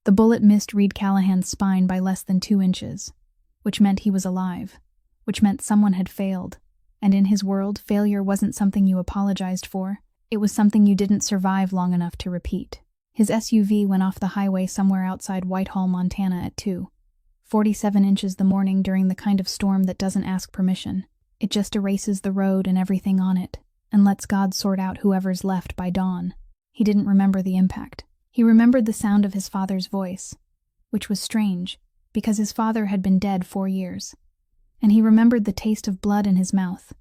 The bullet missed Reed Callahan's spine by less than 2 inches, which meant he was alive, which meant someone had failed, and in his world, failure wasn't something you apologized for, it was something you didn't survive long enough to repeat. His SUV went off the highway somewhere outside Whitehall, Montana at 2:47 inches the morning during the kind of storm that doesn't ask permission. It just erases the road and everything on it, and lets God sort out whoever's left by dawn. He didn't remember the impact. He remembered the sound of his father's voice, which was strange, because his father had been dead 4 years. And he remembered the taste of blood in his mouth.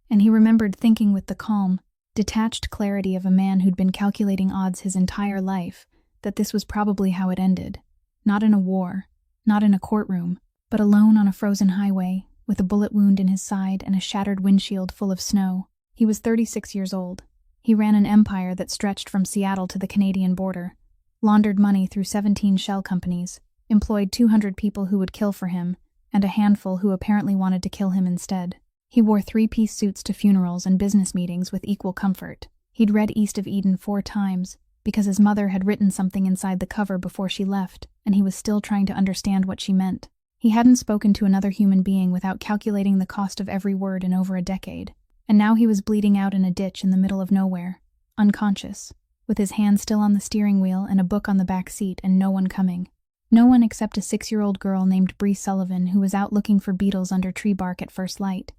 And he remembered thinking with the calm, detached clarity of a man who'd been calculating odds his entire life, that this was probably how it ended. Not in a war, not in a courtroom, but alone on a frozen highway, with a bullet wound in his side and a shattered windshield full of snow. He was 36 years old. He ran an empire that stretched from Seattle to the Canadian border, laundered money through 17 shell companies, employed 200 people who would kill for him, and a handful who apparently wanted to kill him instead. He wore 3-piece suits to funerals and business meetings with equal comfort. He'd read East of Eden 4 times, because his mother had written something inside the cover before she left, and he was still trying to understand what she meant. He hadn't spoken to another human being without calculating the cost of every word in over a decade. And now he was bleeding out in a ditch in the middle of nowhere, unconscious, with his hand still on the steering wheel and a book on the back seat and no one coming. No one except a 6-year-old girl named Bree Sullivan who was out looking for beetles under tree bark at first light,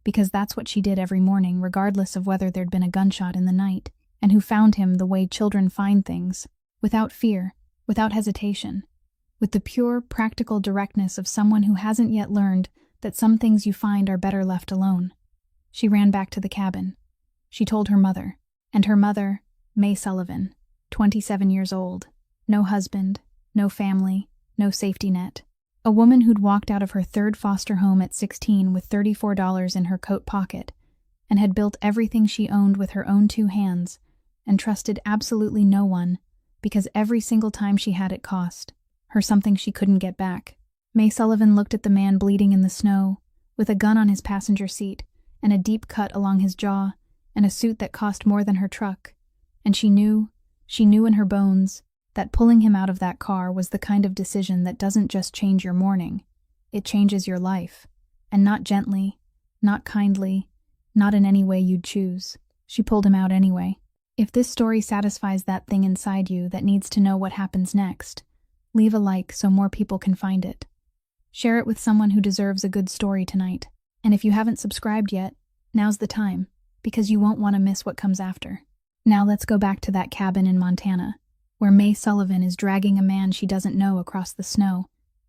because that's what she did every morning regardless of whether there'd been a gunshot in the night, and who found him the way children find things, without fear, without hesitation, with the pure, practical directness of someone who hasn't yet learned that some things you find are better left alone. She ran back to the cabin. She told her mother, and her mother, May Sullivan, 27 years old, no husband, no family, no safety net. A woman who'd walked out of her 3rd foster home at 16 with $34 in her coat pocket, and had built everything she owned with her own 2 hands, and trusted absolutely no one, because every single time she had it cost her something she couldn't get back. May Sullivan looked at the man bleeding in the snow, with a gun on his passenger seat, and a deep cut along his jaw, and a suit that cost more than her truck, and she knew in her bones, that pulling him out of that car was the kind of decision that doesn't just change your morning, it changes your life, and not gently, not kindly, not in any way you'd choose. She pulled him out anyway. If this story satisfies that thing inside you that needs to know what happens next, leave a like so more people can find it. Share it with someone who deserves a good story tonight. And if you haven't subscribed yet, now's the time, because you won't want to miss what comes after. Now let's go back to that cabin in Montana, where May Sullivan is dragging a man she doesn't know across the snow,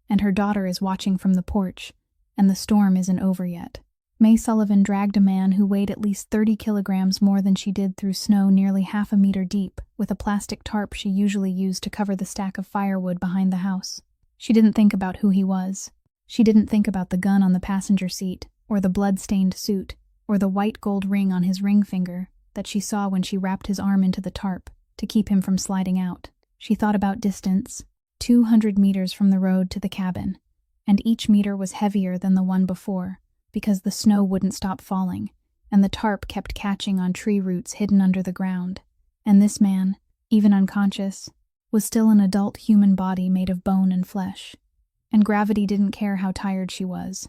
and her daughter is watching from the porch, and the storm isn't over yet. May Sullivan dragged a man who weighed at least 30 kilograms more than she did through snow nearly half a meter deep, with a plastic tarp she usually used to cover the stack of firewood behind the house. She didn't think about who he was. She didn't think about the gun on the passenger seat, or the blood-stained suit, or the white gold ring on his ring finger that she saw when she wrapped his arm into the tarp to keep him from sliding out. She thought about distance, 200 meters from the road to the cabin, and each meter was heavier than the one before, because the snow wouldn't stop falling, and the tarp kept catching on tree roots hidden under the ground. And this man, even unconscious, was still an adult human body made of bone and flesh, and gravity didn't care how tired she was.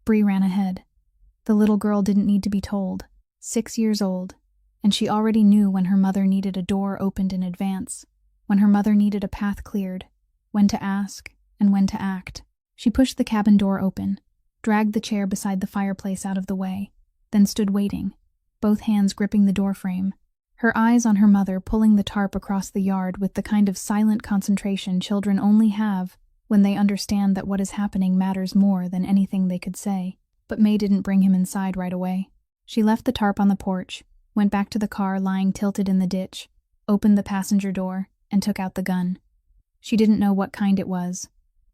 Bree ran ahead. The little girl didn't need to be told. 6 years old, and she already knew when her mother needed a door opened in advance, when her mother needed a path cleared, when to ask and when to act. She pushed the cabin door open, dragged the chair beside the fireplace out of the way, then stood waiting, both hands gripping the doorframe, her eyes on her mother pulling the tarp across the yard with the kind of silent concentration children only have when they understand that what is happening matters more than anything they could say. But May didn't bring him inside right away. She left the tarp on the porch, went back to the car lying tilted in the ditch, opened the passenger door, and took out the gun. She didn't know what kind it was.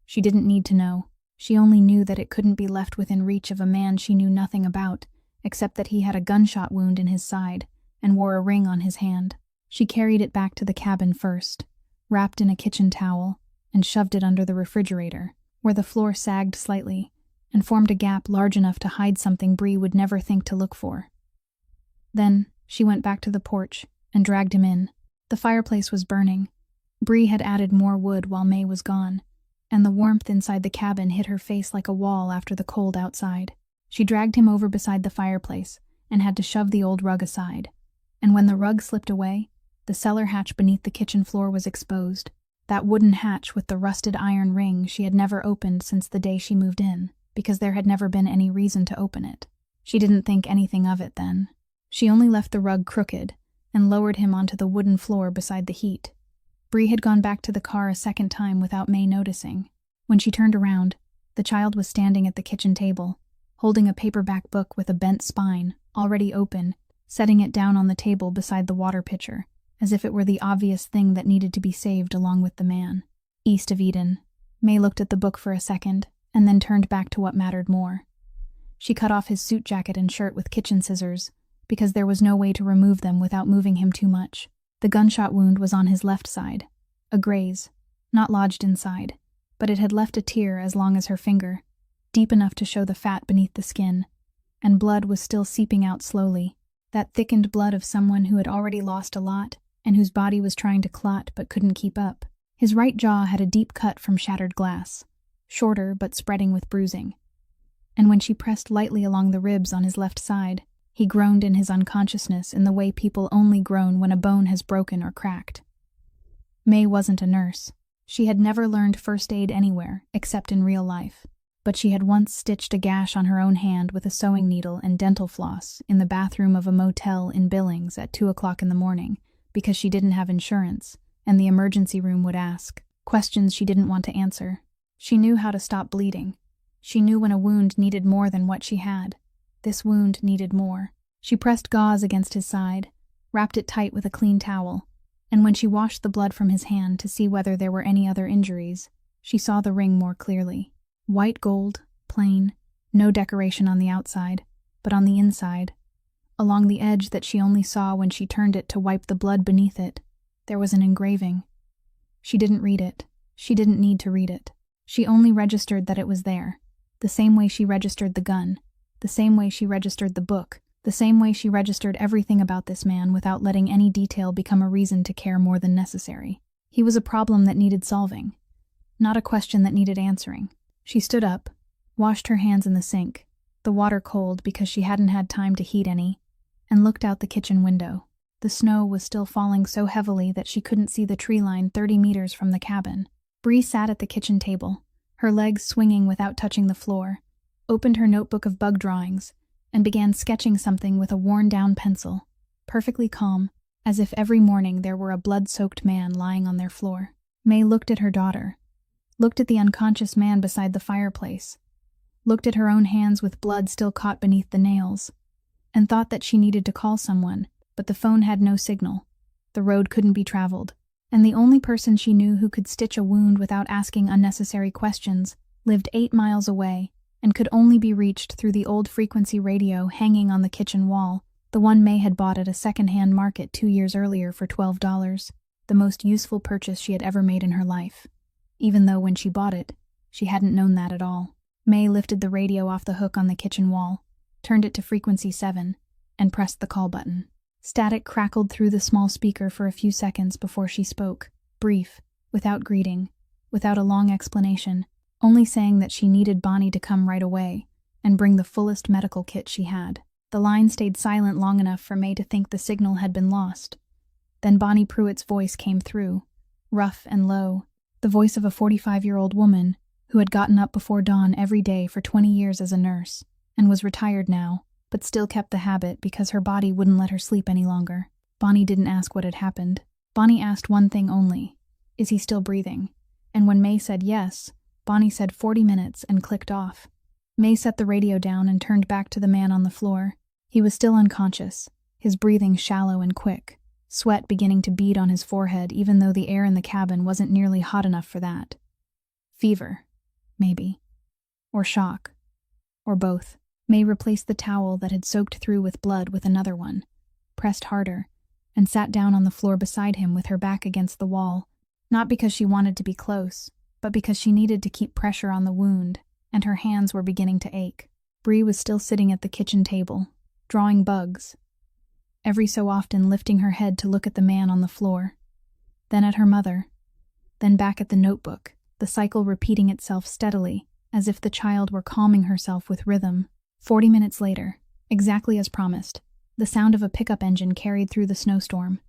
She didn't need to know. She only knew that it couldn't be left within reach of a man she knew nothing about, except that he had a gunshot wound in his side and wore a ring on his hand. She carried it back to the cabin first, wrapped in a kitchen towel, and shoved it under the refrigerator, where the floor sagged slightly and formed a gap large enough to hide something Bree would never think to look for. Then she went back to the porch and dragged him in. The fireplace was burning, Bree had added more wood while May was gone, and the warmth inside the cabin hit her face like a wall after the cold outside. She dragged him over beside the fireplace and had to shove the old rug aside. And when the rug slipped away, the cellar hatch beneath the kitchen floor was exposed. That wooden hatch with the rusted iron ring she had never opened since the day she moved in, because there had never been any reason to open it. She didn't think anything of it then. She only left the rug crooked and lowered him onto the wooden floor beside the heat. Bree had gone back to the car a second time without May noticing. When she turned around, the child was standing at the kitchen table, holding a paperback book with a bent spine, already open, setting it down on the table beside the water pitcher, as if it were the obvious thing that needed to be saved along with the man. East of Eden. May looked at the book for a second, and then turned back to what mattered more. She cut off his suit jacket and shirt with kitchen scissors, because there was no way to remove them without moving him too much. The gunshot wound was on his left side, a graze, not lodged inside, but it had left a tear as long as her finger, deep enough to show the fat beneath the skin, and blood was still seeping out slowly, that thickened blood of someone who had already lost a lot and whose body was trying to clot but couldn't keep up. His right jaw had a deep cut from shattered glass, shorter but spreading with bruising, and when she pressed lightly along the ribs on his left side, he groaned in his unconsciousness in the way people only groan when a bone has broken or cracked. May wasn't a nurse. She had never learned first aid anywhere, except in real life, but she had once stitched a gash on her own hand with a sewing needle and dental floss in the bathroom of a motel in Billings at 2 o'clock in the morning, because she didn't have insurance, and the emergency room would ask questions she didn't want to answer. She knew how to stop bleeding. She knew when a wound needed more than what she had. This wound needed more. She pressed gauze against his side, wrapped it tight with a clean towel, and when she washed the blood from his hand to see whether there were any other injuries, she saw the ring more clearly. White gold, plain, no decoration on the outside, but on the inside, along the edge that she only saw when she turned it to wipe the blood beneath it, there was an engraving. She didn't read it. She didn't need to read it. She only registered that it was there, the same way she registered the gun, the same way she registered the book, the same way she registered everything about this man without letting any detail become a reason to care more than necessary. He was a problem that needed solving, not a question that needed answering. She stood up, washed her hands in the sink, the water cold because she hadn't had time to heat any, and looked out the kitchen window. The snow was still falling so heavily that she couldn't see the tree line 30 meters from the cabin. Bree sat at the kitchen table, her legs swinging without touching the floor, opened her notebook of bug drawings, and began sketching something with a worn-down pencil, perfectly calm, as if every morning there were a blood-soaked man lying on their floor. May looked at her daughter, looked at the unconscious man beside the fireplace, looked at her own hands with blood still caught beneath the nails, and thought that she needed to call someone, but the phone had no signal. The road couldn't be traveled, and the only person she knew who could stitch a wound without asking unnecessary questions lived 8 miles away and could only be reached through the old frequency radio hanging on the kitchen wall, the one May had bought at a second-hand market 2 years earlier for $12, the most useful purchase she had ever made in her life, even though when she bought it, she hadn't known that at all. May lifted the radio off the hook on the kitchen wall, turned it to frequency 7, and pressed the call button. Static crackled through the small speaker for a few seconds before she spoke, brief, without greeting, without a long explanation, only saying that she needed Bonnie to come right away and bring the fullest medical kit she had. The line stayed silent long enough for May to think the signal had been lost. Then Bonnie Pruitt's voice came through, rough and low, the voice of a 45-year-old woman who had gotten up before dawn every day for 20 years as a nurse and was retired now, but still kept the habit because her body wouldn't let her sleep any longer. Bonnie didn't ask what had happened. Bonnie asked one thing only: is he still breathing? And when May said yes, Bonnie said 40 minutes and clicked off. May set the radio down and turned back to the man on the floor. He was still unconscious, his breathing shallow and quick, sweat beginning to bead on his forehead even though the air in the cabin wasn't nearly hot enough for that. Fever, maybe. Or shock. Or both. May replaced the towel that had soaked through with blood with another one, pressed harder, and sat down on the floor beside him with her back against the wall, not because she wanted to be close, but because she needed to keep pressure on the wound, and her hands were beginning to ache. Bree was still sitting at the kitchen table, drawing bugs, every so often lifting her head to look at the man on the floor, then at her mother, then back at the notebook, the cycle repeating itself steadily, as if the child were calming herself with rhythm. 40 minutes later, exactly as promised, the sound of a pickup engine carried through the snowstorm,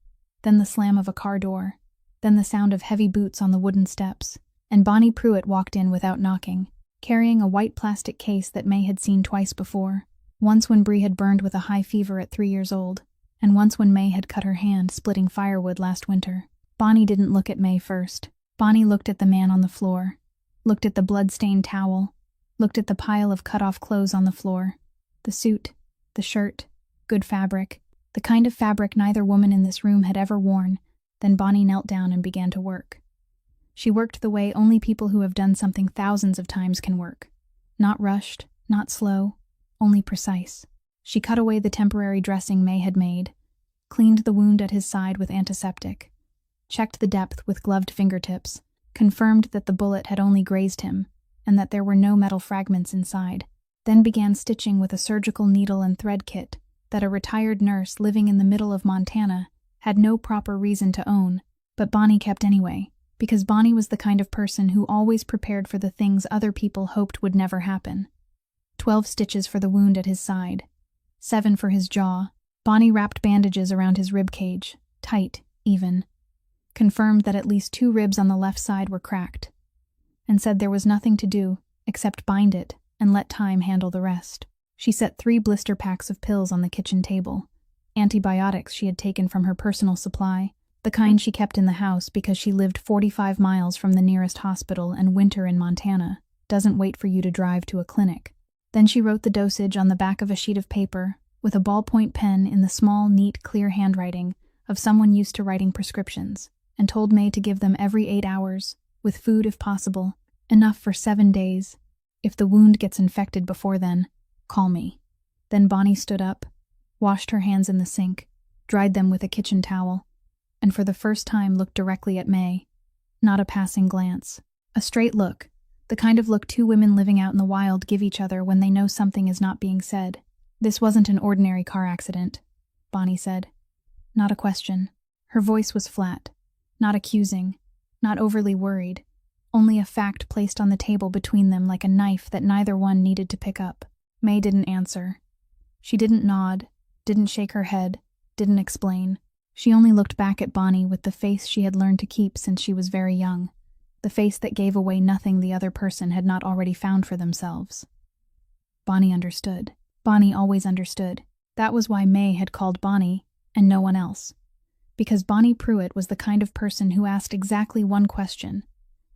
then the slam of a car door, then the sound of heavy boots on the wooden steps, and Bonnie Pruitt walked in without knocking, carrying a white plastic case that May had seen twice before, once when Bree had burned with a high fever at 3 years old, and once when May had cut her hand splitting firewood last winter. Bonnie didn't look at May first. Bonnie looked at the man on the floor, looked at the blood-stained towel, looked at the pile of cut-off clothes on the floor, the suit, the shirt, good fabric, the kind of fabric neither woman in this room had ever worn. Then Bonnie knelt down and began to work. She worked the way only people who have done something thousands of times can work. Not rushed, not slow, only precise. She cut away the temporary dressing May had made, cleaned the wound at his side with antiseptic, checked the depth with gloved fingertips, confirmed that the bullet had only grazed him, and that there were no metal fragments inside, then began stitching with a surgical needle and thread kit that a retired nurse living in the middle of Montana had no proper reason to own, but Bonnie kept anyway, because Bonnie was the kind of person who always prepared for the things other people hoped would never happen. 12 stitches for the wound at his side, 7 for his jaw. Bonnie wrapped bandages around his rib cage, tight, even, confirmed that at least 2 ribs on the left side were cracked, and said there was nothing to do except bind it and let time handle the rest. She set 3 blister packs of pills on the kitchen table, antibiotics she had taken from her personal supply, the kind she kept in the house because she lived 45 miles from the nearest hospital and winter in Montana doesn't wait for you to drive to a clinic. Then she wrote the dosage on the back of a sheet of paper with a ballpoint pen in the small, neat, clear handwriting of someone used to writing prescriptions, and told May to give them every 8 hours, with food if possible, enough for 7 days. If the wound gets infected before then, call me. Then Bonnie stood up, washed her hands in the sink, dried them with a kitchen towel, and for the first time looked directly at May. Not a passing glance. A straight look, the kind of look 2 women living out in the wild give each other when they know something is not being said. This wasn't an ordinary car accident, Bonnie said. Not a question. Her voice was flat, not accusing, not overly worried, only a fact placed on the table between them like a knife that neither one needed to pick up. May didn't answer. She didn't nod, didn't shake her head, didn't explain. She only looked back at Bonnie with the face she had learned to keep since she was very young, the face that gave away nothing the other person had not already found for themselves. Bonnie understood. Bonnie always understood. That was why May had called Bonnie, and no one else. Because Bonnie Pruitt was the kind of person who asked exactly one question,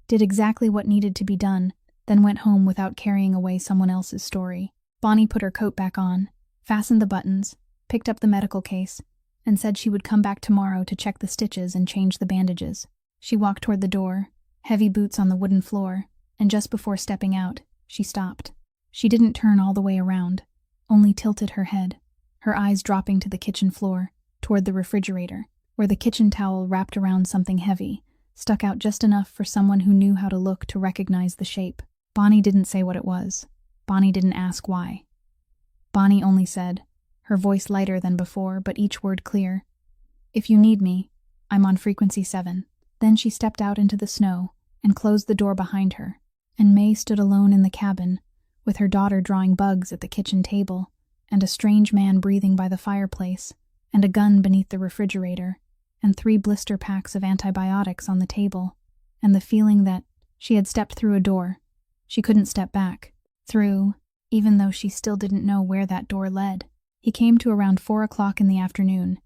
did exactly what needed to be done, then went home without carrying away someone else's story. Bonnie put her coat back on, fastened the buttons, picked up the medical case, and said she would come back tomorrow to check the stitches and change the bandages. She walked toward the door, heavy boots on the wooden floor, and just before stepping out, she stopped. She didn't turn all the way around, only tilted her head, her eyes dropping to the kitchen floor, toward the refrigerator, where the kitchen towel wrapped around something heavy, stuck out just enough for someone who knew how to look to recognize the shape. Bonnie didn't say what it was. Bonnie didn't ask why. Bonnie only said, her voice lighter than before, but each word clear, "If you need me, I'm on frequency 7. Then she stepped out into the snow and closed the door behind her, and May stood alone in the cabin, with her daughter drawing bugs at the kitchen table, and a strange man breathing by the fireplace, and a gun beneath the refrigerator, and 3 blister packs of antibiotics on the table, and the feeling that she had stepped through a door she couldn't step back through, even though she still didn't know where that door led. He came to around 4 o'clock in the afternoon,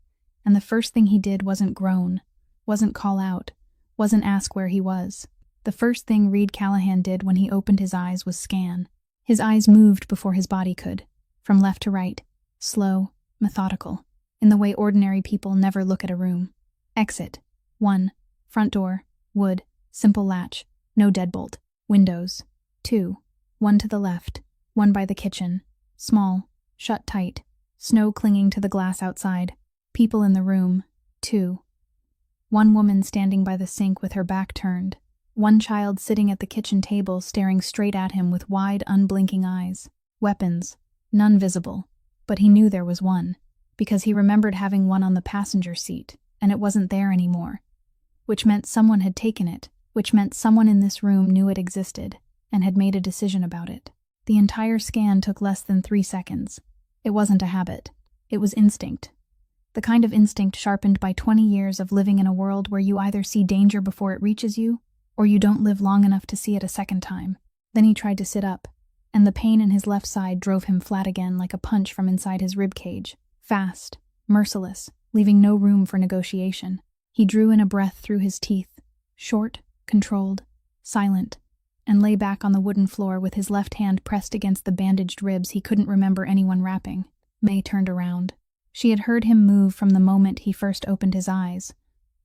and the first thing he did wasn't groan, wasn't call out, wasn't ask where he was. The first thing Reed Callahan did when he opened his eyes was scan. His eyes moved before his body could, from left to right, slow, methodical, in the way ordinary people never look at a room. Exit. 1. Front door. Wood. Simple latch. No deadbolt. Windows. 2. 1 to the left. 1 by the kitchen. Small. Shut tight. Snow clinging to the glass outside. People in the room. 2. 1 woman standing by the sink with her back turned. 1 child sitting at the kitchen table staring straight at him with wide, unblinking eyes. Weapons. None visible. But he knew there was one, because he remembered having one on the passenger seat, and it wasn't there anymore. Which meant someone had taken it, which meant someone in this room knew it existed and had made a decision about it. The entire scan took less than 3 seconds. It wasn't a habit. It was instinct. The kind of instinct sharpened by 20 years of living in a world where you either see danger before it reaches you, or you don't live long enough to see it a second time. Then he tried to sit up, and the pain in his left side drove him flat again like a punch from inside his ribcage. Fast, merciless, leaving no room for negotiation. He drew in a breath through his teeth, short, controlled, silent, and lay back on the wooden floor with his left hand pressed against the bandaged ribs he couldn't remember anyone wrapping. May turned around. She had heard him move from the moment he first opened his eyes.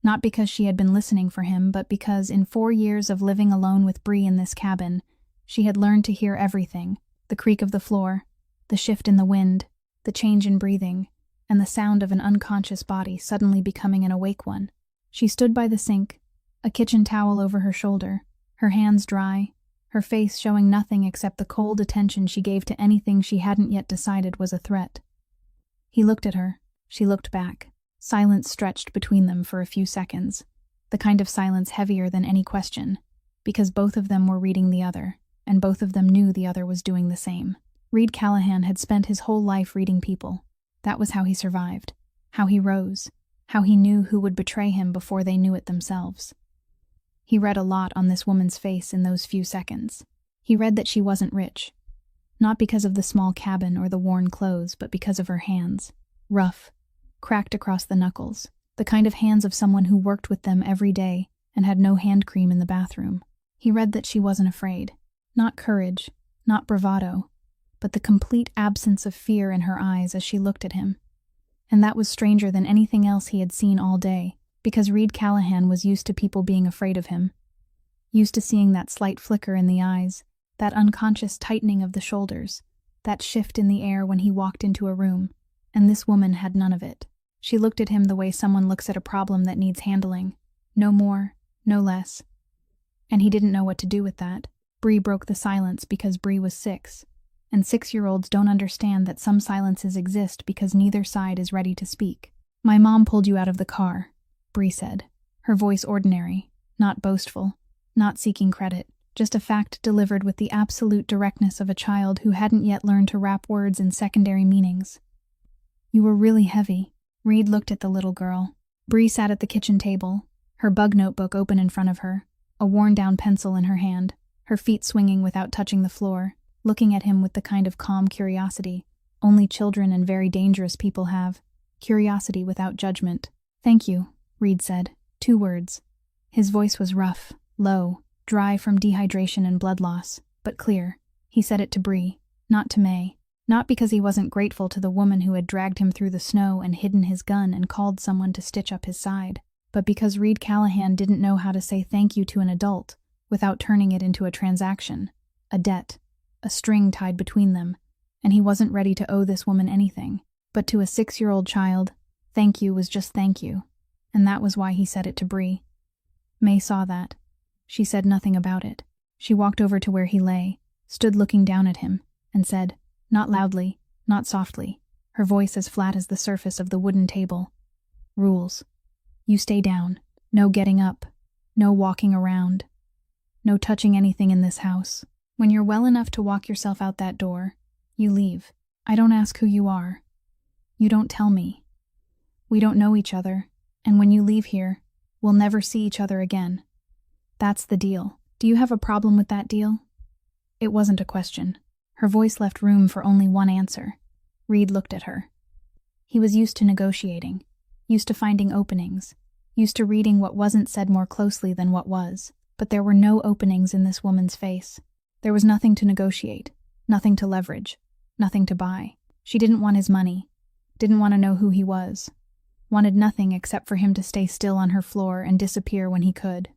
Not because she had been listening for him, but because in 4 years of living alone with Bree in this cabin, she had learned to hear everything: the creak of the floor, the shift in the wind, the change in breathing, and the sound of an unconscious body suddenly becoming an awake one. She stood by the sink, a kitchen towel over her shoulder, her hands dry, her face showing nothing except the cold attention she gave to anything she hadn't yet decided was a threat. He looked at her. She looked back. Silence stretched between them for a few seconds, the kind of silence heavier than any question, because both of them were reading the other, and both of them knew the other was doing the same. Reed Callahan had spent his whole life reading people. That was how he survived, how he rose, how he knew who would betray him before they knew it themselves. He read a lot on this woman's face in those few seconds. He read that she wasn't rich, not because of the small cabin or the worn clothes, but because of her hands. Rough, cracked across the knuckles, the kind of hands of someone who worked with them every day and had no hand cream in the bathroom. He read that she wasn't afraid. Not courage, not bravado, but the complete absence of fear in her eyes as she looked at him. And that was stranger than anything else he had seen all day, because Reed Callahan was used to people being afraid of him. Used to seeing that slight flicker in the eyes, that unconscious tightening of the shoulders, that shift in the air when he walked into a room, and this woman had none of it. She looked at him the way someone looks at a problem that needs handling. No more, no less. And he didn't know what to do with that. Bree broke the silence because Bree was 6, and 6-year-olds don't understand that some silences exist because neither side is ready to speak. "My mom pulled you out of the car," Bree said, her voice ordinary, not boastful, not seeking credit, just a fact delivered with the absolute directness of a child who hadn't yet learned to wrap words in secondary meanings. "You were really heavy." Reed looked at the little girl. Bree sat at the kitchen table, her bug notebook open in front of her, a worn-down pencil in her hand, her feet swinging without touching the floor, looking at him with the kind of calm curiosity only children and very dangerous people have, curiosity without judgment. "Thank you," Reed said, 2 words. His voice was rough, low, dry from dehydration and blood loss, but clear. He said it to Bree, not to May. Not because he wasn't grateful to the woman who had dragged him through the snow and hidden his gun and called someone to stitch up his side, but because Reed Callahan didn't know how to say thank you to an adult without turning it into a transaction, a debt, a string tied between them, and he wasn't ready to owe this woman anything. But to a 6-year-old child, thank you was just thank you, and that was why he said it to Bree. May saw that. She said nothing about it. She walked over to where he lay, stood looking down at him, and said, not loudly, not softly, her voice as flat as the surface of the wooden table, "Rules. You stay down. No getting up. No walking around. No touching anything in this house. When you're well enough to walk yourself out that door, you leave. I don't ask who you are. You don't tell me. We don't know each other, and when you leave here, we'll never see each other again. That's the deal. Do you have a problem with that deal?" It wasn't a question. Her voice left room for only one answer. Reed looked at her. He was used to negotiating, used to finding openings, used to reading what wasn't said more closely than what was. But there were no openings in this woman's face. There was nothing to negotiate, nothing to leverage, nothing to buy. She didn't want his money, didn't want to know who he was, wanted nothing except for him to stay still on her floor and disappear when he could.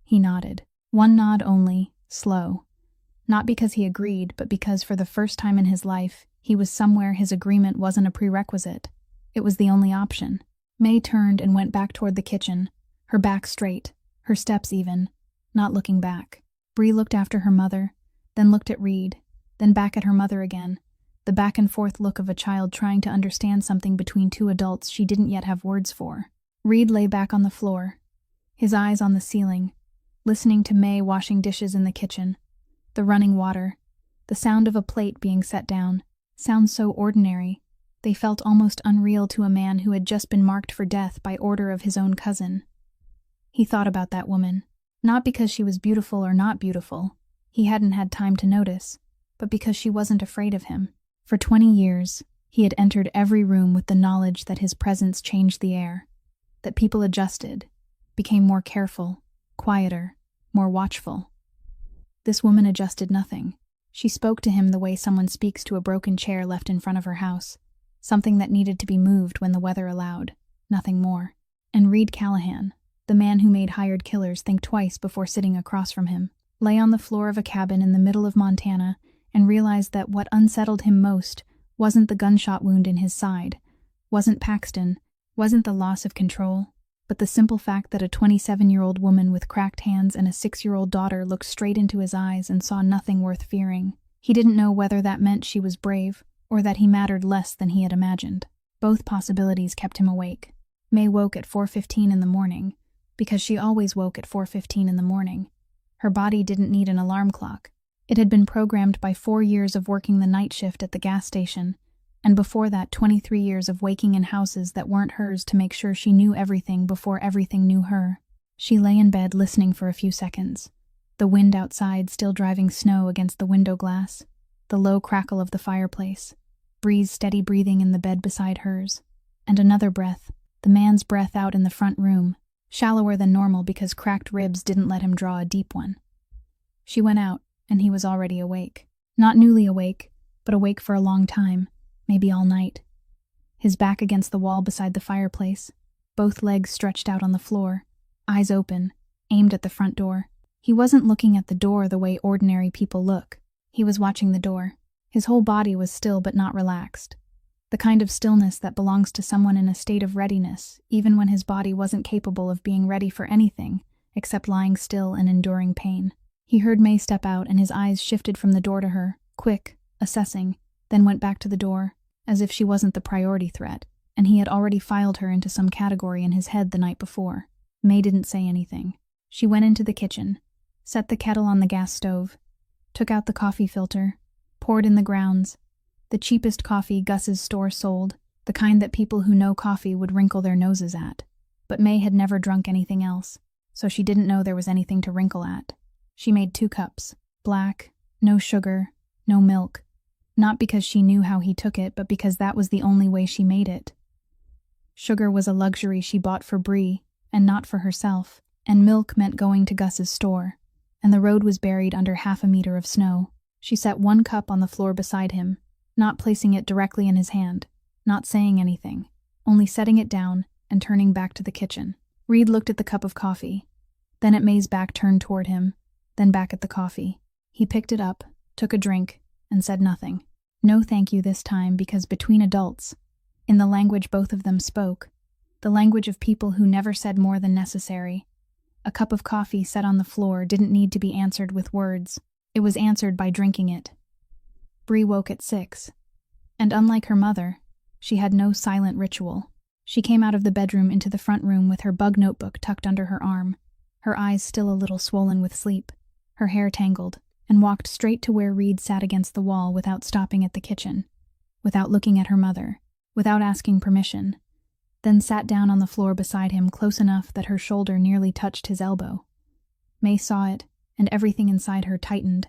He nodded. One nod only, slow. Not because he agreed, but because for the first time in his life, he was somewhere his agreement wasn't a prerequisite. It was the only option. May turned and went back toward the kitchen, her back straight, her steps even, not looking back. Bree looked after her mother, then looked at Reed, then back at her mother again, the back and forth look of a child trying to understand something between 2 adults she didn't yet have words for. Reed lay back on the floor, his eyes on the ceiling, listening to May washing dishes in the kitchen, the running water, the sound of a plate being set down. Sounds so ordinary, they felt almost unreal to a man who had just been marked for death by order of his own cousin. He thought about that woman, not because she was beautiful or not beautiful, he hadn't had time to notice, but because she wasn't afraid of him. For 20 years, he had entered every room with the knowledge that his presence changed the air, that people adjusted, became more careful, quieter, more watchful. This woman adjusted nothing. She spoke to him the way someone speaks to a broken chair left in front of her house, something that needed to be moved when the weather allowed, nothing more. And Reed Callahan, the man who made hired killers think twice before sitting across from him, lay on the floor of a cabin in the middle of Montana and realized that what unsettled him most wasn't the gunshot wound in his side, wasn't Paxton, wasn't the loss of control, but the simple fact that a 27-year-old woman with cracked hands and a 6-year-old daughter looked straight into his eyes and saw nothing worth fearing. He didn't know whether that meant she was brave or that he mattered less than he had imagined. Both possibilities kept him awake. May woke at 4:15 in the morning, because she always woke at 4:15 in the morning. Her body didn't need an alarm clock. It had been programmed by 4 years of working the night shift at the gas station, and before that 23 years of waking in houses that weren't hers to make sure she knew everything before everything knew her. She lay in bed listening for a few seconds, the wind outside still driving snow against the window glass, the low crackle of the fireplace, Bree's steady breathing in the bed beside hers, and another breath, the man's breath out in the front room, shallower than normal because cracked ribs didn't let him draw a deep one. She went out, and he was already awake. Not newly awake, but awake for a long time. Maybe all night. His back against the wall beside the fireplace, both legs stretched out on the floor, eyes open, aimed at the front door. He wasn't looking at the door the way ordinary people look. He was watching the door. His whole body was still but not relaxed. The kind of stillness that belongs to someone in a state of readiness, even when his body wasn't capable of being ready for anything except lying still and enduring pain. He heard May step out and his eyes shifted from the door to her, quick, assessing, then went back to the door, as if she wasn't the priority threat, and he had already filed her into some category in his head the night before. May didn't say anything. She went into the kitchen, set the kettle on the gas stove, took out the coffee filter, poured in the grounds, the cheapest coffee Gus's store sold, the kind that people who know coffee would wrinkle their noses at. But May had never drunk anything else, so she didn't know there was anything to wrinkle at. She made 2 cups, black, no sugar, no milk. Not because she knew how he took it, but because that was the only way she made it. Sugar was a luxury she bought for Bree, and not for herself, and milk meant going to Gus's store, and the road was buried under 1/2 meter of snow. She set 1 cup on the floor beside him, not placing it directly in his hand, not saying anything, only setting it down and turning back to the kitchen. Reed looked at the cup of coffee, then at May's back turned toward him, then back at the coffee. He picked it up, took a drink, and said nothing. No thank you this time, because between adults, in the language both of them spoke, the language of people who never said more than necessary, a cup of coffee set on the floor didn't need to be answered with words. It was answered by drinking it. Bree woke at 6, and unlike her mother, she had no silent ritual. She came out of the bedroom into the front room with her bug notebook tucked under her arm, her eyes still a little swollen with sleep, her hair tangled, and walked straight to where Reed sat against the wall without stopping at the kitchen, without looking at her mother, without asking permission, then sat down on the floor beside him close enough that her shoulder nearly touched his elbow. May saw it, and everything inside her tightened.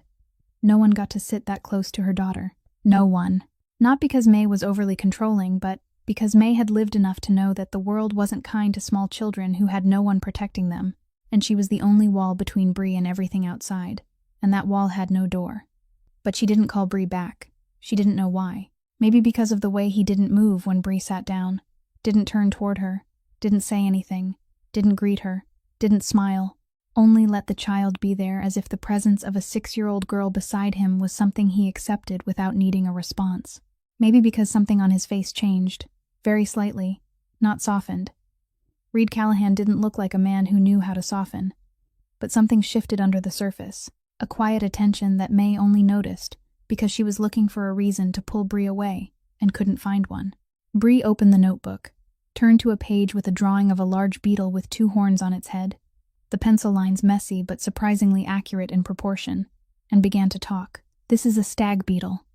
No one got to sit that close to her daughter. No one. Not because May was overly controlling, but because May had lived enough to know that the world wasn't kind to small children who had no one protecting them, and she was the only wall between Bree and everything outside, and that wall had no door. But she didn't call Bree back. She didn't know why. Maybe because of the way he didn't move when Bree sat down, didn't turn toward her, didn't say anything, didn't greet her, didn't smile, only let the child be there as if the presence of a 6-year-old girl beside him was something he accepted without needing a response. Maybe because something on his face changed, very slightly, not softened. Reed Callahan didn't look like a man who knew how to soften, but something shifted under the surface, a quiet attention that May only noticed because she was looking for a reason to pull Bree away and couldn't find one. Bree opened the notebook, turned to a page with a drawing of a large beetle with 2 horns on its head. the pencil lines messy but surprisingly accurate in proportion, and began to talk. "This is a stag beetle,"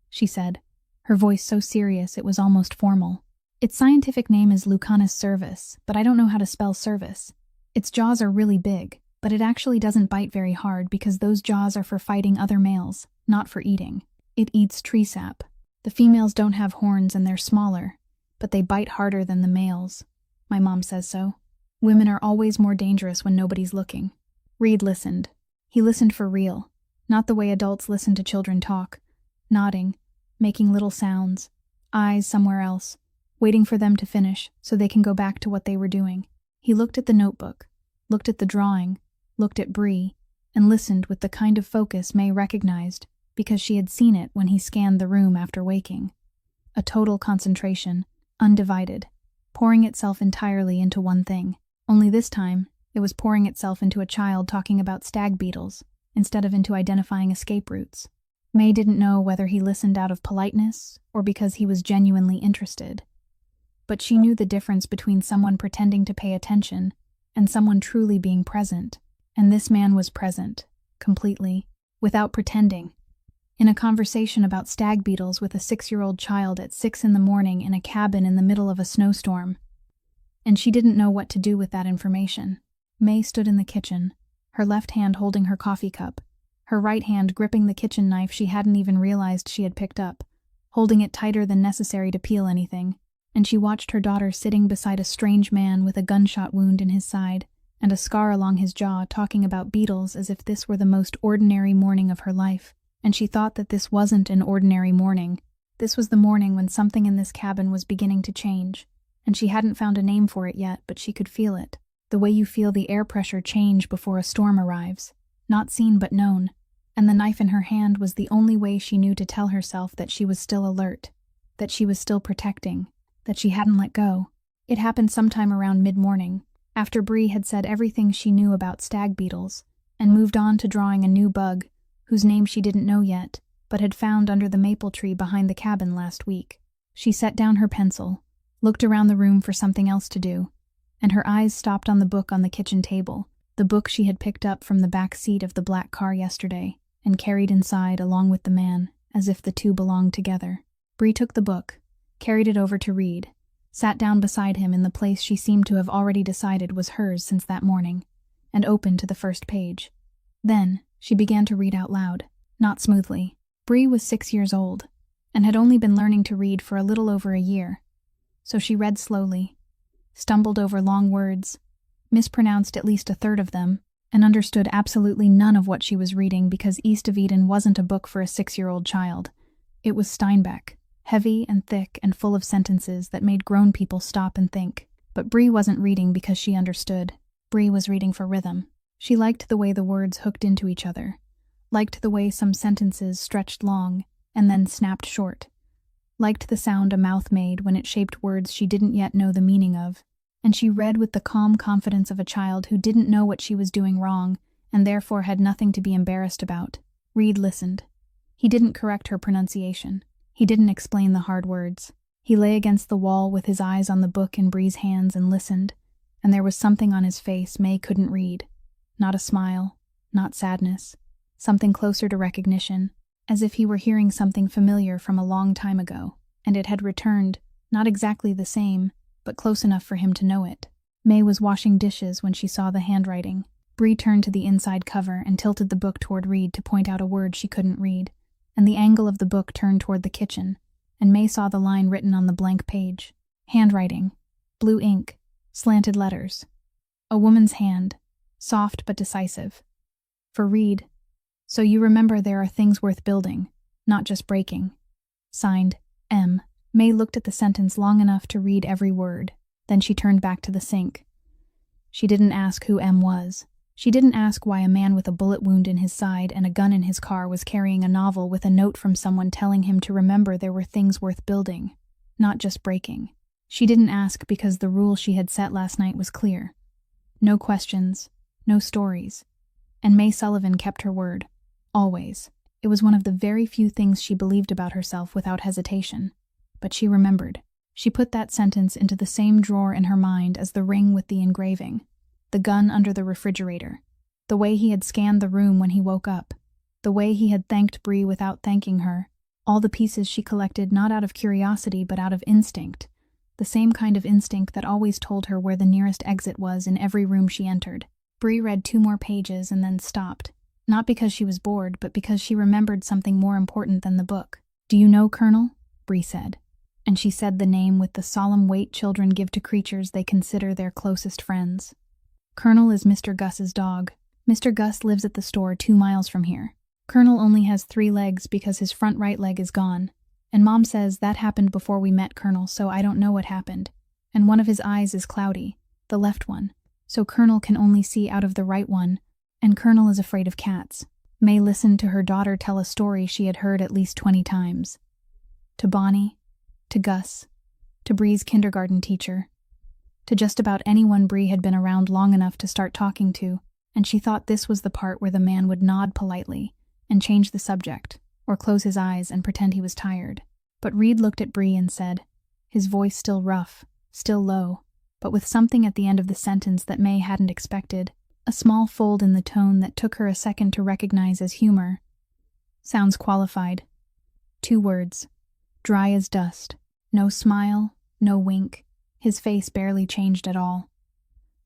she said, her voice so serious it was almost formal. "Its scientific name is Lucanus cervus, but I don't know how to spell cervus. Its jaws are really big, but it actually doesn't bite very hard because those jaws are for fighting other males, not for eating. It eats tree sap. The females don't have horns and they're smaller, but they bite harder than the males. My mom says so. Women are always more dangerous when nobody's looking." Reed listened. He listened for real, not the way adults listen to children talk, nodding, making little sounds, eyes somewhere else, waiting for them to finish so they can go back to what they were doing. He looked at the notebook, looked at the drawing, looked at Bree, and listened with the kind of focus May recognized because she had seen it when he scanned the room after waking. A total concentration, undivided, pouring itself entirely into one thing. Only this time, it was pouring itself into a child talking about stag beetles, instead of into identifying escape routes. May didn't know whether he listened out of politeness or because he was genuinely interested. But she knew the difference between someone pretending to pay attention and someone truly being present. And this man was present, completely, without pretending. In a conversation about stag beetles with a 6-year-old child at 6 in the morning in a cabin in the middle of a snowstorm. And she didn't know what to do with that information. May stood in the kitchen, her left hand holding her coffee cup, her right hand gripping the kitchen knife she hadn't even realized she had picked up, holding it tighter than necessary to peel anything, and she watched her daughter sitting beside a strange man with a gunshot wound in his side and a scar along his jaw talking about beetles as if this were the most ordinary morning of her life. And she thought that this wasn't an ordinary morning. This was the morning when something in this cabin was beginning to change. And she hadn't found a name for it yet, but she could feel it. The way you feel the air pressure change before a storm arrives. Not seen but known. And the knife in her hand was the only way she knew to tell herself that she was still alert, that she was still protecting, that she hadn't let go. It happened sometime around mid-morning, after Bree had said everything she knew about stag beetles, and moved on to drawing a new bug, whose name she didn't know yet, but had found under the maple tree behind the cabin last week. She set down her pencil, looked around the room for something else to do, and her eyes stopped on the book on the kitchen table, the book she had picked up from the back seat of the black car yesterday, and carried inside along with the man, as if the two belonged together. Bree took the book, carried it over to Reed, sat down beside him in the place she seemed to have already decided was hers since that morning, and opened to the first page. Then, she began to read out loud, not smoothly. Bree was 6 years old, and had only been learning to read for a little over a year, so she read slowly, stumbled over long words, mispronounced at least a third of them, and understood absolutely none of what she was reading because East of Eden wasn't a book for a 6-year-old child. It was Steinbeck, heavy and thick and full of sentences that made grown people stop and think. But Bree wasn't reading because she understood. Bree was reading for rhythm. She liked the way the words hooked into each other, liked the way some sentences stretched long and then snapped short, liked the sound a mouth made when it shaped words she didn't yet know the meaning of, and she read with the calm confidence of a child who didn't know what she was doing wrong and therefore had nothing to be embarrassed about. Reed listened. He didn't correct her pronunciation. He didn't explain the hard words. He lay against the wall with his eyes on the book in Bree's hands and listened, and there was something on his face May couldn't read. Not a smile, not sadness, something closer to recognition, as if he were hearing something familiar from a long time ago, and it had returned, not exactly the same, but close enough for him to know it. May was washing dishes when she saw the handwriting. Bree turned to the inside cover and tilted the book toward Reed to point out a word she couldn't read, and the angle of the book turned toward the kitchen, and May saw the line written on the blank page. Handwriting, blue ink, slanted letters. A woman's hand, soft but decisive. For Reed, so you remember there are things worth building, not just breaking. Signed, M. May looked at the sentence long enough to read every word, then she turned back to the sink. She didn't ask who M was. She didn't ask why a man with a bullet wound in his side and a gun in his car was carrying a novel with a note from someone telling him to remember there were things worth building, not just breaking. She didn't ask because the rule she had set last night was clear. No questions, no stories. And May Sullivan kept her word. Always. It was one of the very few things she believed about herself without hesitation. But she remembered. She put that sentence into the same drawer in her mind as the ring with the engraving. the gun under the refrigerator, the way he had scanned the room when he woke up, the way he had thanked Bree without thanking her, all the pieces she collected not out of curiosity but out of instinct, the same kind of instinct that always told her where the nearest exit was in every room she entered. Bree read 2 more pages and then stopped, not because she was bored, but because she remembered something more important than the book. "Do you know, Colonel?" Bree said. And she said the name with the solemn weight children give to creatures they consider their closest friends. "Colonel is Mr. Gus's dog. Mr. Gus lives at the store 2 miles from here. Colonel only has 3 legs because his front right leg is gone. And Mom says that happened before we met Colonel, so I don't know what happened. And one of his eyes is cloudy, the left one, so Colonel can only see out of the right one, and Colonel is afraid of cats." May listened to her daughter tell a story she had heard at least 20 times. To Bonnie, to Gus, to Bree's kindergarten teacher, to just about anyone Bree had been around long enough to start talking to, and she thought this was the part where the man would nod politely and change the subject, or close his eyes and pretend he was tired. But Reed looked at Bree and said, his voice still rough, still low, but with something at the end of the sentence that May hadn't expected, a small fold in the tone that took her a second to recognize as humor. "Sounds qualified." 2 words, dry as dust, no smile, no wink, his face barely changed at all.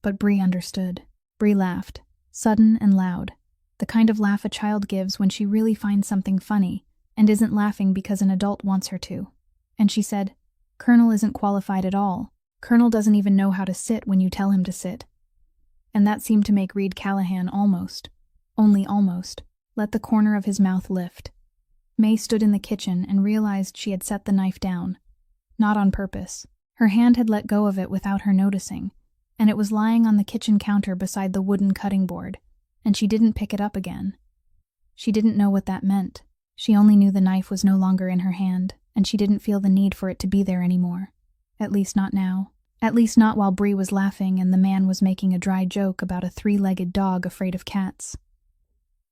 But Bree understood. Bree laughed, sudden and loud, the kind of laugh a child gives when she really finds something funny and isn't laughing because an adult wants her to. And she said, "Colonel isn't qualified at all. Colonel doesn't even know how to sit when you tell him to sit." And that seemed to make Reed Callahan almost, only almost, let the corner of his mouth lift. May stood in the kitchen and realized she had set the knife down. Not on purpose. Her hand had let go of it without her noticing, and it was lying on the kitchen counter beside the wooden cutting board, and she didn't pick it up again. She didn't know what that meant. She only knew the knife was no longer in her hand, and she didn't feel the need for it to be there anymore. At least not now. At least not while Bree was laughing and the man was making a dry joke about a 3-legged dog afraid of cats.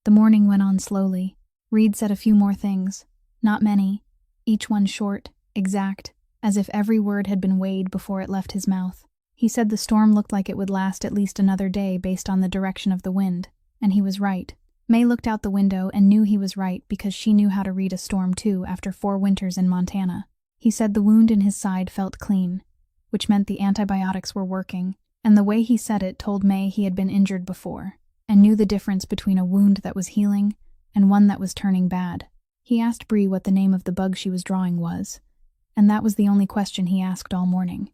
The morning went on slowly. Reed said a few more things, not many, each one short, exact, as if every word had been weighed before it left his mouth. He said the storm looked like it would last at least another day based on the direction of the wind, and he was right. May looked out the window and knew he was right because she knew how to read a storm too after 4 winters in Montana. He said the wound in his side felt clean, which meant the antibiotics were working, and the way he said it told May he had been injured before, and knew the difference between a wound that was healing and one that was turning bad. He asked Bree what the name of the bug she was drawing was, and that was the only question he asked all morning.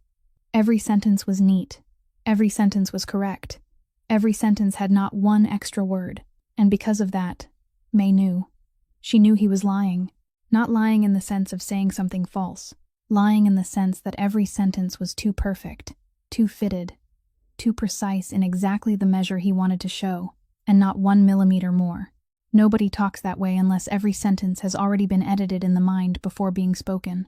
Every sentence was neat. Every sentence was correct. Every sentence had not one extra word, and because of that, May knew. She knew he was lying. Not lying in the sense of saying something false, lying in the sense that every sentence was too perfect, too fitted, too precise in exactly the measure he wanted to show, and not 1 millimeter more. Nobody talks that way unless every sentence has already been edited in the mind before being spoken.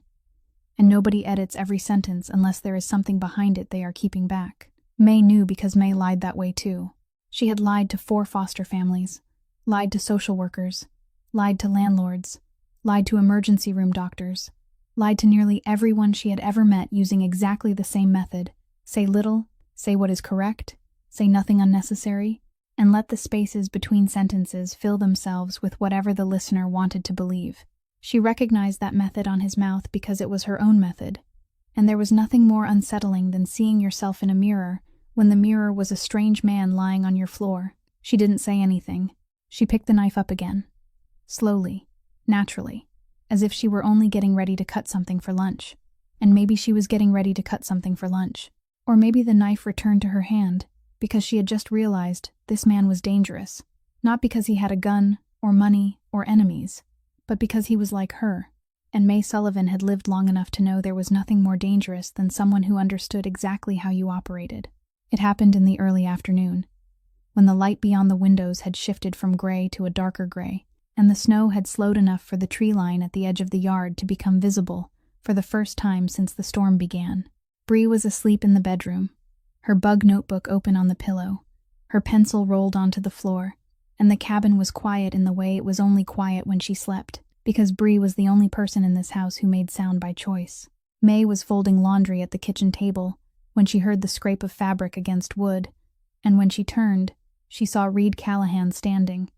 And nobody edits every sentence unless there is something behind it they are keeping back. May knew because May lied that way too. She had lied to 4 foster families, lied to social workers, lied to landlords, lied to emergency room doctors, lied to nearly everyone she had ever met using exactly the same method: say little, say what is correct, say nothing unnecessary, and let the spaces between sentences fill themselves with whatever the listener wanted to believe. She recognized that method on his mouth because it was her own method, and there was nothing more unsettling than seeing yourself in a mirror when the mirror was a strange man lying on your floor. She didn't say anything. She picked the knife up again, slowly, naturally, as if she were only getting ready to cut something for lunch. And maybe she was getting ready to cut something for lunch. Or maybe the knife returned to her hand because she had just realized this man was dangerous, not because he had a gun or money or enemies, but because he was like her. And May Sullivan had lived long enough to know there was nothing more dangerous than someone who understood exactly how you operated. It happened in the early afternoon, when the light beyond the windows had shifted from gray to a darker gray, and the snow had slowed enough for the tree line at the edge of the yard to become visible for the first time since the storm began. Bree was asleep in the bedroom, her bug notebook open on the pillow, her pencil rolled onto the floor, and the cabin was quiet in the way it was only quiet when she slept, because Bree was the only person in this house who made sound by choice. May was folding laundry at the kitchen table when she heard the scrape of fabric against wood, and when she turned, she saw Reed Callahan standing.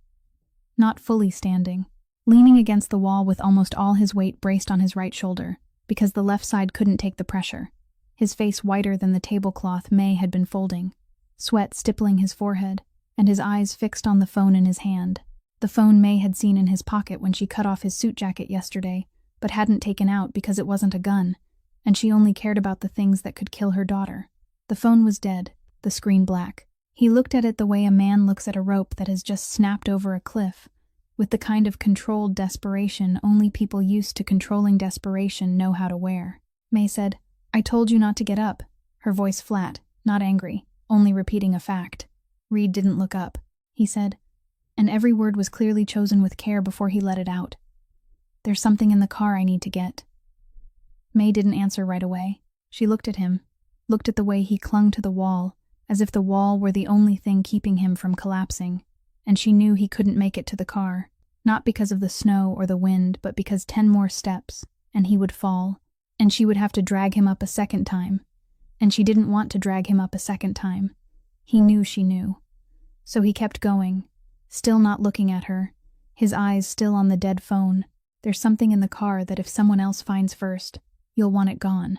Not fully standing, leaning against the wall with almost all his weight braced on his right shoulder, because the left side couldn't take the pressure, his face whiter than the tablecloth May had been folding, sweat stippling his forehead, and his eyes fixed on the phone in his hand. The phone May had seen in his pocket when she cut off his suit jacket yesterday, but hadn't taken out because it wasn't a gun, and she only cared about the things that could kill her daughter. The phone was dead, the screen black. He looked at it the way a man looks at a rope that has just snapped over a cliff, with the kind of controlled desperation only people used to controlling desperation know how to wear. May said, "I told you not to get up," her voice flat, not angry, only repeating a fact. Reed didn't look up. He said, and every word was clearly chosen with care before he let it out, "There's something in the car I need to get." May didn't answer right away. She looked at him, looked at the way he clung to the wall, as if the wall were the only thing keeping him from collapsing, and she knew he couldn't make it to the car, not because of the snow or the wind, but because 10 more steps, and he would fall, and she would have to drag him up a second time, and she didn't want to drag him up a second time. He knew she knew. So he kept going, still not looking at her, his eyes still on the dead phone. "There's something in the car that if someone else finds first, you'll want it gone."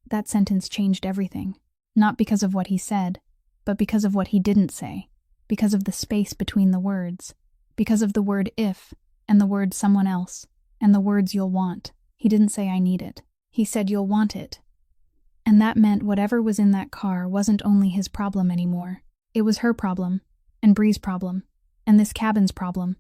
That sentence changed everything, not because of what he said, but because of what he didn't say, because of the space between the words, because of the word if, and the word someone else, and the words you'll want. He didn't say I need it. He said you'll want it. And that meant whatever was in that car wasn't only his problem anymore. It was her problem, and Bree's problem, and this cabin's problem.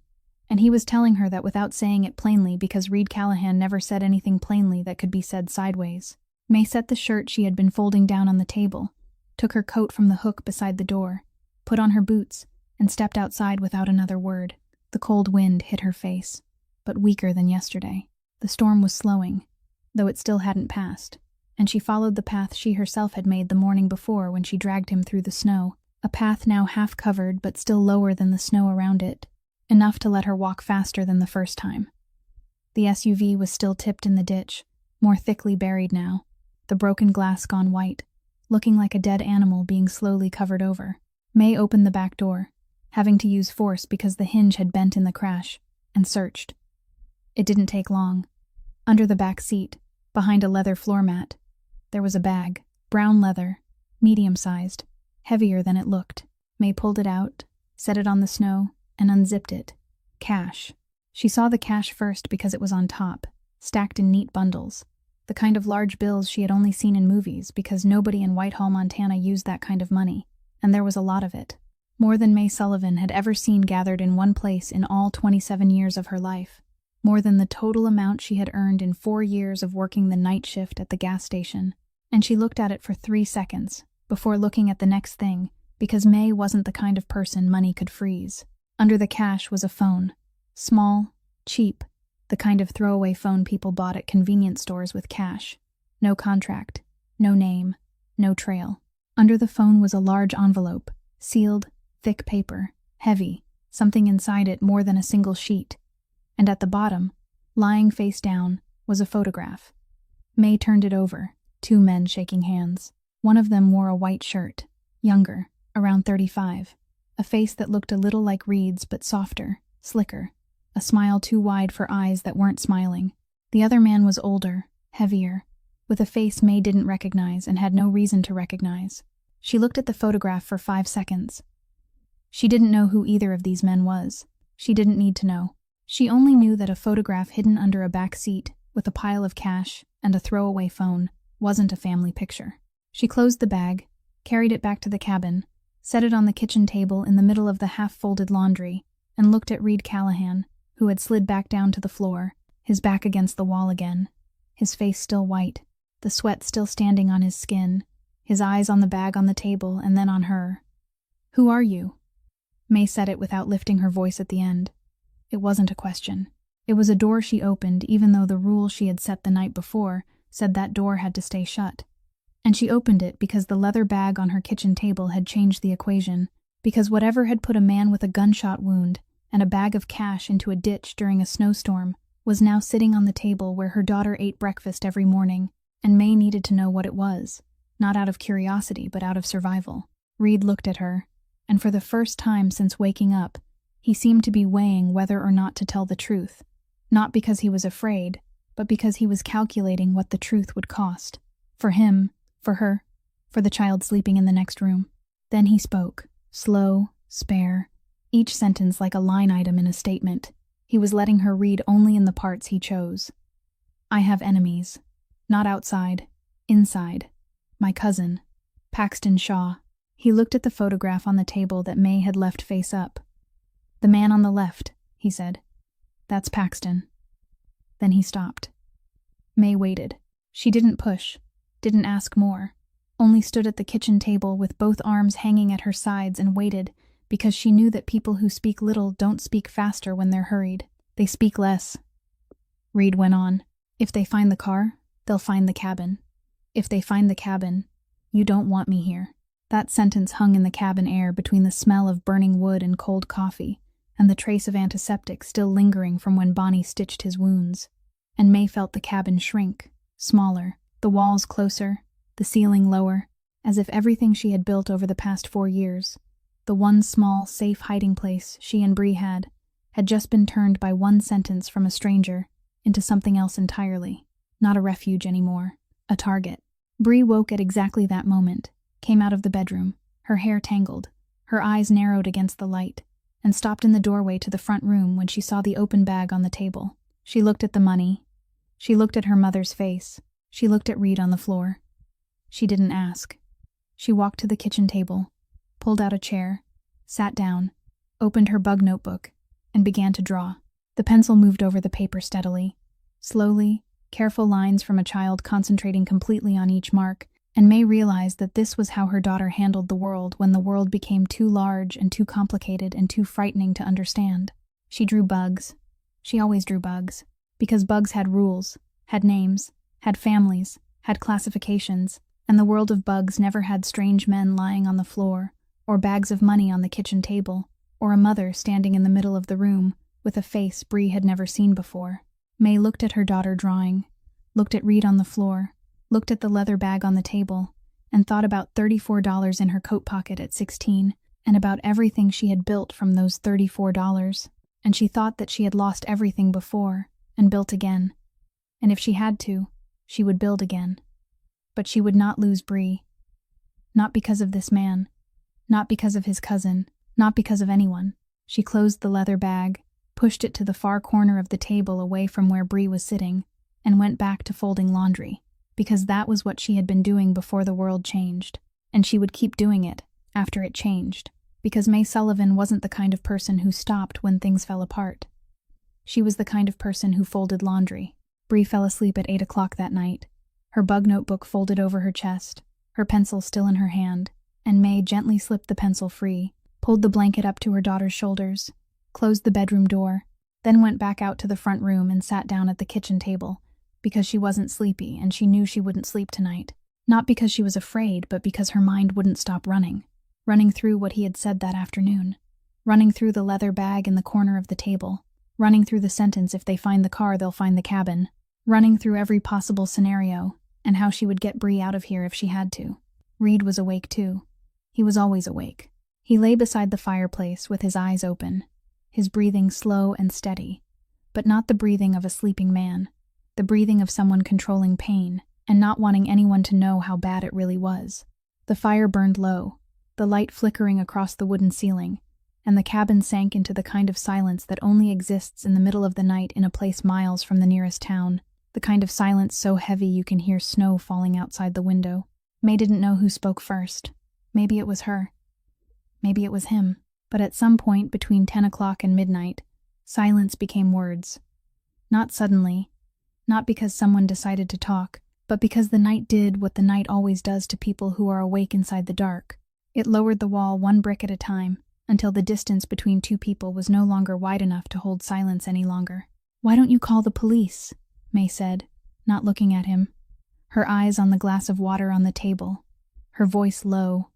And he was telling her that without saying it plainly because Reed Callahan never said anything plainly that could be said sideways. May set the shirt she had been folding down on the table, took her coat from the hook beside the door, put on her boots, and stepped outside without another word. The cold wind hit her face, but weaker than yesterday. The storm was slowing, though it still hadn't passed, and she followed the path she herself had made the morning before when she dragged him through the snow, a path now half covered but still lower than the snow around it, enough to let her walk faster than the first time. The SUV was still tipped in the ditch, more thickly buried now, the broken glass gone white, looking like a dead animal being slowly covered over. May opened the back door, having to use force because the hinge had bent in the crash, and searched. It didn't take long. Under the back seat, behind a leather floor mat, there was a bag, brown leather, medium-sized, heavier than it looked. May pulled it out, set it on the snow, and unzipped it. Cash. She saw the cash first because it was on top, stacked in neat bundles, the kind of large bills she had only seen in movies because nobody in Whitehall, Montana used that kind of money, and there was a lot of it. More than May Sullivan had ever seen gathered in one place in all 27 years of her life. More than the total amount she had earned in 4 years of working the night shift at the gas station. And she looked at it for 3 seconds, before looking at the next thing, because May wasn't the kind of person money could freeze. Under the cash was a phone. Small, cheap, the kind of throwaway phone people bought at convenience stores with cash. No contract, no name, no trail. Under the phone was a large envelope, sealed, thick paper, heavy, something inside it more than a single sheet. And at the bottom, lying face down, was a photograph. May turned it over, 2 men shaking hands. One of them wore a white shirt, younger, around 35, a face that looked a little like Reed's but softer, slicker, a smile too wide for eyes that weren't smiling. The other man was older, heavier, with a face May didn't recognize and had no reason to recognize. She looked at the photograph for 5 seconds. She didn't know who either of these men was. She didn't need to know. She only knew that a photograph hidden under a back seat with a pile of cash and a throwaway phone wasn't a family picture. She closed the bag, carried it back to the cabin, set it on the kitchen table in the middle of the half-folded laundry, and looked at Reed Callahan, who had slid back down to the floor, his back against the wall again, his face still white, the sweat still standing on his skin, his eyes on the bag on the table and then on her. "Who are you?" May said it without lifting her voice at the end. It wasn't a question. It was a door she opened even though the rule she had set the night before said that door had to stay shut. And she opened it because the leather bag on her kitchen table had changed the equation, because whatever had put a man with a gunshot wound and a bag of cash into a ditch during a snowstorm was now sitting on the table where her daughter ate breakfast every morning, and May needed to know what it was, not out of curiosity but out of survival. Reed looked at her, and for the first time since waking up, he seemed to be weighing whether or not to tell the truth, not because he was afraid, but because he was calculating what the truth would cost. For him, for her, for the child sleeping in the next room. Then he spoke, slow, spare, each sentence like a line item in a statement. He was letting her read only in the parts he chose. I have enemies. Not outside, inside. My cousin, Paxton Shaw. He looked at the photograph on the table that May had left face up. The man on the left, he said. That's Paxton. Then he stopped. May waited. She didn't push, didn't ask more, only stood at the kitchen table with both arms hanging at her sides and waited, because she knew that people who speak little don't speak faster when they're hurried. They speak less. Reed went on. If they find the car, they'll find the cabin. If they find the cabin, you don't want me here. That sentence hung in the cabin air between the smell of burning wood and cold coffee, and the trace of antiseptic still lingering from when Bonnie stitched his wounds. And May felt the cabin shrink, smaller, the walls closer, the ceiling lower, as if everything she had built over the past 4 years, the one small, safe hiding place she and Bree had just been turned by one sentence from a stranger into something else entirely. Not a refuge anymore, a target. Bree woke at exactly that moment, came out of the bedroom, her hair tangled, her eyes narrowed against the light, and stopped in the doorway to the front room when she saw the open bag on the table. She looked at the money. She looked at her mother's face. She looked at Reed on the floor. She didn't ask. She walked to the kitchen table, pulled out a chair, sat down, opened her bug notebook, and began to draw. The pencil moved over the paper steadily, slowly, careful lines from a child concentrating completely on each mark, and May realized that this was how her daughter handled the world when the world became too large and too complicated and too frightening to understand. She drew bugs. She always drew bugs, because bugs had rules, had names, had families, had classifications, and the world of bugs never had strange men lying on the floor, or bags of money on the kitchen table, or a mother standing in the middle of the room with a face Bree had never seen before. May looked at her daughter drawing, looked at Reed on the floor, looked at the leather bag on the table, and thought about $34 in her coat pocket at 16, and about everything she had built from those $34, and she thought that she had lost everything before, and built again. And if she had to, she would build again. But she would not lose Bree. Not because of this man, not because of his cousin, not because of anyone. She closed the leather bag, pushed it to the far corner of the table away from where Bree was sitting, and went back to folding laundry, because that was what she had been doing before the world changed, and she would keep doing it after it changed, because May Sullivan wasn't the kind of person who stopped when things fell apart. She was the kind of person who folded laundry. Bree fell asleep at 8 o'clock that night, her bug notebook folded over her chest, her pencil still in her hand, and May gently slipped the pencil free, pulled the blanket up to her daughter's shoulders, closed the bedroom door, then went back out to the front room and sat down at the kitchen table, because she wasn't sleepy and she knew she wouldn't sleep tonight. Not because she was afraid, but because her mind wouldn't stop running through what he had said that afternoon, running through the leather bag in the corner of the table, running through the sentence, if they find the car, they'll find the cabin, running through every possible scenario, and how she would get Bree out of here if she had to. Reed was awake too. He was always awake. He lay beside the fireplace with his eyes open, his breathing slow and steady, but not the breathing of a sleeping man, the breathing of someone controlling pain and not wanting anyone to know how bad it really was. The fire burned low, the light flickering across the wooden ceiling, and the cabin sank into the kind of silence that only exists in the middle of the night in a place miles from the nearest town, the kind of silence so heavy you can hear snow falling outside the window. May didn't know who spoke first. Maybe it was her. Maybe it was him. But at some point between 10 o'clock and midnight, silence became words. Not suddenly, not because someone decided to talk, but because the night did what the night always does to people who are awake inside the dark. It lowered the wall one brick at a time, until the distance between two people was no longer wide enough to hold silence any longer. "Why don't you call the police?" May said, not looking at him, her eyes on the glass of water on the table, her voice low,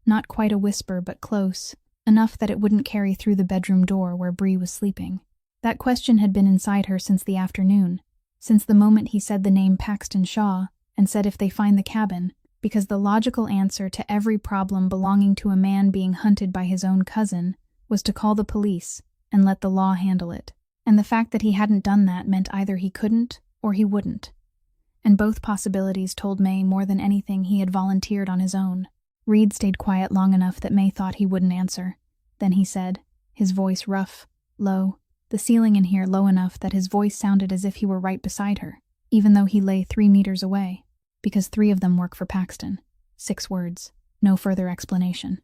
not quite a whisper but close, enough that it wouldn't carry through the bedroom door where Bree was sleeping. That question had been inside her since the afternoon, since the moment he said the name Paxton Shaw and said if they find the cabin, because the logical answer to every problem belonging to a man being hunted by his own cousin was to call the police and let the law handle it. And the fact that he hadn't done that meant either he couldn't or he wouldn't. And both possibilities told May more than anything he had volunteered on his own. Reed stayed quiet long enough that May thought he wouldn't answer. Then he said, his voice rough, low, the ceiling in here low enough that his voice sounded as if he were right beside her, even though he lay 3 meters away. Because 3 of them work for Paxton. 6 words, no further explanation.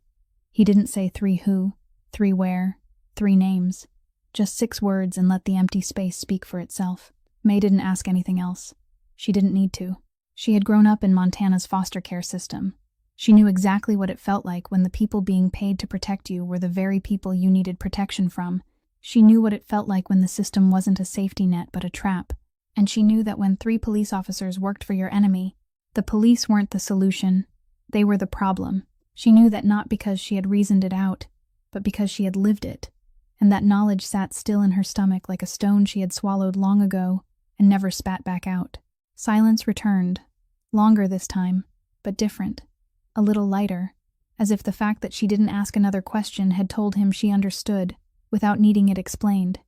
He didn't say 3 who, 3 where, 3 names. Just 6 words and let the empty space speak for itself. May didn't ask anything else. She didn't need to. She had grown up in Montana's foster care system. She knew exactly what it felt like when the people being paid to protect you were the very people you needed protection from. She knew what it felt like when the system wasn't a safety net but a trap. And she knew that when 3 police officers worked for your enemy, the police weren't the solution, they were the problem. She knew that not because she had reasoned it out, but because she had lived it, and that knowledge sat still in her stomach like a stone she had swallowed long ago and never spat back out. Silence returned, longer this time, but different, a little lighter, as if the fact that she didn't ask another question had told him she understood, without needing it explained.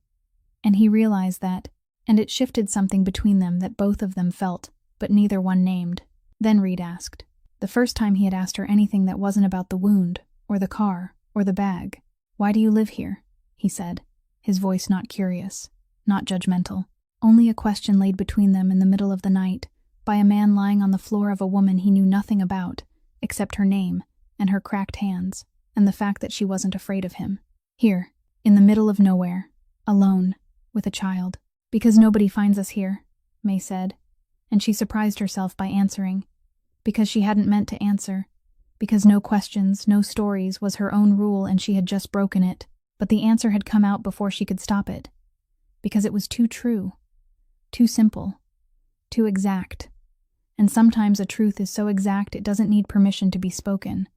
And he realized that, and it shifted something between them that both of them felt, but neither one named. Then Reed asked. The first time he had asked her anything that wasn't about the wound, or the car, or the bag. "Why do you live here?" he said, his voice not curious, not judgmental. Only a question laid between them in the middle of the night, by a man lying on the floor of a woman he knew nothing about, except her name, and her cracked hands, and the fact that she wasn't afraid of him. Here, in the middle of nowhere, alone, with a child. "Because nobody finds us here," May said, and she surprised herself by answering. Because she hadn't meant to answer. Because no questions, no stories was her own rule and she had just broken it, but the answer had come out before she could stop it. Because it was too true. Too simple. Too exact. And sometimes a truth is so exact it doesn't need permission to be spoken.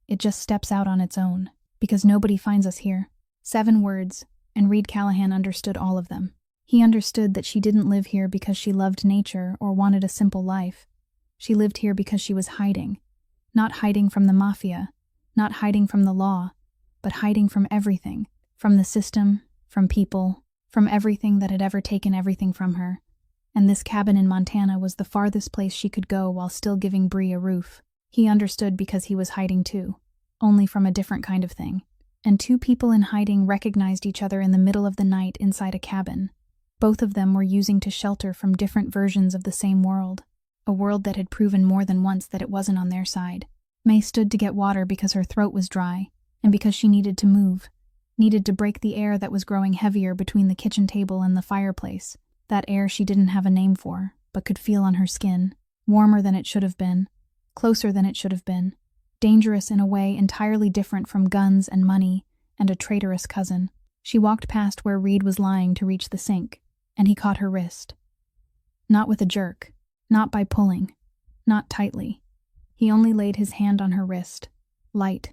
It just steps out on its own. Because nobody finds us here. 7 words, and Reed Callahan understood all of them. He understood that she didn't live here because she loved nature or wanted a simple life. She lived here because she was hiding. Not hiding from the Mafia, not hiding from the law, but hiding from everything. From the system, from people, from everything that had ever taken everything from her. And this cabin in Montana was the farthest place she could go while still giving Bree a roof. He understood because he was hiding too, only from a different kind of thing. And 2 people in hiding recognized each other in the middle of the night inside a cabin. Both of them were using to shelter from different versions of the same world, a world that had proven more than once that it wasn't on their side. May stood to get water because her throat was dry, and because she needed to move, needed to break the air that was growing heavier between the kitchen table and the fireplace, that air she didn't have a name for, but could feel on her skin, warmer than it should have been, closer than it should have been, dangerous in a way entirely different from guns and money and a traitorous cousin. She walked past where Reed was lying to reach the sink, and he caught her wrist. Not with a jerk, not by pulling, not tightly. He only laid his hand on her wrist, light,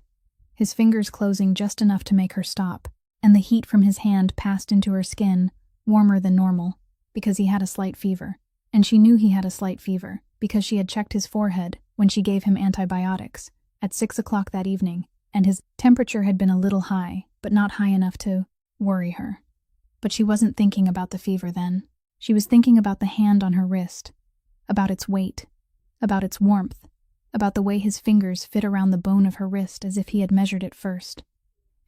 his fingers closing just enough to make her stop, and the heat from his hand passed into her skin, warmer than normal, because he had a slight fever. And she knew he had a slight fever, because she had checked his forehead when she gave him antibiotics, at 6 o'clock that evening, and his temperature had been a little high, but not high enough to worry her. But she wasn't thinking about the fever then. She was thinking about the hand on her wrist, about its weight, about its warmth, about the way his fingers fit around the bone of her wrist as if he had measured it first.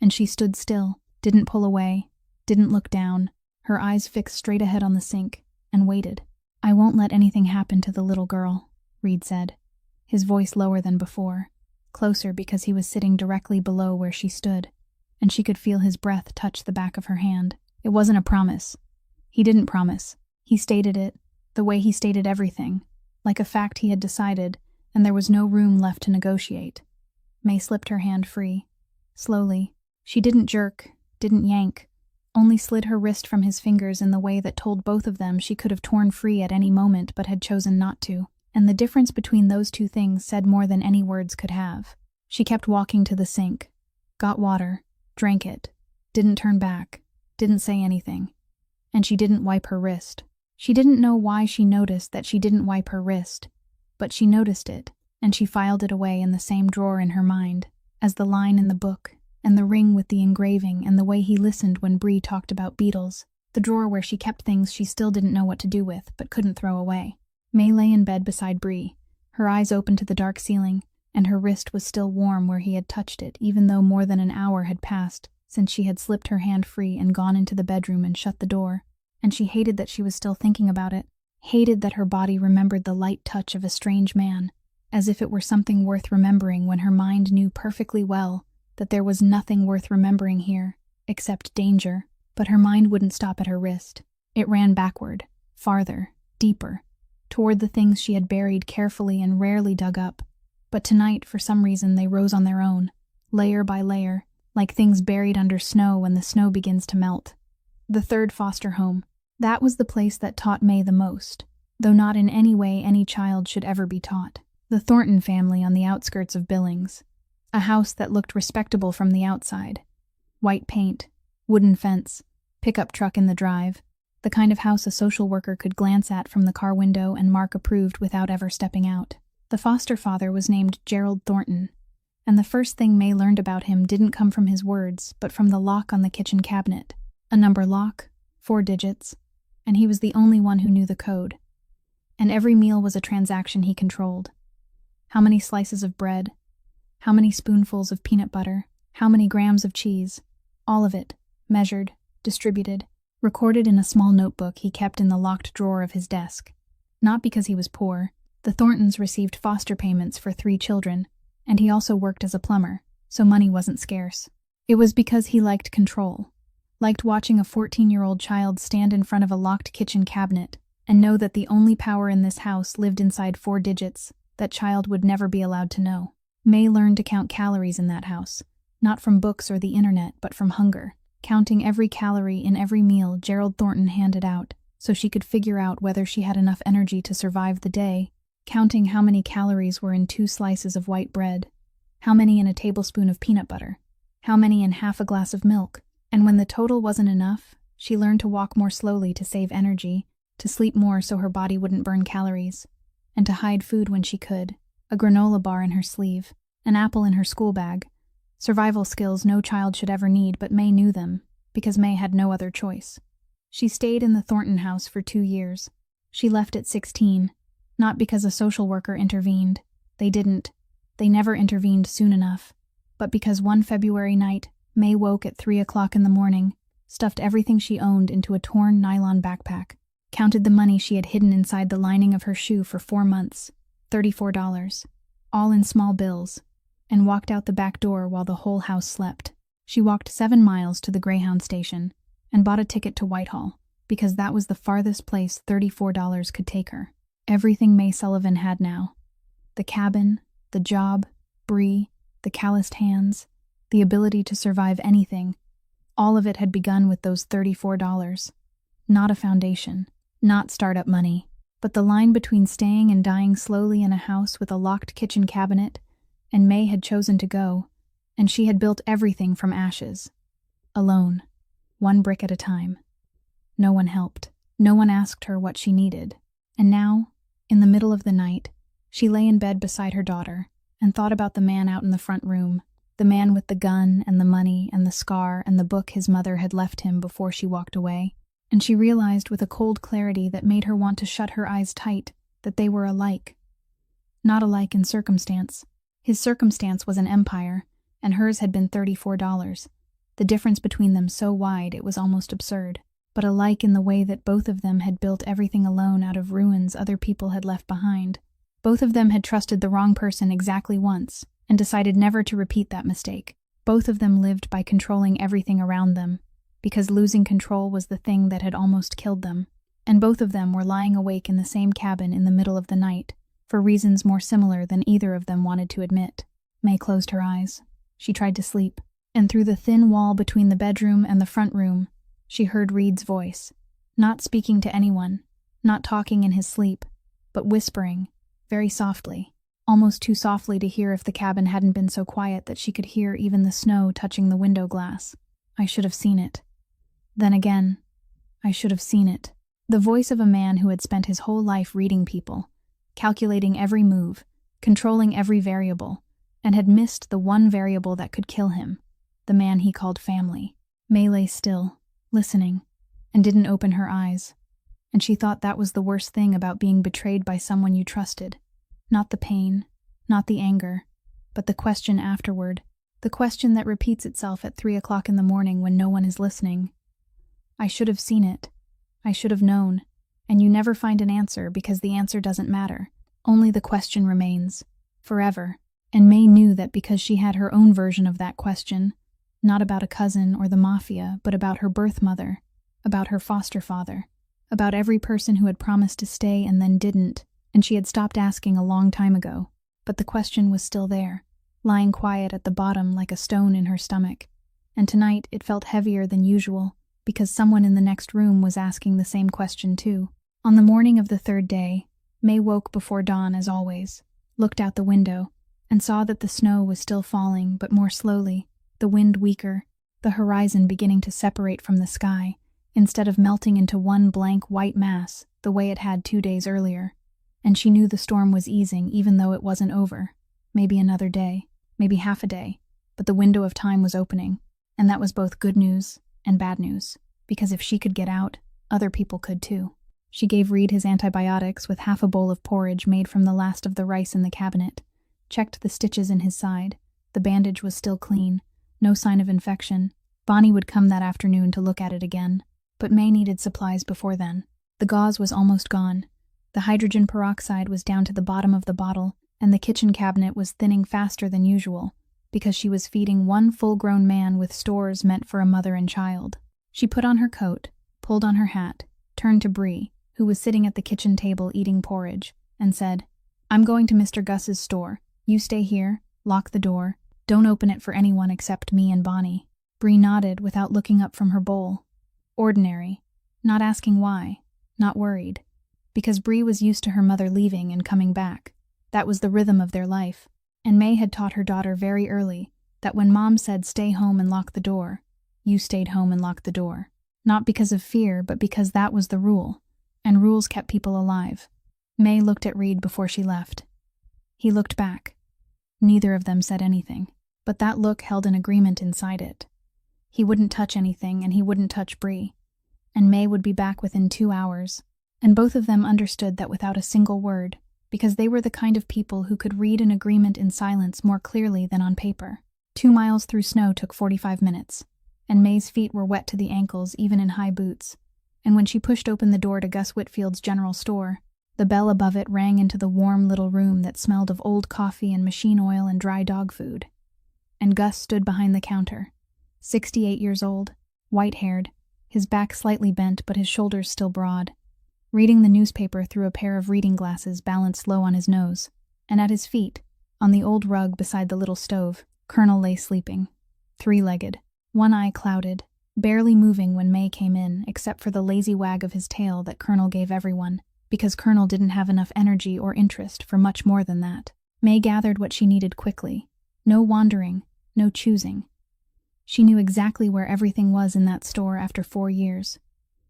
And she stood still, didn't pull away, didn't look down, her eyes fixed straight ahead on the sink, and waited. "I won't let anything happen to the little girl," Reed said, his voice lower than before, closer because he was sitting directly below where she stood, and she could feel his breath touch the back of her hand. It wasn't a promise. He didn't promise. He stated it, the way he stated everything, like a fact he had decided, and there was no room left to negotiate. May slipped her hand free. Slowly. She didn't jerk, didn't yank, only slid her wrist from his fingers in the way that told both of them she could have torn free at any moment but had chosen not to. And the difference between those 2 things said more than any words could have. She kept walking to the sink, got water, drank it, didn't turn back, didn't say anything. And she didn't wipe her wrist. She didn't know why she noticed that she didn't wipe her wrist, but she noticed it, and she filed it away in the same drawer in her mind as the line in the book, and the ring with the engraving, and the way he listened when Bree talked about beetles, the drawer where she kept things she still didn't know what to do with but couldn't throw away. May lay in bed beside Bree, her eyes open to the dark ceiling, and her wrist was still warm where he had touched it, even though more than an hour had passed since she had slipped her hand free and gone into the bedroom and shut the door. And she hated that she was still thinking about it, hated that her body remembered the light touch of a strange man, as if it were something worth remembering when her mind knew perfectly well that there was nothing worth remembering here, except danger. But her mind wouldn't stop at her wrist. It ran backward, farther, deeper, toward the things she had buried carefully and rarely dug up. But tonight, for some reason, they rose on their own, layer by layer, like things buried under snow when the snow begins to melt. The third foster home. That was the place that taught May the most, though not in any way any child should ever be taught. The Thornton family on the outskirts of Billings. A house that looked respectable from the outside. White paint, wooden fence, pickup truck in the drive. The kind of house a social worker could glance at from the car window and mark approved without ever stepping out. The foster father was named Gerald Thornton, and the first thing May learned about him didn't come from his words, but from the lock on the kitchen cabinet. A number lock, 4 digits, and he was the only one who knew the code. And every meal was a transaction he controlled. How many slices of bread? How many spoonfuls of peanut butter? How many grams of cheese? All of it, measured, distributed, recorded in a small notebook he kept in the locked drawer of his desk. Not because he was poor. The Thorntons received foster payments for 3 children, and he also worked as a plumber, so money wasn't scarce. It was because he liked control, liked watching a 14-year-old child stand in front of a locked kitchen cabinet and know that the only power in this house lived inside 4 digits that child would never be allowed to know. May learned to count calories in that house, not from books or the internet, but from hunger, counting every calorie in every meal Gerald Thornton handed out so she could figure out whether she had enough energy to survive the day, counting how many calories were in 2 slices of white bread, how many in a tablespoon of peanut butter, how many in half a glass of milk. And when the total wasn't enough, she learned to walk more slowly to save energy, to sleep more so her body wouldn't burn calories, and to hide food when she could, a granola bar in her sleeve, an apple in her school bag. Survival skills no child should ever need, but May knew them, because May had no other choice. She stayed in the Thornton house for 2 years. She left at 16, not because a social worker intervened. They didn't. They never intervened soon enough. But because one February night, May woke at 3 o'clock in the morning, stuffed everything she owned into a torn nylon backpack, counted the money she had hidden inside the lining of her shoe for 4 months, $34, all in small bills, and walked out the back door while the whole house slept. She walked 7 miles to the Greyhound station and bought a ticket to Whitehall, because that was the farthest place $34 could take her. Everything May Sullivan had now. The cabin, the job, Bree, the calloused hands, the ability to survive anything. All of it had begun with those $34. Not a foundation, not startup money, but the line between staying and dying slowly in a house with a locked kitchen cabinet, and May had chosen to go, and she had built everything from ashes. Alone, 1 brick at a time. No one helped. No one asked her what she needed. And now, in the middle of the night, she lay in bed beside her daughter and thought about the man out in the front room, the man with the gun and the money and the scar and the book his mother had left him before she walked away. And she realized with a cold clarity that made her want to shut her eyes tight that they were alike. Not alike in circumstance. His circumstance was an empire, and hers had been $34. The difference between them so wide it was almost absurd, but alike in the way that both of them had built everything alone out of ruins other people had left behind. Both of them had trusted the wrong person exactly once, and decided never to repeat that mistake. Both of them lived by controlling everything around them, because losing control was the thing that had almost killed them. And both of them were lying awake in the same cabin in the middle of the night, for reasons more similar than either of them wanted to admit. May closed her eyes. She tried to sleep, and through the thin wall between the bedroom and the front room, she heard Reed's voice, not speaking to anyone, not talking in his sleep, but whispering, very softly, almost too softly to hear if the cabin hadn't been so quiet that she could hear even the snow touching the window glass. I should have seen it. Then again, I should have seen it. The voice of a man who had spent his whole life reading people, calculating every move, controlling every variable, and had missed the one variable that could kill him, the man he called family. May lay still, listening, and didn't open her eyes, and she thought that was the worst thing about being betrayed by someone you trusted. Not the pain, not the anger, but the question afterward, the question that repeats itself at 3 o'clock in the morning when no one is listening. I should have seen it. I should have known. And you never find an answer because the answer doesn't matter. Only the question remains, forever. And May knew that because she had her own version of that question, not about a cousin or the Mafia, but about her birth mother, about her foster father, about every person who had promised to stay and then didn't, and she had stopped asking a long time ago. But the question was still there, lying quiet at the bottom like a stone in her stomach. And tonight it felt heavier than usual, because someone in the next room was asking the same question too. On the morning of the third day, May woke before dawn as always, looked out the window, and saw that the snow was still falling, but more slowly, the wind weaker, the horizon beginning to separate from the sky, instead of melting into one blank white mass, the way it had 2 days earlier. And she knew the storm was easing even though it wasn't over. Maybe another day, maybe half a day, but the window of time was opening, and that was both good news and bad news, because if she could get out, other people could too. She gave Reed his antibiotics with half a bowl of porridge made from the last of the rice in the cabinet, checked the stitches in his side. The bandage was still clean, no sign of infection. Bonnie would come that afternoon to look at it again, but May needed supplies before then. The gauze was almost gone. The hydrogen peroxide was down to the bottom of the bottle, and the kitchen cabinet was thinning faster than usual, because she was feeding one full-grown man with stores meant for a mother and child. She put on her coat, pulled on her hat, turned to Bree, who was sitting at the kitchen table eating porridge, and said, "I'm going to Mr. Gus's store. You stay here, lock the door, don't open it for anyone except me and Bonnie." Bree nodded without looking up from her bowl. Ordinary, not asking why, not worried, because Bree was used to her mother leaving and coming back. That was the rhythm of their life, and May had taught her daughter very early that when Mom said stay home and lock the door, you stayed home and locked the door. Not because of fear, but because that was the rule, and rules kept people alive. May looked at Reed before she left. He looked back. Neither of them said anything, but that look held an agreement inside it. He wouldn't touch anything, and he wouldn't touch Bree, and May would be back within 2 hours, and both of them understood that without a single word, because they were the kind of people who could read an agreement in silence more clearly than on paper. 2 miles through snow took 45 minutes, and May's feet were wet to the ankles even in high boots, and when she pushed open the door to Gus Whitfield's general store, the bell above it rang into the warm little room that smelled of old coffee and machine oil and dry dog food. And Gus stood behind the counter, 68 years old, white-haired, his back slightly bent but his shoulders still broad, reading the newspaper through a pair of reading glasses balanced low on his nose, and at his feet, on the old rug beside the little stove, Colonel lay sleeping, three-legged, one eye clouded, barely moving when May came in, except for the lazy wag of his tail that Colonel gave everyone, because Colonel didn't have enough energy or interest for much more than that. May gathered what she needed quickly. No wandering, no choosing. She knew exactly where everything was in that store after 4 years.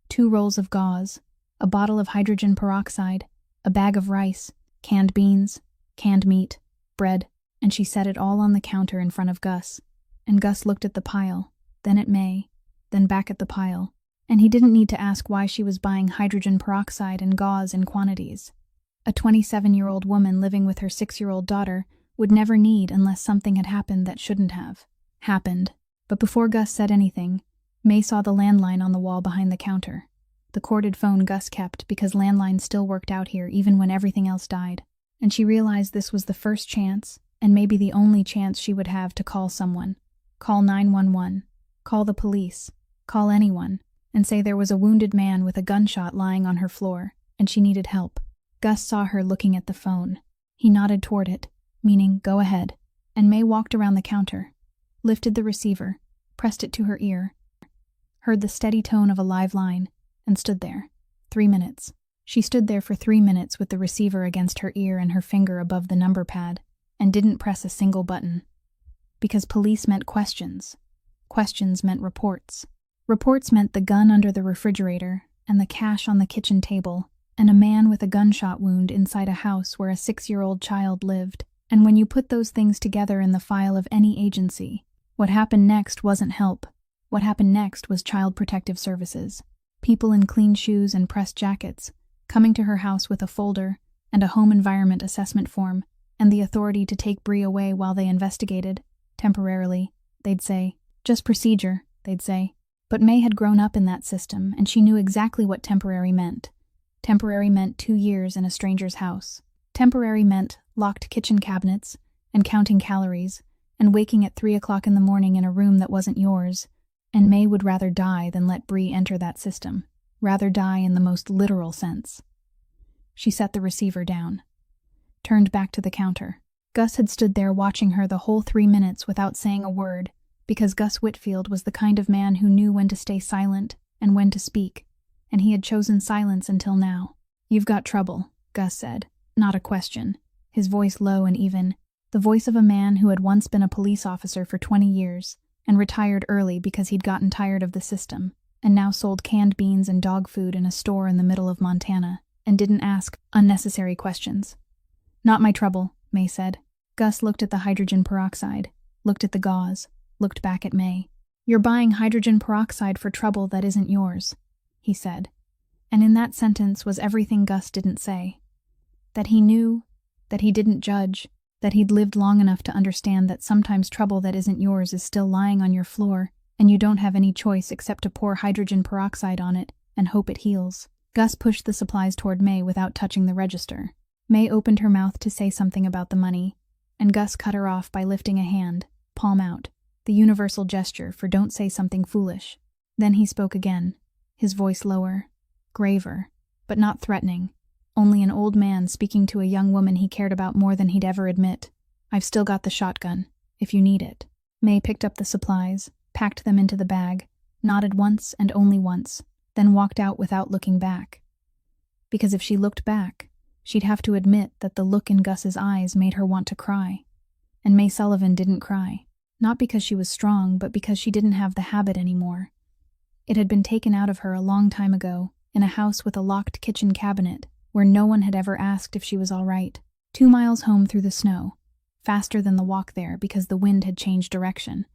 2 rolls of gauze, a bottle of hydrogen peroxide, a bag of rice, canned beans, canned meat, bread, and she set it all on the counter in front of Gus. And Gus looked at the pile, then at May, then back at the pile, and he didn't need to ask why she was buying hydrogen peroxide and gauze in quantities. A 27-year-old woman living with her 6-year-old daughter would never need unless something had happened that shouldn't have happened. But before Gus said anything, May saw the landline on the wall behind the counter. The corded phone Gus kept because landlines still worked out here even when everything else died. And she realized this was the first chance, and maybe the only chance she would have to call someone. Call 911. Call the police. Call anyone. And say there was a wounded man with a gunshot lying on her floor, and she needed help. Gus saw her looking at the phone. He nodded toward it, meaning go ahead, and May walked around the counter, lifted the receiver, pressed it to her ear, heard the steady tone of a live line, and stood there. 3 minutes. She stood there for 3 minutes with the receiver against her ear and her finger above the number pad, and didn't press a single button. Because police meant questions. Questions meant reports. Reports meant the gun under the refrigerator, and the cash on the kitchen table, and a man with a gunshot wound inside a house where a 6-year-old child lived. And when you put those things together in the file of any agency, what happened next wasn't help. What happened next was Child Protective Services. People in clean shoes and pressed jackets, coming to her house with a folder and a home environment assessment form, and the authority to take Bree away while they investigated. Temporarily, they'd say. Just procedure, they'd say. But May had grown up in that system, and she knew exactly what temporary meant. Temporary meant 2 years in a stranger's house. Temporary meant locked kitchen cabinets, and counting calories, and waking at 3 o'clock in the morning in a room that wasn't yours. And May would rather die than let Bree enter that system. Rather die in the most literal sense. She set the receiver down. Turned back to the counter. Gus had stood there watching her the whole 3 minutes without saying a word, because Gus Whitfield was the kind of man who knew when to stay silent and when to speak, and he had chosen silence until now. "You've got trouble," Gus said. Not a question. His voice low and even. The voice of a man who had once been a police officer for 20 years and retired early because he'd gotten tired of the system, and now sold canned beans and dog food in a store in the middle of Montana, and didn't ask unnecessary questions. "Not my trouble," May said. Gus looked at the hydrogen peroxide, looked at the gauze, looked back at May. "You're buying hydrogen peroxide for trouble that isn't yours," he said. And in that sentence was everything Gus didn't say. That he knew, that he didn't judge, that he'd lived long enough to understand that sometimes trouble that isn't yours is still lying on your floor, and you don't have any choice except to pour hydrogen peroxide on it and hope it heals. Gus pushed the supplies toward May without touching the register. May opened her mouth to say something about the money, and Gus cut her off by lifting a hand, palm out, the universal gesture for don't say something foolish. Then he spoke again, his voice lower, graver, but not threatening, only an old man speaking to a young woman he cared about more than he'd ever admit. "I've still got the shotgun, if you need it." May picked up the supplies, packed them into the bag, nodded once and only once, then walked out without looking back. Because if she looked back, she'd have to admit that the look in Gus's eyes made her want to cry. And May Sullivan didn't cry. Not because she was strong, but because she didn't have the habit anymore. It had been taken out of her a long time ago, in a house with a locked kitchen cabinet, where no one had ever asked if she was all right. 2 miles home through the snow, faster than the walk there because the wind had changed direction.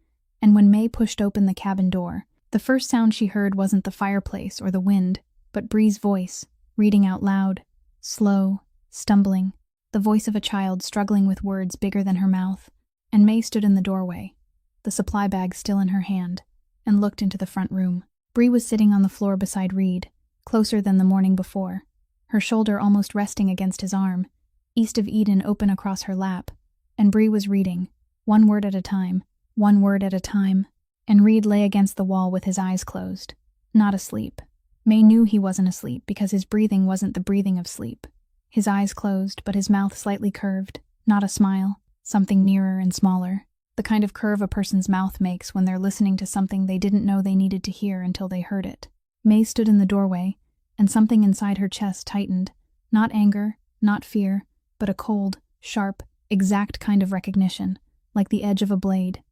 And when May pushed open the cabin door, the first sound she heard wasn't the fireplace or the wind, but Bree's voice, reading out loud, slow, stumbling, the voice of a child struggling with words bigger than her mouth. And May stood in the doorway, the supply bag still in her hand, and looked into the front room. Bree was sitting on the floor beside Reed, closer than the morning before, her shoulder almost resting against his arm, East of Eden open across her lap, and Bree was reading, one word at a time, and Reed lay against the wall with his eyes closed, not asleep. May knew he wasn't asleep because his breathing wasn't the breathing of sleep. His eyes closed, but his mouth slightly curved, not a smile, something nearer and smaller, the kind of curve a person's mouth makes when they're listening to something they didn't know they needed to hear until they heard it. May stood in the doorway, and something inside her chest tightened, not anger, not fear, but a cold, sharp, exact kind of recognition, like the edge of a blade.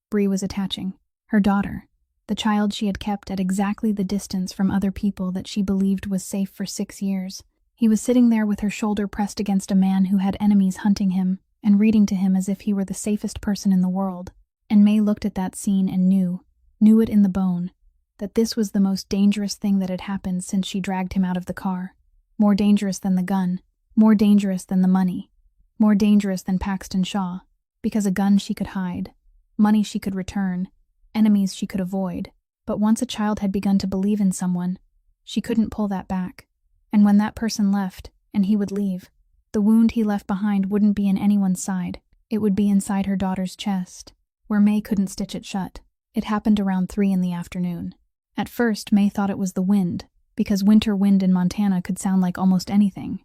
Bree was attaching. Her daughter, the child she had kept at exactly the distance from other people that she believed was safe for 6 years. He was sitting there with her shoulder pressed against a man who had enemies hunting him, and reading to him as if he were the safest person in the world. And May looked at that scene and knew it in the bone, that this was the most dangerous thing that had happened since she dragged him out of the car. More dangerous than the gun, more dangerous than the money, more dangerous than Paxton Shaw, because a gun she could hide, money she could return, enemies she could avoid. But once a child had begun to believe in someone, she couldn't pull that back. And when that person left, and he would leave, the wound he left behind wouldn't be in anyone's side. It would be inside her daughter's chest, where May couldn't stitch it shut. It happened around 3 in the afternoon. At first, May thought it was the wind, because winter wind in Montana could sound like almost anything.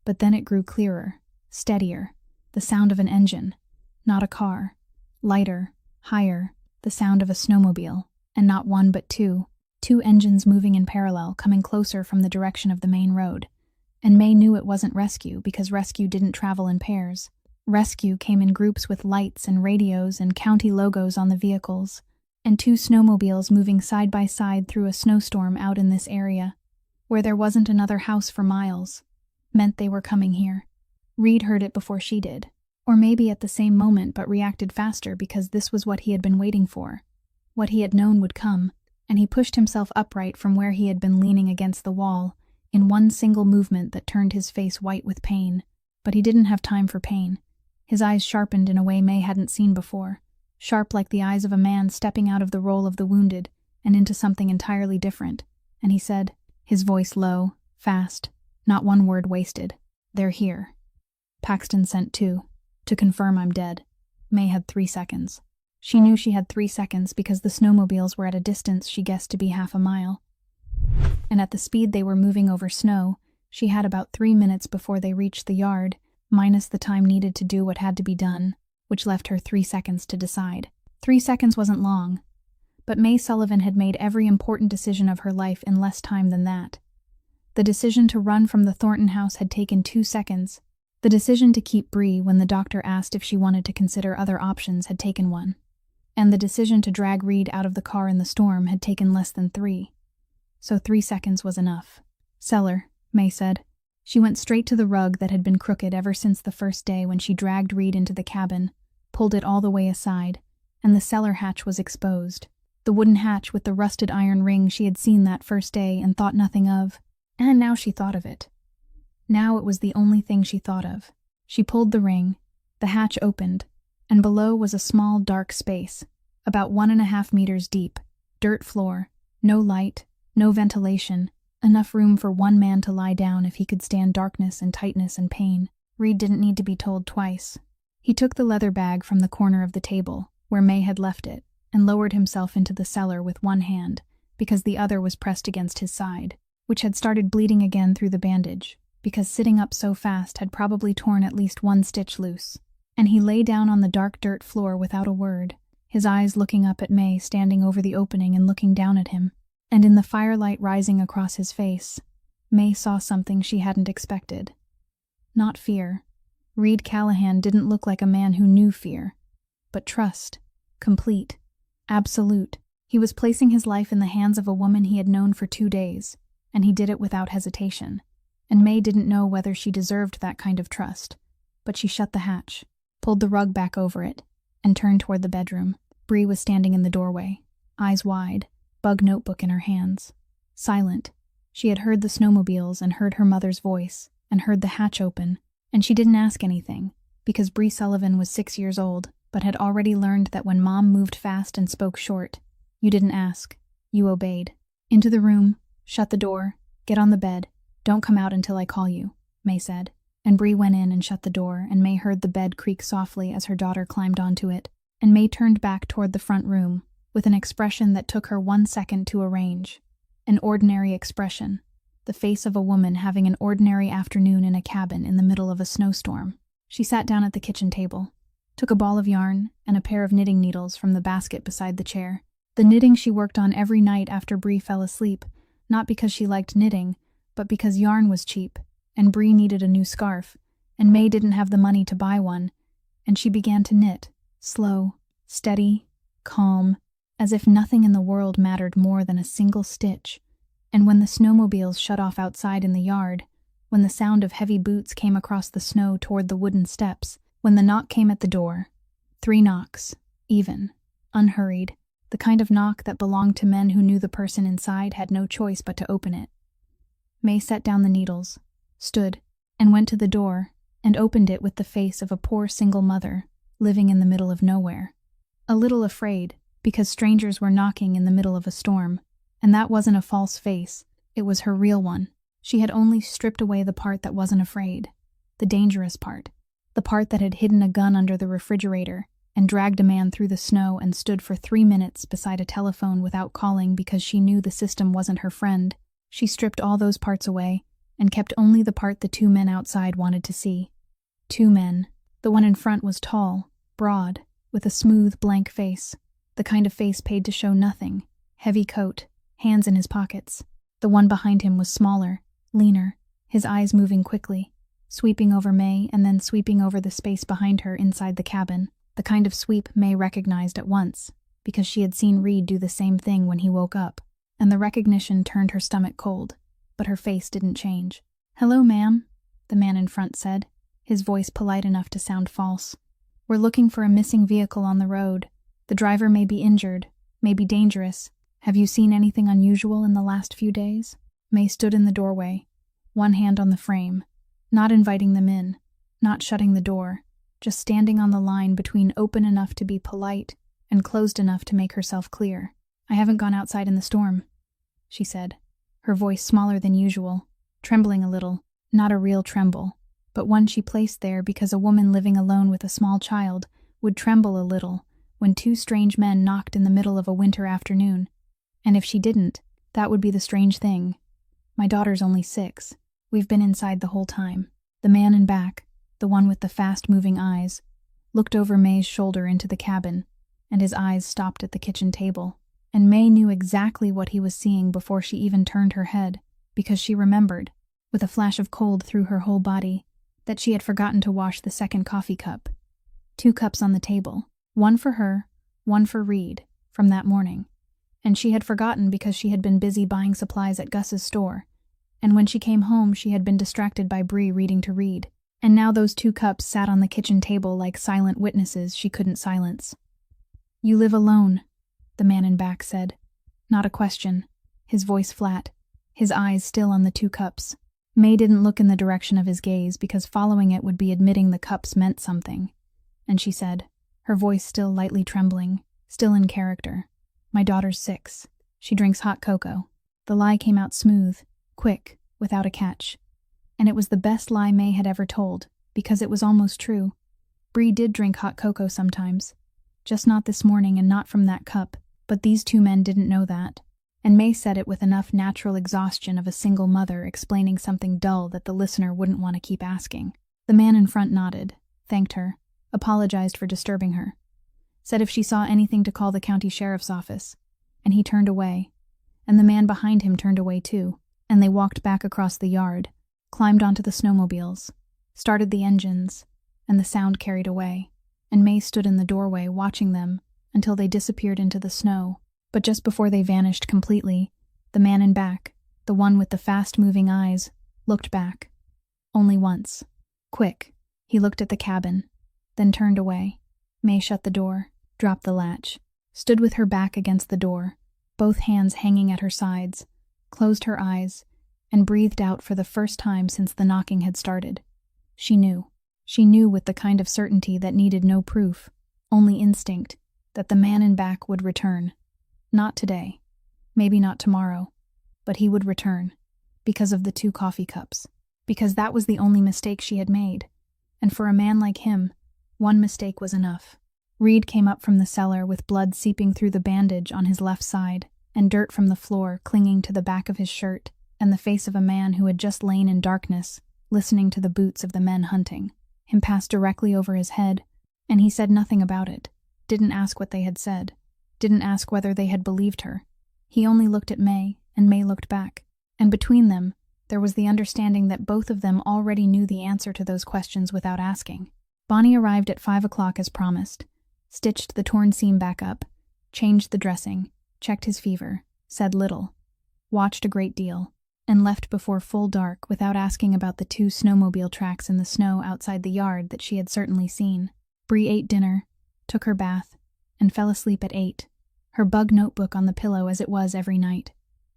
But then it grew clearer, steadier, the sound of an engine, not a car, lighter, higher, the sound of a snowmobile, and not one but two engines moving in parallel, coming closer from the direction of the main road. And May knew it wasn't rescue because rescue didn't travel in pairs. Rescue came in groups with lights and radios and county logos on the vehicles, and 2 snowmobiles moving side by side through a snowstorm out in this area, where there wasn't another house for miles, meant they were coming here. Reed heard it before she did, or maybe at the same moment but reacted faster because this was what he had been waiting for, what he had known would come, and he pushed himself upright from where he had been leaning against the wall, in one single movement that turned his face white with pain. But he didn't have time for pain. His eyes sharpened in a way May hadn't seen before, sharp like the eyes of a man stepping out of the role of the wounded and into something entirely different, and he said, his voice low, fast, not one word wasted, "They're here. Paxton sent 2, to confirm I'm dead." May had 3 seconds. She knew she had 3 seconds because the snowmobiles were at a distance she guessed to be half a mile. And at the speed they were moving over snow, she had about 3 minutes before they reached the yard, minus the time needed to do what had to be done, which left her 3 seconds to decide. 3 seconds wasn't long, but May Sullivan had made every important decision of her life in less time than that. The decision to run from the Thornton house had taken 2 seconds. The decision to keep Bree when the doctor asked if she wanted to consider other options had taken 1. And the decision to drag Reed out of the car in the storm had taken less than 3. So 3 seconds was enough. "Cellar," May said. She went straight to the rug that had been crooked ever since the first day when she dragged Reed into the cabin, pulled it all the way aside, and the cellar hatch was exposed. The wooden hatch with the rusted iron ring she had seen that first day and thought nothing of. And now she thought of it. Now it was the only thing she thought of. She pulled the ring, the hatch opened, and below was a small dark space, about 1.5 meters deep, dirt floor, no light, no ventilation, enough room for one man to lie down if he could stand darkness and tightness and pain. Reed didn't need to be told twice. He took the leather bag from the corner of the table, where May had left it, and lowered himself into the cellar with one hand, because the other was pressed against his side, which had started bleeding again through the bandage, because sitting up so fast had probably torn at least 1 stitch loose. And he lay down on the dark dirt floor without a word, his eyes looking up at May standing over the opening and looking down at him. And in the firelight rising across his face, May saw something she hadn't expected. Not fear. Reed Callahan didn't look like a man who knew fear, but trust. Complete. Absolute. He was placing his life in the hands of a woman he had known for 2 days, and he did it without hesitation. And May didn't know whether she deserved that kind of trust, but she shut the hatch, pulled the rug back over it, and turned toward the bedroom. Bree was standing in the doorway, eyes wide, bug notebook in her hands. Silent. She had heard the snowmobiles and heard her mother's voice, and heard the hatch open, and she didn't ask anything, because Bree Sullivan was 6 years old, but had already learned that when Mom moved fast and spoke short, you didn't ask, you obeyed. "Into the room, shut the door, get on the bed, don't come out until I call you," May said. And Bree went in and shut the door, and May heard the bed creak softly as her daughter climbed onto it, and May turned back toward the front room, with an expression that took her 1 second to arrange. An ordinary expression, the face of a woman having an ordinary afternoon in a cabin in the middle of a snowstorm. She sat down at the kitchen table, took a ball of yarn and a pair of knitting needles from the basket beside the chair. The knitting she worked on every night after Bree fell asleep, not because she liked knitting, but because yarn was cheap, and Bree needed a new scarf, and May didn't have the money to buy one, and she began to knit, slow, steady, calm, as if nothing in the world mattered more than a single stitch. And when the snowmobiles shut off outside in the yard, when the sound of heavy boots came across the snow toward the wooden steps, when the knock came at the door, 3 knocks, even, unhurried, the kind of knock that belonged to men who knew the person inside had no choice but to open it. May set down the needles, stood, and went to the door, and opened it with the face of a poor single mother, living in the middle of nowhere. A little afraid, because strangers were knocking in the middle of a storm, and that wasn't a false face, it was her real one. She had only stripped away the part that wasn't afraid, the dangerous part, the part that had hidden a gun under the refrigerator, and dragged a man through the snow and stood for 3 minutes beside a telephone without calling because she knew the system wasn't her friend. She stripped all those parts away, and kept only the part the 2 men outside wanted to see. 2 men. The one in front was tall, broad, with a smooth, blank face, the kind of face paid to show nothing, heavy coat, hands in his pockets. The one behind him was smaller, leaner, his eyes moving quickly, sweeping over May and then sweeping over the space behind her inside the cabin, the kind of sweep May recognized at once, because she had seen Reed do the same thing when he woke up, and the recognition turned her stomach cold. but her face didn't change. "Hello, ma'am," the man in front said, his voice polite enough to sound false. "We're looking for a missing vehicle on the road. The driver may be injured, may be dangerous. Have you seen anything unusual in the last few days?" May stood in the doorway, one hand on the frame, not inviting them in, not shutting the door, just standing on the line between open enough to be polite and closed enough to make herself clear. "I haven't gone outside in the storm," she said, her voice smaller than usual, trembling a little, not a real tremble, but one she placed there because a woman living alone with a small child would tremble a little when two strange men knocked in the middle of a winter afternoon. And if she didn't, that would be the strange thing. "My daughter's only 6. We've been inside the whole time." The man in back, the one with the fast-moving eyes, looked over May's shoulder into the cabin, and his eyes stopped at the kitchen table. And May knew exactly what he was seeing before she even turned her head, because she remembered, with a flash of cold through her whole body, that she had forgotten to wash the second coffee cup. 2 cups on the table, one for her, one for Reed, from that morning. And she had forgotten because she had been busy buying supplies at Gus's store, and when she came home she had been distracted by Bree reading to Reed. And now those 2 cups sat on the kitchen table like silent witnesses she couldn't silence. "You live alone," the man in back said. Not a question, his voice flat, his eyes still on the 2 cups. May didn't look in the direction of his gaze because following it would be admitting the cups meant something. And she said, her voice still lightly trembling, still in character, "My daughter's 6. She drinks hot cocoa." The lie came out smooth, quick, without a catch. And it was the best lie May had ever told, because it was almost true. Bree did drink hot cocoa sometimes. Just not this morning and not from that cup, but these 2 men didn't know that. And May said it with enough natural exhaustion of a single mother explaining something dull that the listener wouldn't want to keep asking. The man in front nodded, thanked her, apologized for disturbing her, said if she saw anything to call the county sheriff's office, and he turned away, and the man behind him turned away too, and they walked back across the yard, climbed onto the snowmobiles, started the engines, and the sound carried away, and May stood in the doorway watching them until they disappeared into the snow. But just before they vanished completely, the man in back, the one with the fast-moving eyes, looked back. Only once. Quick, he looked at the cabin, then turned away. May shut the door, dropped the latch, stood with her back against the door, both hands hanging at her sides, closed her eyes, and breathed out for the first time since the knocking had started. She knew. She knew with the kind of certainty that needed no proof, only instinct, that the man in back would return. Not today, maybe not tomorrow, but he would return, because of the 2 coffee cups, because that was the only mistake she had made, and for a man like him, one mistake was enough. Reed came up from the cellar with blood seeping through the bandage on his left side, and dirt from the floor clinging to the back of his shirt, and the face of a man who had just lain in darkness, listening to the boots of the men hunting. Him passed directly over his head, and he said nothing about it, didn't ask what they had said. Didn't ask whether they had believed her. He only looked at May, and May looked back. And between them, there was the understanding that both of them already knew the answer to those questions without asking. Bonnie arrived at 5 o'clock as promised, stitched the torn seam back up, changed the dressing, checked his fever, said little, watched a great deal, and left before full dark without asking about the 2 snowmobile tracks in the snow outside the yard that she had certainly seen. Bree ate dinner, took her bath, and fell asleep at 8. Her bug notebook on the pillow as it was every night.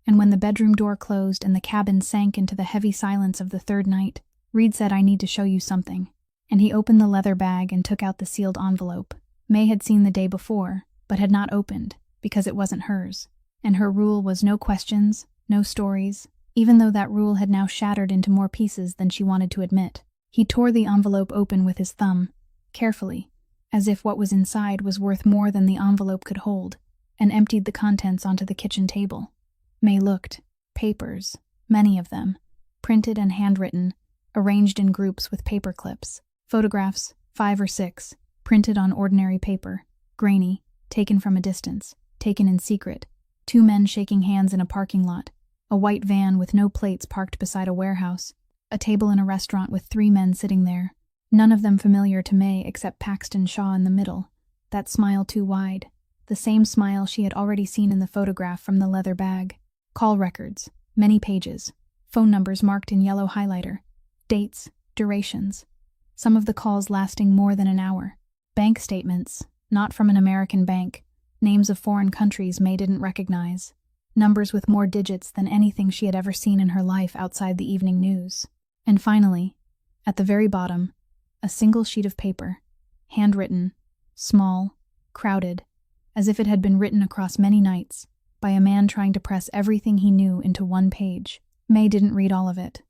And when the bedroom door closed and the cabin sank into the heavy silence of the 3rd night, Reed said, "I need to show you something." And he opened the leather bag and took out the sealed envelope. May had seen the day before, but had not opened, because it wasn't hers. And her rule was no questions, no stories, even though that rule had now shattered into more pieces than she wanted to admit. He tore the envelope open with his thumb, carefully, as if what was inside was worth more than the envelope could hold, and emptied the contents onto the kitchen table. May looked. Papers, many of them, printed and handwritten, arranged in groups with paper clips. Photographs, 5 or 6, printed on ordinary paper, grainy, taken from a distance, taken in secret. 2 men shaking hands in a parking lot, a white van with no plates parked beside a warehouse, a table in a restaurant with 3 men sitting there, none of them familiar to May except Paxton Shaw in the middle, that smile too wide. The same smile she had already seen in the photograph from the leather bag. Call records, many pages, phone numbers marked in yellow highlighter, dates, durations, some of the calls lasting more than an hour, bank statements, not from an American bank, names of foreign countries May didn't recognize, numbers with more digits than anything she had ever seen in her life outside the evening news. And finally, at the very bottom, a single sheet of paper, handwritten, small, crowded, as if it had been written across many nights, by a man trying to press everything he knew into one page. May didn't read all of it.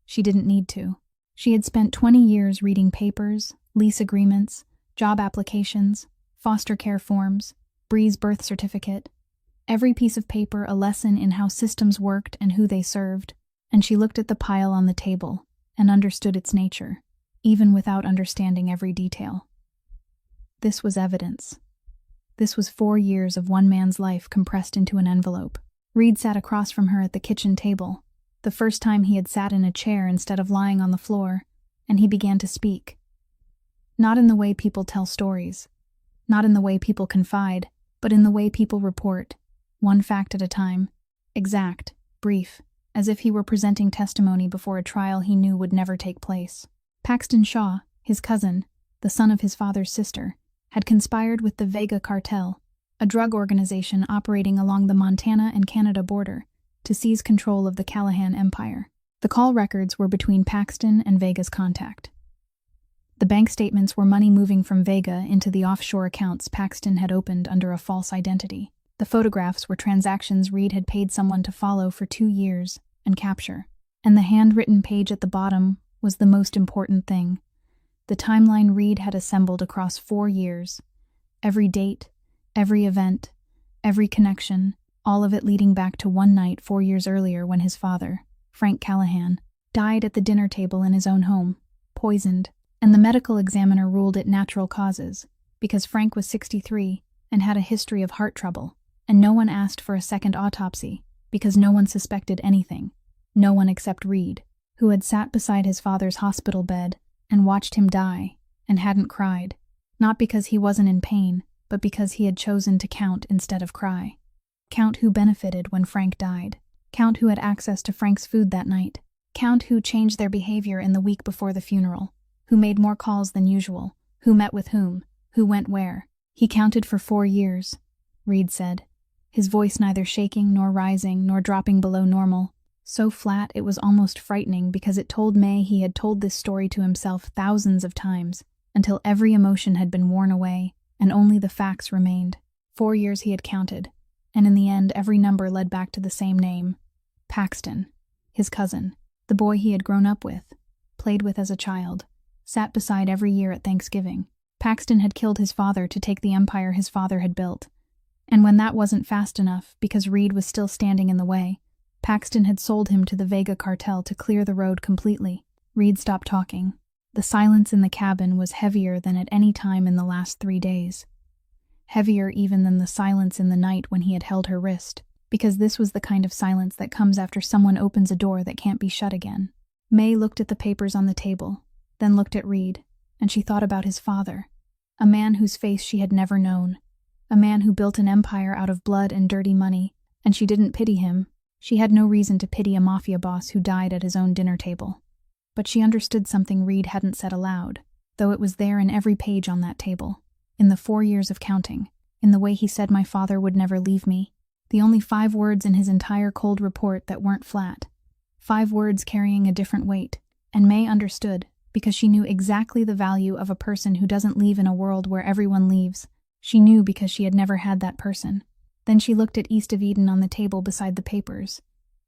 She didn't need to. She had spent 20 years reading papers, lease agreements, job applications, foster care forms, Bree's birth certificate, every piece of paper a lesson in how systems worked and who they served, and she looked at the pile on the table and understood its nature, even without understanding every detail. This was evidence. This was 4 years of one man's life compressed into an envelope. Reed sat across from her at the kitchen table, the first time he had sat in a chair instead of lying on the floor, and he began to speak. Not in the way people tell stories, not in the way people confide, but in the way people report, one fact at a time, exact, brief, as if he were presenting testimony before a trial he knew would never take place. Paxton Shaw, his cousin, the son of his father's sister, had conspired with the Vega Cartel, a drug organization operating along the Montana and Canada border, to seize control of the Callahan Empire. The call records were between Paxton and Vega's contact. The bank statements were money moving from Vega into the offshore accounts Paxton had opened under a false identity. The photographs were transactions Reed had paid someone to follow for 2 years and capture. And the handwritten page at the bottom was the most important thing. The timeline Reed had assembled across 4 years. Every date, every event, every connection, all of it leading back to one night 4 years earlier when his father, Frank Callahan, died at the dinner table in his own home, poisoned, and the medical examiner ruled it natural causes, because Frank was 63 and had a history of heart trouble, and no one asked for a second autopsy, because no one suspected anything, no one except Reed, who had sat beside his father's hospital bed and watched him die, and hadn't cried, not because he wasn't in pain, but because he had chosen to count instead of cry. Count who benefited when Frank died. Count who had access to Frank's food that night. Count who changed their behavior in the week before the funeral. Who made more calls than usual. Who met with whom. Who went where. He counted for 4 years, Reed said, his voice neither shaking nor rising nor dropping below normal. So flat it was almost frightening because it told May he had told this story to himself thousands of times, until every emotion had been worn away and only the facts remained. 4 years he had counted, and in the end every number led back to the same name. Paxton, his cousin, the boy he had grown up with, played with as a child, sat beside every year at Thanksgiving. Paxton had killed his father to take the empire his father had built, and when that wasn't fast enough because Reed was still standing in the way, Paxton had sold him to the Vega Cartel to clear the road completely. Reed stopped talking. The silence in the cabin was heavier than at any time in the last 3 days. Heavier even than the silence in the night when he had held her wrist, because this was the kind of silence that comes after someone opens a door that can't be shut again. May looked at the papers on the table, then looked at Reed, and she thought about his father, a man whose face she had never known, a man who built an empire out of blood and dirty money, and she didn't pity him. She had no reason to pity a mafia boss who died at his own dinner table. But she understood something Reed hadn't said aloud, though it was there in every page on that table, in the 4 years of counting, in the way he said my father would never leave me, the only 5 words in his entire cold report that weren't flat, 5 words carrying a different weight, and May understood, because she knew exactly the value of a person who doesn't leave in a world where everyone leaves. She knew because she had never had that person. Then she looked at East of Eden on the table beside the papers,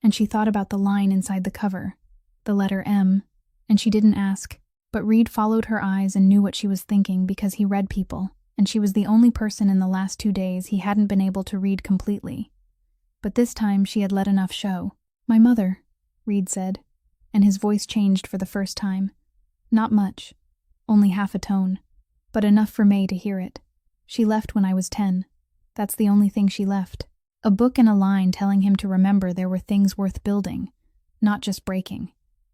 and she thought about the line inside the cover, the letter M, and she didn't ask, but Reed followed her eyes and knew what she was thinking because he read people, and she was the only person in the last 2 days he hadn't been able to read completely. But this time she had let enough show. My mother, Reed said, and his voice changed for the first time. Not much, only half a tone, but enough for May to hear it. She left when I was 10. That's the only thing she left. A book and a line telling him to remember there were things worth building, not just breaking.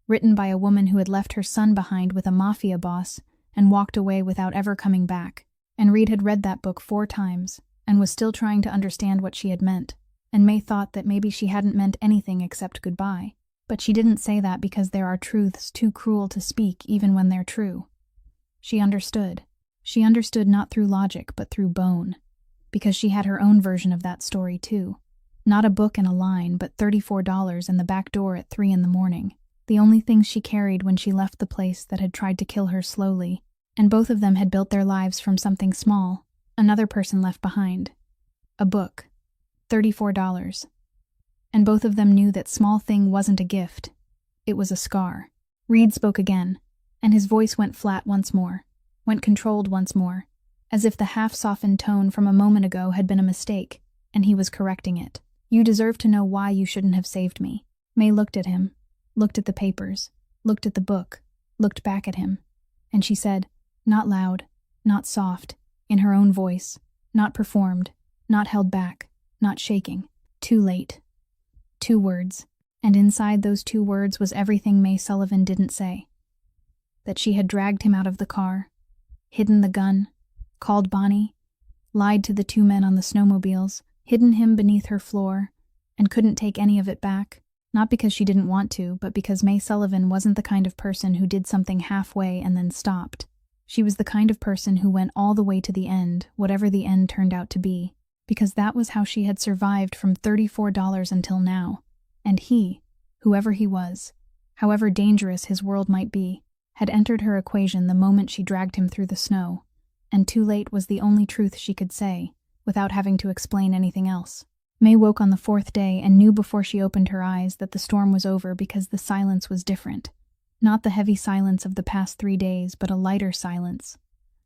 Written by a woman who had left her son behind with a mafia boss and walked away without ever coming back. And Reed had read that book 4 times and was still trying to understand what she had meant. And May thought that maybe she hadn't meant anything except goodbye. But she didn't say that because there are truths too cruel to speak even when they're true. She understood. She understood not through logic but through bone. Because she had her own version of that story too. Not a book and a line, but $34 in the back door at 3 a.m. The only things she carried when she left the place that had tried to kill her slowly. And both of them had built their lives from something small, another person left behind. A book. $34. And both of them knew that small thing wasn't a gift. It was a scar. Reed spoke again, and his voice went flat once more, went controlled once more, as if the half-softened tone from a moment ago had been a mistake, and he was correcting it. You deserve to know why you shouldn't have saved me. May looked at him, looked at the papers, looked at the book, looked back at him, and she said, not loud, not soft, in her own voice, not performed, not held back, not shaking, too late. 2 words, and inside those 2 words was everything May Sullivan didn't say. That she had dragged him out of the car, hidden the gun, called Bonnie, lied to the 2 men on the snowmobiles, hidden him beneath her floor, and couldn't take any of it back, not because she didn't want to, but because May Sullivan wasn't the kind of person who did something halfway and then stopped. She was the kind of person who went all the way to the end, whatever the end turned out to be, because that was how she had survived from $34 until now. And he, whoever he was, however dangerous his world might be, had entered her equation the moment she dragged him through the snow, and too late was the only truth she could say, without having to explain anything else. May woke on the 4th day and knew before she opened her eyes that the storm was over because the silence was different. Not the heavy silence of the past 3 days, but a lighter silence.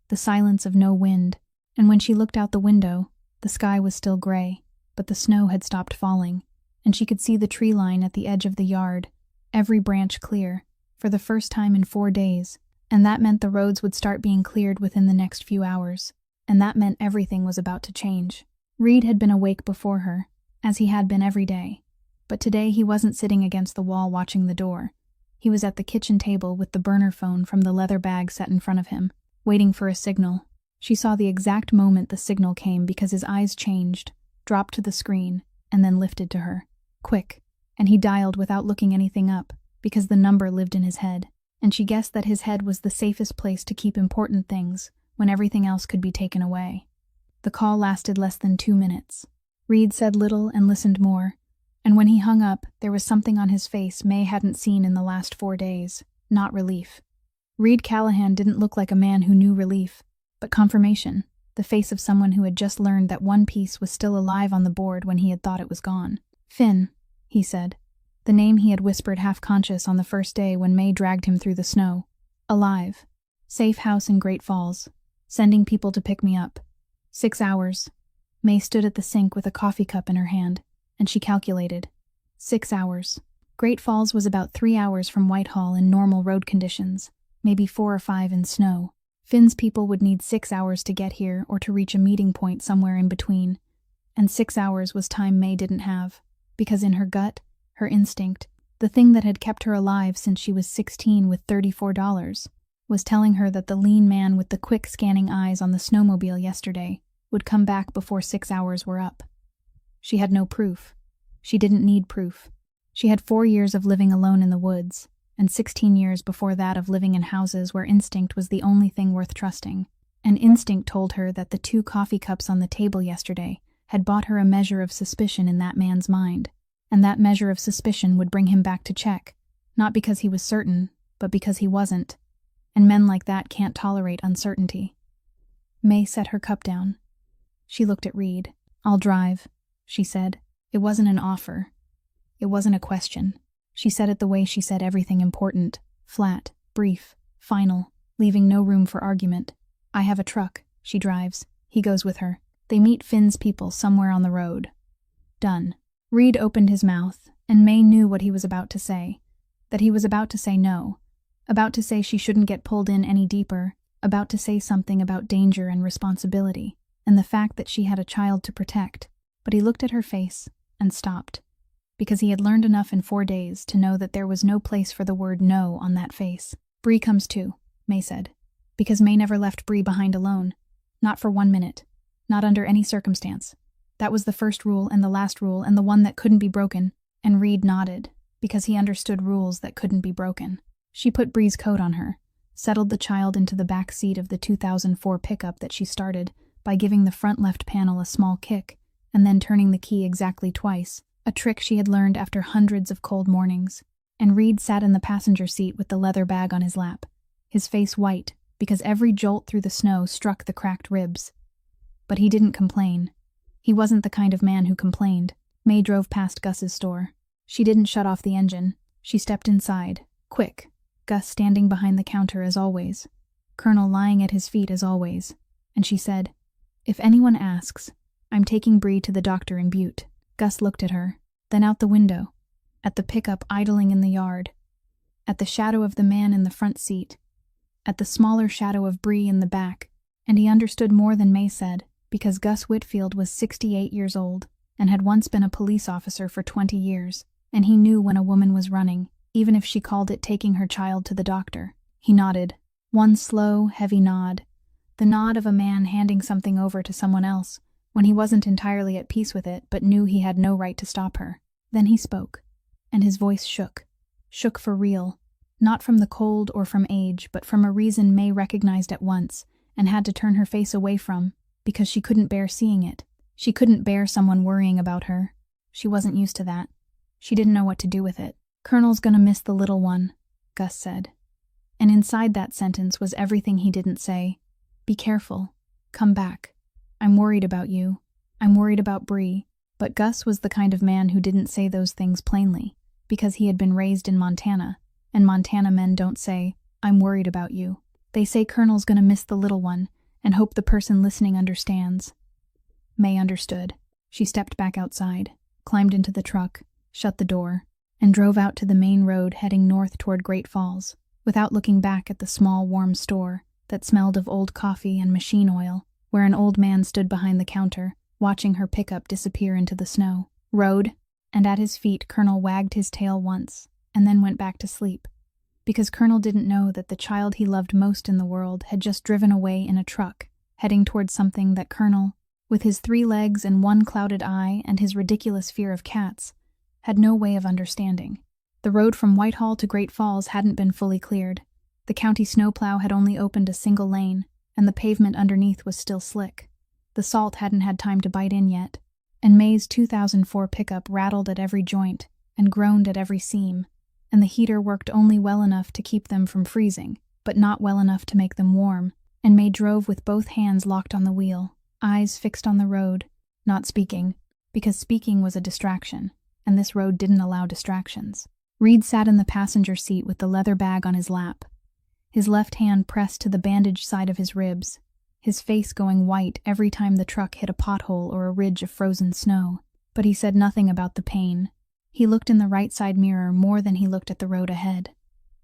The silence of no wind, and when she looked out the window, the sky was still gray, but the snow had stopped falling, and she could see the tree line at the edge of the yard, every branch clear, for the first time in 4 days, and that meant the roads would start being cleared within the next few hours, and that meant everything was about to change. Reed had been awake before her, as he had been every day, but today he wasn't sitting against the wall watching the door. He was at the kitchen table with the burner phone from the leather bag set in front of him, waiting for a signal. She saw the exact moment the signal came because his eyes changed, dropped to the screen, and then lifted to her. Quick, and he dialed without looking anything up, because the number lived in his head, and she guessed that his head was the safest place to keep important things when everything else could be taken away. The call lasted less than 2 minutes. Reed said little and listened more, and when he hung up, there was something on his face May hadn't seen in the last 4 days, not relief. Reed Callahan didn't look like a man who knew relief, but confirmation, the face of someone who had just learned that one piece was still alive on the board when he had thought it was gone. Finn, he said, the name he had whispered half-conscious on the first day when May dragged him through the snow. Alive. Safe house in Great Falls. Sending people to pick me up. 6 hours. May stood at the sink with a coffee cup in her hand, and she calculated. 6 hours. Great Falls was about 3 hours from Whitehall in normal road conditions, maybe 4 or 5 in snow. Finn's people would need 6 hours to get here or to reach a meeting point somewhere in between, and 6 hours was time May didn't have, because in her gut, her instinct, the thing that had kept her alive since she was 16 with $34, was telling her that the lean man with the quick scanning eyes on the snowmobile yesterday would come back before 6 hours were up. She had no proof. She didn't need proof. She had 4 years of living alone in the woods, and 16 years before that of living in houses where instinct was the only thing worth trusting. And instinct told her that the 2 coffee cups on the table yesterday had bought her a measure of suspicion in that man's mind, and that measure of suspicion would bring him back to check, not because he was certain, but because he wasn't. And men like that can't tolerate uncertainty. May set her cup down. She looked at Reed. I'll drive, she said. It wasn't an offer. It wasn't a question. She said it the way she said everything important, flat, brief, final, leaving no room for argument. I have a truck. She drives. He goes with her. They meet Finn's people somewhere on the road. Done. Reed opened his mouth, and May knew what he was about to say. That he was about to say no. About to say she shouldn't get pulled in any deeper. About to say something about danger and responsibility, and the fact that she had a child to protect. But he looked at her face and stopped, because he had learned enough in 4 days to know that there was no place for the word no on that face. Bree comes too, May said, because May never left Bree behind alone. Not for 1 minute. Not under any circumstance. That was the first rule and the last rule and the one that couldn't be broken, and Reed nodded. because he understood rules that couldn't be broken. She put Bree's coat on her, settled the child into the back seat of the 2004 pickup that she started by giving the front left panel a small kick and then turning the key exactly twice, a trick she had learned after hundreds of cold mornings. And Reed sat in the passenger seat with the leather bag on his lap, his face white because every jolt through the snow struck the cracked ribs. But he didn't complain. He wasn't the kind of man who complained. May drove past Gus's store. She didn't shut off the engine. She stepped inside, quick, Gus standing behind the counter as always, Colonel lying at his feet as always, and she said, "If anyone asks, I'm taking Bree to the doctor in Butte." Gus looked at her, then out the window, at the pickup idling in the yard, at the shadow of the man in the front seat, at the smaller shadow of Bree in the back, and he understood more than May said, because Gus Whitfield was 68 years old and had once been a police officer for 20 years, and he knew when a woman was running, even if she called it taking her child to the doctor. He nodded. One slow, heavy nod. The nod of a man handing something over to someone else, when he wasn't entirely at peace with it but knew he had no right to stop her. Then he spoke, and his voice shook. Shook for real. Not from the cold or from age, but from a reason May recognized at once, and had to turn her face away from, because she couldn't bear seeing it. She couldn't bear someone worrying about her. She wasn't used to that. She didn't know what to do with it. "Colonel's gonna miss the little one," Gus said. And inside that sentence was everything he didn't say. "Be careful. Come back. I'm worried about you. I'm worried about Bree." But Gus was the kind of man who didn't say those things plainly, because he had been raised in Montana, and Montana men don't say, "I'm worried about you." They say Colonel's gonna miss the little one, and hope the person listening understands. May understood. She stepped back outside, climbed into the truck, shut the door, and drove out to the main road heading north toward Great Falls, without looking back at the small warm store that smelled of old coffee and machine oil, where an old man stood behind the counter, watching her pickup disappear into the snow. "Road," and at his feet Colonel wagged his tail once, and then went back to sleep, because Colonel didn't know that the child he loved most in the world had just driven away in a truck, heading towards something that Colonel, with his 3 legs and 1 clouded eye and his ridiculous fear of cats, had no way of understanding. The road from Whitehall to Great Falls hadn't been fully cleared. The county snowplow had only opened a single lane, and the pavement underneath was still slick. The salt hadn't had time to bite in yet, and May's 2004 pickup rattled at every joint and groaned at every seam, and the heater worked only well enough to keep them from freezing, but not well enough to make them warm, and May drove with both hands locked on the wheel, eyes fixed on the road, not speaking, because speaking was a distraction, and this road didn't allow distractions. Reed sat in the passenger seat with the leather bag on his lap, his left hand pressed to the bandaged side of his ribs, his face going white every time the truck hit a pothole or a ridge of frozen snow. But he said nothing about the pain. He looked in the right side mirror more than he looked at the road ahead,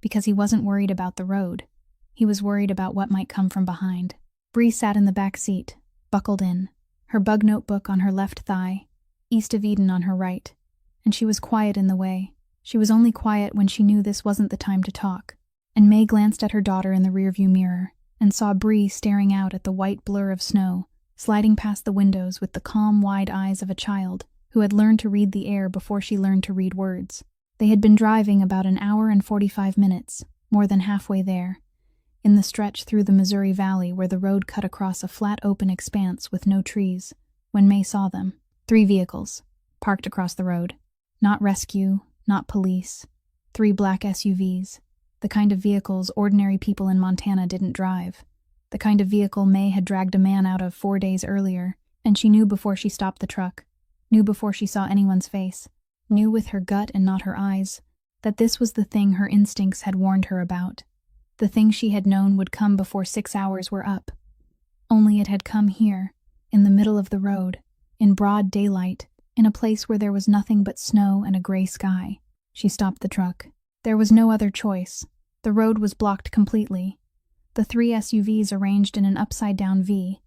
because he wasn't worried about the road. He was worried about what might come from behind. Bree sat in the back seat, buckled in, her bug notebook on her left thigh, East of Eden on her right, and she was quiet in the way. She was only quiet when she knew this wasn't the time to talk, and May glanced at her daughter in the rearview mirror and saw Bree staring out at the white blur of snow, sliding past the windows with the calm, wide eyes of a child who had learned to read the air before she learned to read words. They had been driving about an hour and 45 minutes, more than halfway there, in the stretch through the Missouri Valley where the road cut across a flat open expanse with no trees, when May saw them. 3 vehicles, parked across the road. Not rescue, not police. 3 black SUVs. The kind of vehicles ordinary people in Montana didn't drive. The kind of vehicle May had dragged a man out of 4 days earlier, and she knew before she stopped the truck, knew before she saw anyone's face, knew with her gut and not her eyes, that this was the thing her instincts had warned her about, the thing she had known would come before 6 hours were up. Only it had come here, in the middle of the road, in broad daylight, in a place where there was nothing but snow and a gray sky. She stopped the truck. There was no other choice. The road was blocked completely. The 3 SUVs arranged in an upside-down V,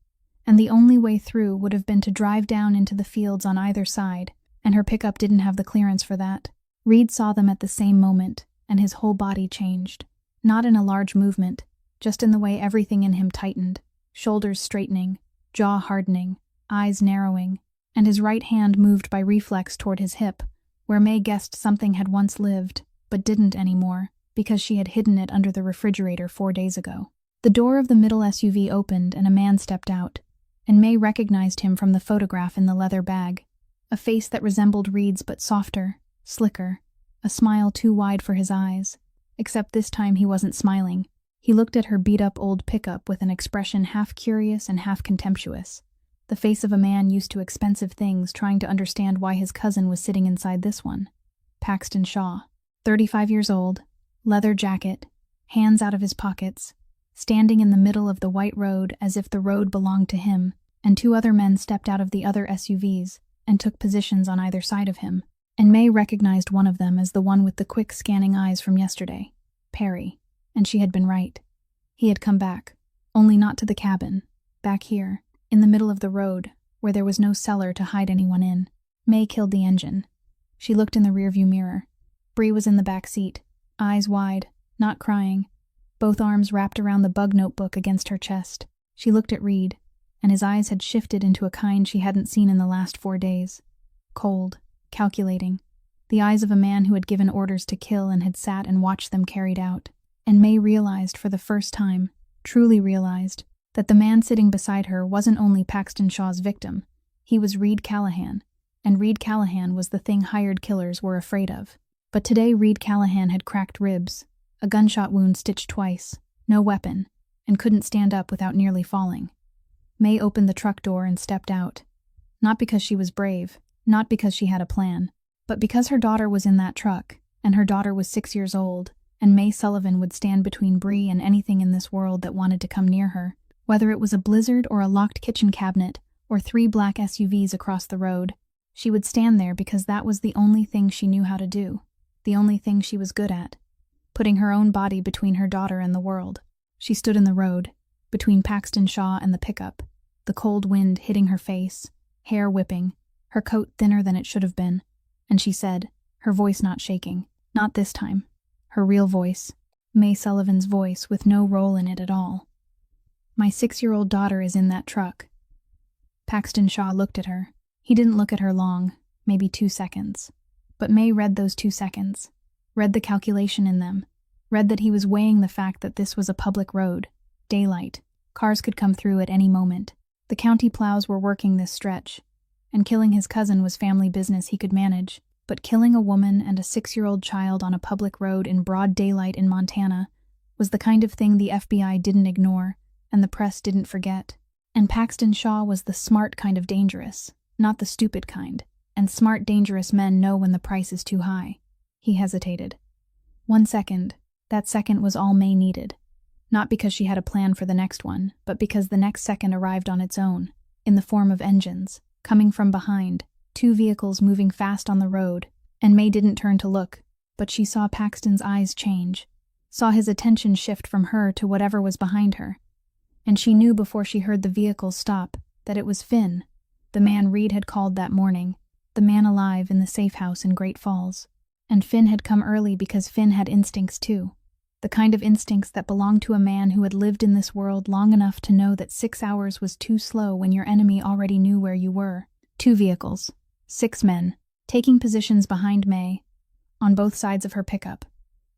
and the only way through would have been to drive down into the fields on either side, and her pickup didn't have the clearance for that. Reed saw them at the same moment, and his whole body changed. Not in a large movement, just in the way everything in him tightened, shoulders straightening, jaw hardening, eyes narrowing, and his right hand moved by reflex toward his hip, where May guessed something had once lived, but didn't anymore, because she had hidden it under the refrigerator 4 days ago. The door of the middle SUV opened and a man stepped out, and May recognized him from the photograph in the leather bag. A face that resembled Reed's but softer, slicker, a smile too wide for his eyes. Except this time he wasn't smiling. He looked at her beat-up old pickup with an expression half curious and half contemptuous. The face of a man used to expensive things trying to understand why his cousin was sitting inside this one. Paxton Shaw, 35 years old, leather jacket, hands out of his pockets, standing in the middle of the white road as if the road belonged to him, and 2 other men stepped out of the other SUVs and took positions on either side of him. And May recognized one of them as the one with the quick scanning eyes from yesterday, Perry, and she had been right. He had come back, only not to the cabin, back here, in the middle of the road, where there was no cellar to hide anyone in. May killed the engine. She looked in the rearview mirror. Bree was in the back seat, eyes wide, not crying, both arms wrapped around the bug notebook against her chest. She looked at Reed, and his eyes had shifted into a kind she hadn't seen in the last 4 days. Cold, calculating, the eyes of a man who had given orders to kill and had sat and watched them carried out. And May realized for the first time, truly realized, that the man sitting beside her wasn't only Paxton Shaw's victim, he was Reed Callahan, and Reed Callahan was the thing hired killers were afraid of. But today Reed Callahan had cracked ribs, a gunshot wound stitched twice, no weapon, and couldn't stand up without nearly falling. May opened the truck door and stepped out. Not because she was brave, not because she had a plan, but because her daughter was in that truck, and her daughter was 6 years old, and May Sullivan would stand between Bree and anything in this world that wanted to come near her, whether it was a blizzard or a locked kitchen cabinet or 3 black SUVs across the road. She would stand there because that was the only thing she knew how to do, the only thing she was good at, putting her own body between her daughter and the world. She stood in the road, between Paxton Shaw and the pickup, the cold wind hitting her face, hair whipping, her coat thinner than it should have been, and she said, her voice not shaking, not this time, her real voice, May Sullivan's voice with no roll in it at all. My 6-year-old daughter is in that truck. Paxton Shaw looked at her. He didn't look at her long, maybe 2 seconds. But May read those 2 seconds, read the calculation in them, read that he was weighing the fact that this was a public road, daylight, cars could come through at any moment. The county plows were working this stretch, and killing his cousin was family business he could manage, but killing a woman and a 6-year-old child on a public road in broad daylight in Montana was the kind of thing the FBI didn't ignore, and the press didn't forget. And Paxton Shaw was the smart kind of dangerous, not the stupid kind, and smart, dangerous men know when the price is too high. He hesitated. 1 second, that second was all May needed. Not because she had a plan for the next one, but because the next second arrived on its own, in the form of engines, coming from behind, 2 vehicles moving fast on the road, and May didn't turn to look, but she saw Paxton's eyes change, saw his attention shift from her to whatever was behind her. And she knew before she heard the vehicles stop that it was Finn, the man Reed had called that morning, the man alive in the safe house in Great Falls. And Finn had come early because Finn had instincts too, the kind of instincts that belonged to a man who had lived in this world long enough to know that 6 hours was too slow when your enemy already knew where you were. 2 vehicles, 6 men, taking positions behind May, on both sides of her pickup.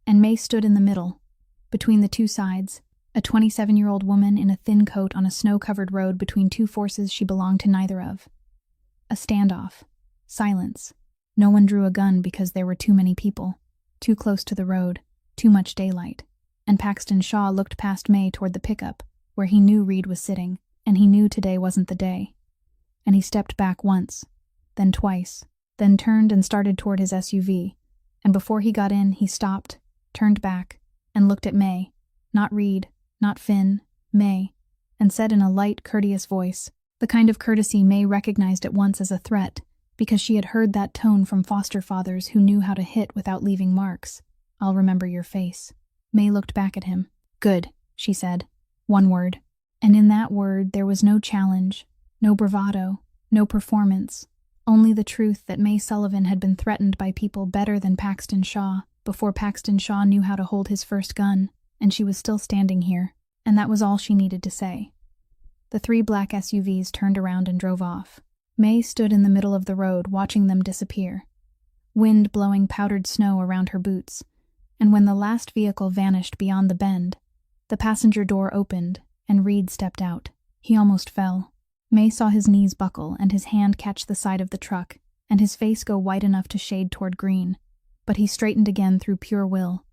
And May stood in the middle, between the 2 sides, a 27-year-old woman in a thin coat on a snow-covered road between 2 forces she belonged to neither of. A standoff. Silence. No one drew a gun because there were too many people, too close to the road, too much daylight. And Paxton Shaw looked past May toward the pickup, where he knew Reed was sitting, and he knew today wasn't the day. And he stepped back once, then twice, then turned and started toward his SUV. And before he got in, he stopped, turned back, and looked at May, not Reed, not Finn, May, and said in a light, courteous voice, the kind of courtesy May recognized at once as a threat, because she had heard that tone from foster fathers who knew how to hit without leaving marks. I'll remember your face. May looked back at him. Good, she said. 1 word. And in that word there was no challenge, no bravado, no performance, only the truth that May Sullivan had been threatened by people better than Paxton Shaw before Paxton Shaw knew how to hold his first gun, and she was still standing here, and that was all she needed to say. The 3 black SUVs turned around and drove off. May stood in the middle of the road watching them disappear. wind blowing powdered snow around her boots, and when the last vehicle vanished beyond the bend, the passenger door opened and Reed stepped out. He almost fell. May saw his knees buckle and his hand catch the side of the truck, and his face go white enough to shade toward green. But he straightened again through pure will.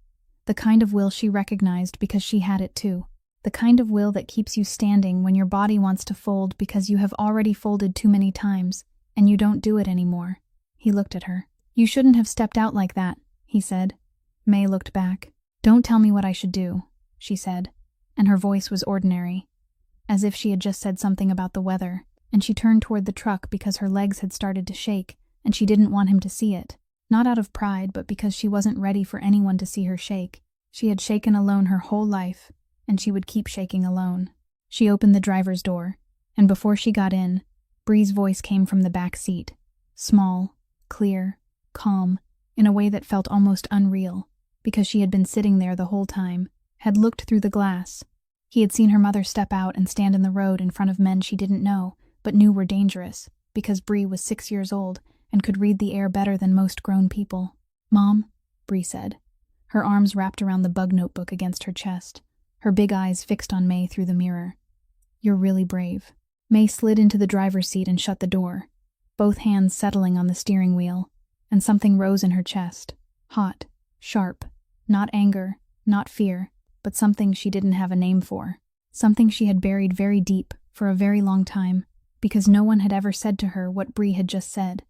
The kind of will she recognized because she had it too. The kind of will that keeps you standing when your body wants to fold because you have already folded too many times, and you don't do it anymore. He looked at her. "You shouldn't have stepped out like that," he said. May looked back. "Don't tell me what I should do," she said, and her voice was ordinary, as if she had just said something about the weather, and she turned toward the truck because her legs had started to shake, and she didn't want him to see it. Not out of pride, but because she wasn't ready for anyone to see her shake. She had shaken alone her whole life, and she would keep shaking alone. She opened the driver's door, and before she got in, Bree's voice came from the back seat. Small, clear, calm, in a way that felt almost unreal, because she had been sitting there the whole time, had looked through the glass. He had seen her mother step out and stand in the road in front of men she didn't know, but knew were dangerous, because Bree was 6 years old and could read the air better than most grown people. "Mom," Bree said, her arms wrapped around the bug notebook against her chest, her big eyes fixed on May through the mirror. "You're really brave." May slid into the driver's seat and shut the door, both hands settling on the steering wheel, and something rose in her chest. Hot, sharp, not anger, not fear, but something she didn't have a name for. Something she had buried very deep for a very long time, because no one had ever said to her what Bree had just said.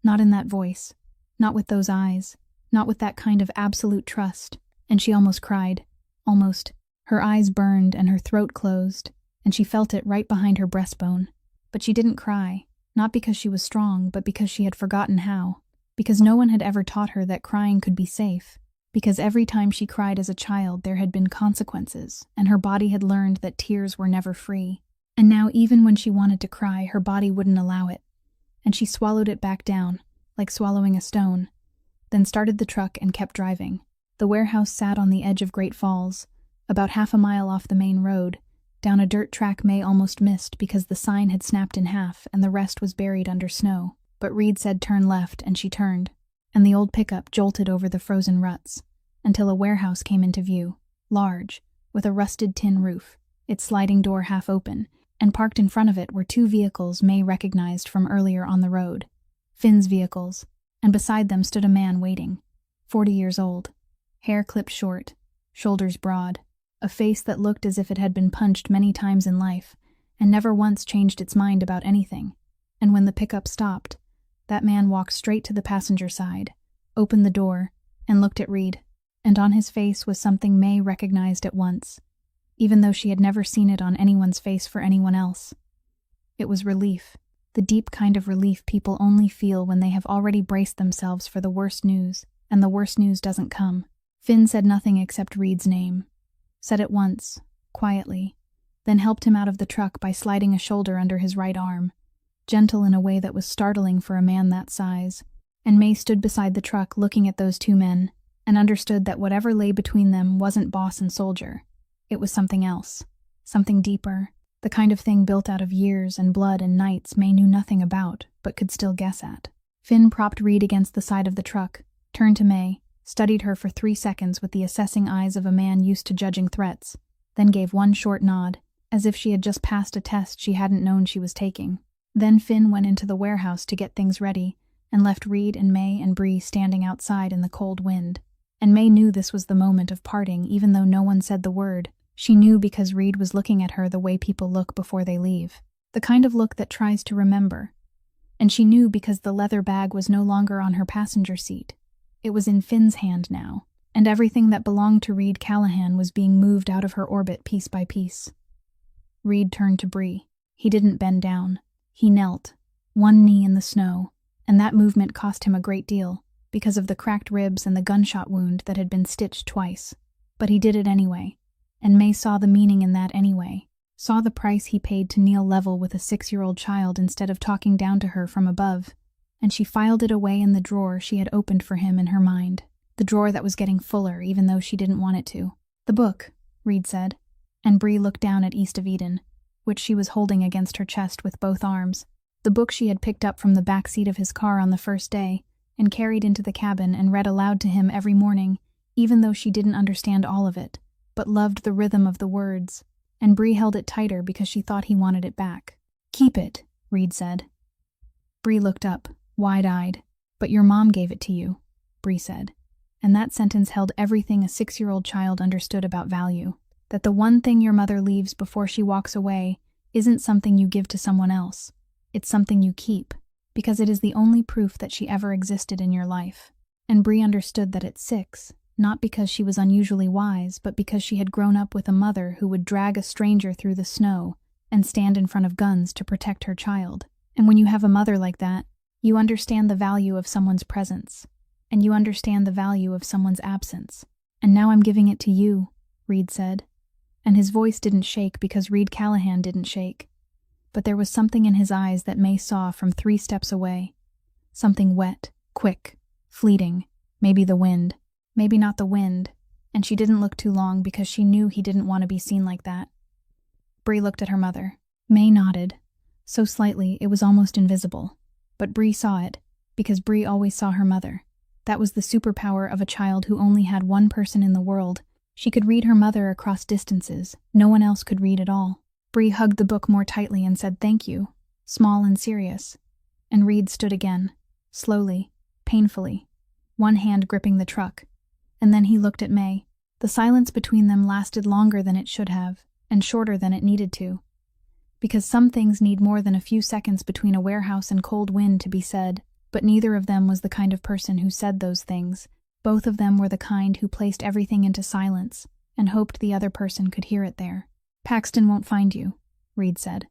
Not in that voice, not with those eyes, not with that kind of absolute trust, and she almost cried. Almost. Her eyes burned and her throat closed, and she felt it right behind her breastbone. But she didn't cry, not because she was strong, but because she had forgotten how. Because no one had ever taught her that crying could be safe. Because every time she cried as a child there had been consequences, and her body had learned that tears were never free. And now even when she wanted to cry, her body wouldn't allow it. And she swallowed it back down, like swallowing a stone, then started the truck and kept driving. The warehouse sat on the edge of Great Falls, about half a mile off the main road, down a dirt track May almost missed because the sign had snapped in half and the rest was buried under snow. But Reed said turn left, and she turned, and the old pickup jolted over the frozen ruts, until a warehouse came into view, large, with a rusted tin roof, its sliding door half open, and parked in front of it were 2 vehicles May recognized from earlier on the road. Finn's vehicles, and beside them stood a man waiting, 40 years old, hair clipped short, shoulders broad, a face that looked as if it had been punched many times in life, and never once changed its mind about anything. And when the pickup stopped, that man walked straight to the passenger side, opened the door, and looked at Reed, and on his face was something May recognized at once, even though she had never seen it on anyone's face for anyone else. It was relief, the deep kind of relief people only feel when they have already braced themselves for the worst news, and the worst news doesn't come. Finn said nothing except Reed's name. Said it once, quietly, then helped him out of the truck by sliding a shoulder under his right arm, gentle in a way that was startling for a man that size. And May stood beside the truck looking at those 2 men, and understood that whatever lay between them wasn't boss and soldier. It was something else, something deeper, the kind of thing built out of years and blood and nights May knew nothing about, but could still guess at. Finn propped Reed against the side of the truck, turned to May, studied her for 3 seconds with the assessing eyes of a man used to judging threats, then gave one short nod, as if she had just passed a test she hadn't known she was taking. Then Finn went into the warehouse to get things ready, and left Reed and May and Bree standing outside in the cold wind. And May knew this was the moment of parting, even though no one said the word. She knew because Reed was looking at her the way people look before they leave, the kind of look that tries to remember. And she knew because the leather bag was no longer on her passenger seat. It was in Finn's hand now, and everything that belonged to Reed Callahan was being moved out of her orbit piece by piece. Reed turned to Bree. He didn't bend down. He knelt, one knee in the snow, and that movement cost him a great deal, because of the cracked ribs and the gunshot wound that had been stitched twice. But he did it anyway, and May saw the meaning in that anyway, saw the price he paid to kneel level with a 6-year-old child instead of talking down to her from above, and she filed it away in the drawer she had opened for him in her mind, the drawer that was getting fuller even though she didn't want it to. "The book," Reed said, and Bree looked down at East of Eden, which she was holding against her chest with both arms. The book she had picked up from the back seat of his car on the first day, and carried into the cabin and read aloud to him every morning, even though she didn't understand all of it, but loved the rhythm of the words, and Bree held it tighter because she thought he wanted it back. "Keep it," Reed said. Bree looked up, wide-eyed. "But your mom gave it to you," Bree said. And that sentence held everything a 6-year-old child understood about value. That the one thing your mother leaves before she walks away isn't something you give to someone else. It's something you keep, because it is the only proof that she ever existed in your life. And Bree understood that at 6, not because she was unusually wise, but because she had grown up with a mother who would drag a stranger through the snow and stand in front of guns to protect her child. And when you have a mother like that, you understand the value of someone's presence, and you understand the value of someone's absence. "And now I'm giving it to you," Reed said. And his voice didn't shake because Reed Callahan didn't shake. But there was something in his eyes that May saw from 3 steps away. Something wet, quick, fleeting, maybe the wind, maybe not the wind, and she didn't look too long because she knew he didn't want to be seen like that. Bree looked at her mother. May nodded, so slightly it was almost invisible. But Bree saw it, because Bree always saw her mother. That was the superpower of a child who only had one person in the world. She could read her mother across distances. No one else could read at all. Bree hugged the book more tightly and said thank you, small and serious. And Reed stood again, slowly, painfully, one hand gripping the truck. And then he looked at May. The silence between them lasted longer than it should have, and shorter than it needed to. Because some things need more than a few seconds between a warehouse and cold wind to be said, but neither of them was the kind of person who said those things. Both of them were the kind who placed everything into silence and hoped the other person could hear it there. "Paxton won't find you," Reed said.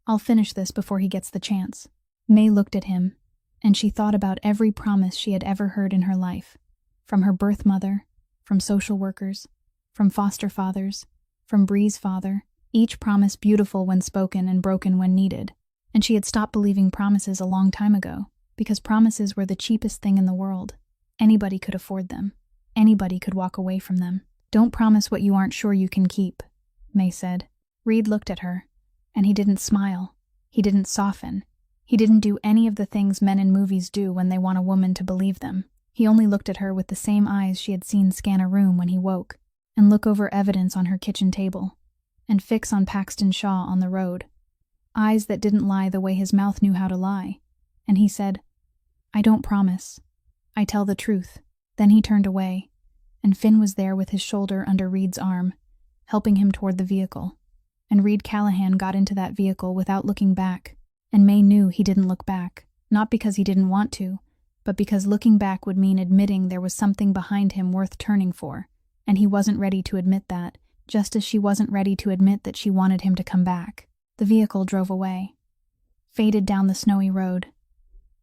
"I'll finish this before he gets the chance." May looked at him, and she thought about every promise she had ever heard in her life. From her birth mother, from social workers, from foster fathers, from Bree's father, each promise beautiful when spoken and broken when needed. And she had stopped believing promises a long time ago, because promises were the cheapest thing in the world. Anybody could afford them. Anybody could walk away from them. "Don't promise what you aren't sure you can keep," May said. Reed looked at her, and he didn't smile. He didn't soften. He didn't do any of the things men in movies do when they want a woman to believe them. He only looked at her with the same eyes she had seen scan a room when he woke, and look over evidence on her kitchen table, and fix on Paxton Shaw on the road. Eyes that didn't lie the way his mouth knew how to lie. And he said, "I don't promise. I tell the truth." Then he turned away, and Finn was there with his shoulder under Reed's arm, helping him toward the vehicle. And Reed Callahan got into that vehicle without looking back, and May knew he didn't look back, not because he didn't want to, but because looking back would mean admitting there was something behind him worth turning for, and he wasn't ready to admit that, just as she wasn't ready to admit that she wanted him to come back. The vehicle drove away, faded down the snowy road,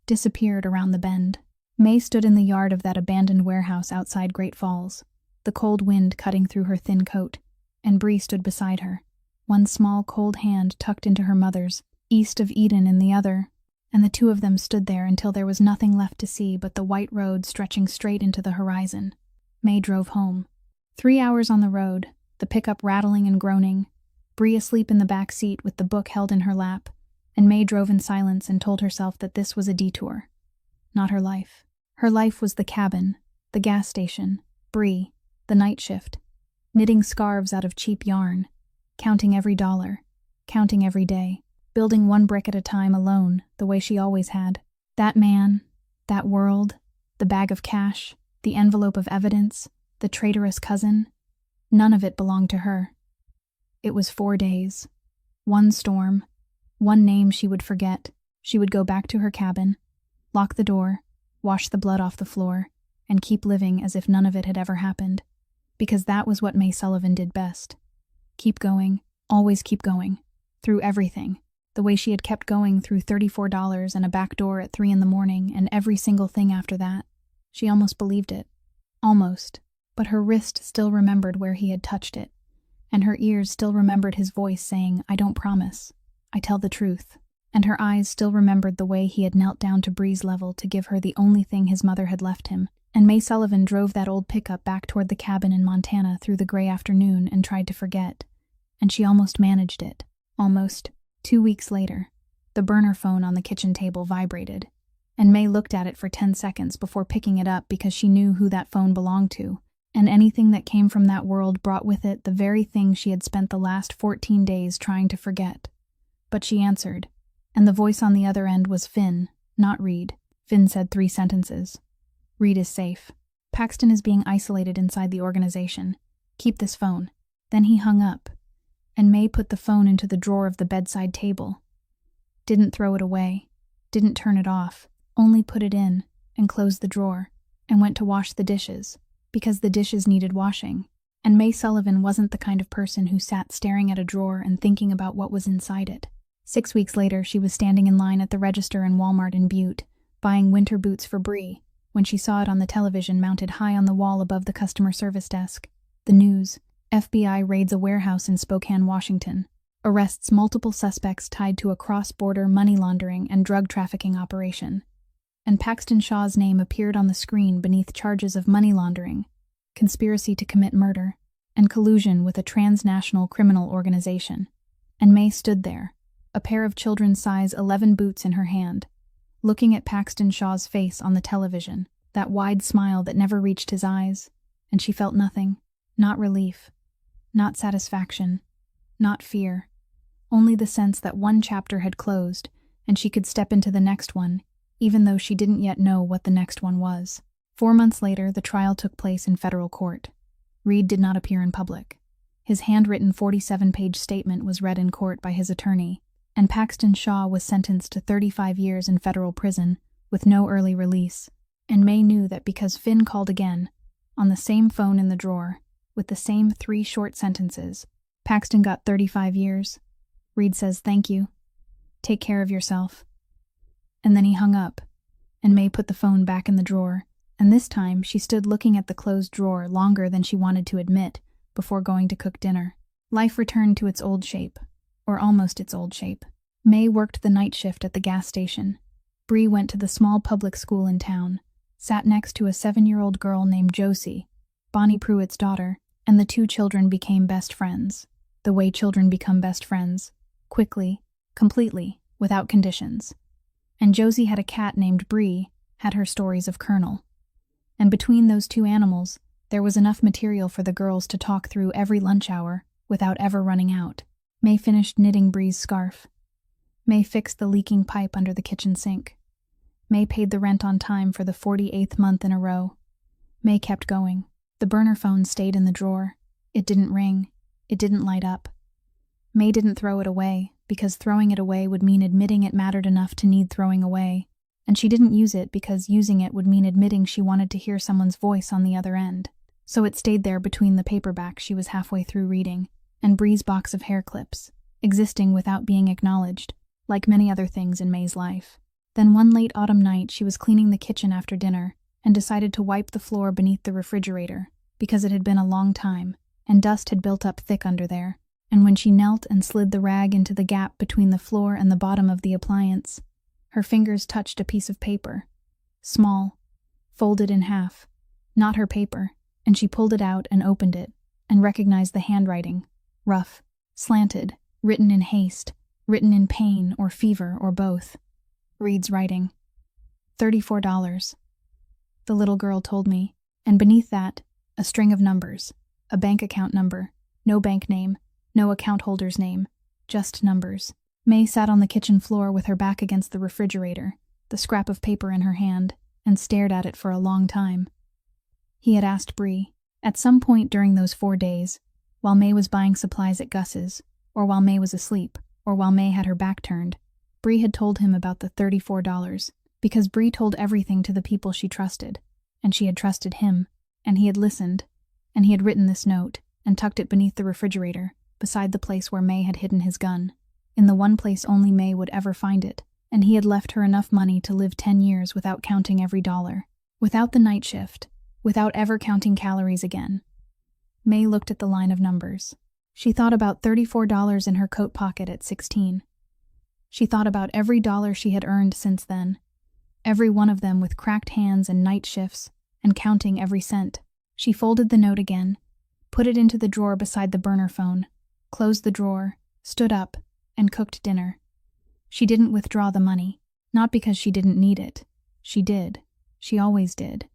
disappeared around the bend. May stood in the yard of that abandoned warehouse outside Great Falls, the cold wind cutting through her thin coat, and Bree stood beside her, one small cold hand tucked into her mother's, east of Eden in the other, and the two of them stood there until there was nothing left to see but the white road stretching straight into the horizon. May drove home. 3 hours on the road, the pickup rattling and groaning, Bree asleep in the back seat with the book held in her lap, and May drove in silence and told herself that this was a detour. Not her life. Her life was the cabin, the gas station, Bree, the night shift, knitting scarves out of cheap yarn, counting every dollar, counting every day, building one brick at a time alone, the way she always had. That man, that world, the bag of cash, the envelope of evidence, the traitorous cousin, none of it belonged to her. It was 4 days, one storm, one name she would forget. She would go back to her cabin, lock the door, wash the blood off the floor, and keep living as if none of it had ever happened. Because that was what May Sullivan did best. Keep going, always keep going, through everything. The way she had kept going through $34 and a back door at 3 a.m. and every single thing after that. She almost believed it. Almost. But her wrist still remembered where he had touched it, and her ears still remembered his voice saying, "I don't promise. I tell the truth." And her eyes still remembered the way he had knelt down to Bree's level to give her the only thing his mother had left him. And May Sullivan drove that old pickup back toward the cabin in Montana through the gray afternoon and tried to forget. And she almost managed it. Almost. 2 weeks later, the burner phone on the kitchen table vibrated. and May looked at it for 10 seconds before picking it up because she knew who that phone belonged to, and anything that came from that world brought with it the very thing she had spent the last 14 days trying to forget. But she answered, and the voice on the other end was Finn, not Reed. Finn said 3 sentences. Reed is safe. Paxton is being isolated inside the organization. Keep this phone. Then he hung up, and May put the phone into the drawer of the bedside table. Didn't throw it away, didn't turn it off, only put it in and closed the drawer and went to wash the dishes, because the dishes needed washing. And May Sullivan wasn't the kind of person who sat staring at a drawer and thinking about what was inside it. 6 weeks later, she was standing in line at the register in Walmart in Butte, buying winter boots for Bree, when she saw it on the television mounted high on the wall above the customer service desk. The news: FBI raids a warehouse in Spokane, Washington. Arrests multiple suspects tied to a cross-border money laundering and drug trafficking operation. And Paxton Shaw's name appeared on the screen beneath charges of money laundering, conspiracy to commit murder, and collusion with a transnational criminal organization. And May stood there, a pair of children's size 11 boots in her hand, looking at Paxton Shaw's face on the television, that wide smile that never reached his eyes, and she felt nothing. Not relief, not satisfaction, not fear, only the sense that one chapter had closed and she could step into the next one, even though she didn't yet know what the next one was. 4 months later, the trial took place in federal court. Reed did not appear in public. His handwritten 47-page statement was read in court by his attorney, and Paxton Shaw was sentenced to 35 years in federal prison with no early release. And May knew that because Finn called again, on the same phone in the drawer, with the same 3 short sentences, Paxton got 35 years. Reed says thank you. Take care of yourself. And then he hung up, and May put the phone back in the drawer, and this time she stood looking at the closed drawer longer than she wanted to admit before going to cook dinner. Life returned to its old shape, or almost its old shape. May worked the night shift at the gas station. Bree went to the small public school in town, sat next to a 7-year-old girl named Josie, Bonnie Pruitt's daughter, and the 2 children became best friends, the way children become best friends, quickly, completely, without conditions. And Josie had a cat named Bree, had her stories of Colonel. And between those 2 animals, there was enough material for the girls to talk through every lunch hour without ever running out. May finished knitting Bree's scarf. May fixed the leaking pipe under the kitchen sink. May paid the rent on time for the 48th month in a row. May kept going. The burner phone stayed in the drawer. It didn't ring. It didn't light up. May didn't throw it away, because throwing it away would mean admitting it mattered enough to need throwing away, and she didn't use it because using it would mean admitting she wanted to hear someone's voice on the other end. So it stayed there between the paperback she was halfway through reading, and Bree's box of hair clips, existing without being acknowledged, like many other things in May's life. Then one late autumn night she was cleaning the kitchen after dinner, and decided to wipe the floor beneath the refrigerator, because it had been a long time, and dust had built up thick under there. And when she knelt and slid the rag into the gap between the floor and the bottom of the appliance, her fingers touched a piece of paper, small, folded in half, not her paper, and she pulled it out and opened it, and recognized the handwriting, rough, slanted, written in haste, written in pain or fever or both. Reed's writing. $34. The little girl told me, and beneath that, a string of numbers, a bank account number, no bank name, no account holder's name, just numbers. May sat on the kitchen floor with her back against the refrigerator, the scrap of paper in her hand, and stared at it for a long time. He had asked Bree, at some point during those 4 days, while May was buying supplies at Gus's, or while May was asleep, or while May had her back turned, Bree had told him about the $34, because Bree told everything to the people she trusted, and she had trusted him, and he had listened, and he had written this note, and tucked it beneath the refrigerator, beside the place where May had hidden his gun, in the one place only May would ever find it, and he had left her enough money to live 10 years without counting every dollar, without the night shift, without ever counting calories again. May looked at the line of numbers. She thought about $34 in her coat pocket at 16. She thought about every dollar she had earned since then, every one of them with cracked hands and night shifts, and counting every cent. She folded the note again, put it into the drawer beside the burner phone, closed the drawer, stood up, and cooked dinner. She didn't withdraw the money, not because she didn't need it, She did. She always did.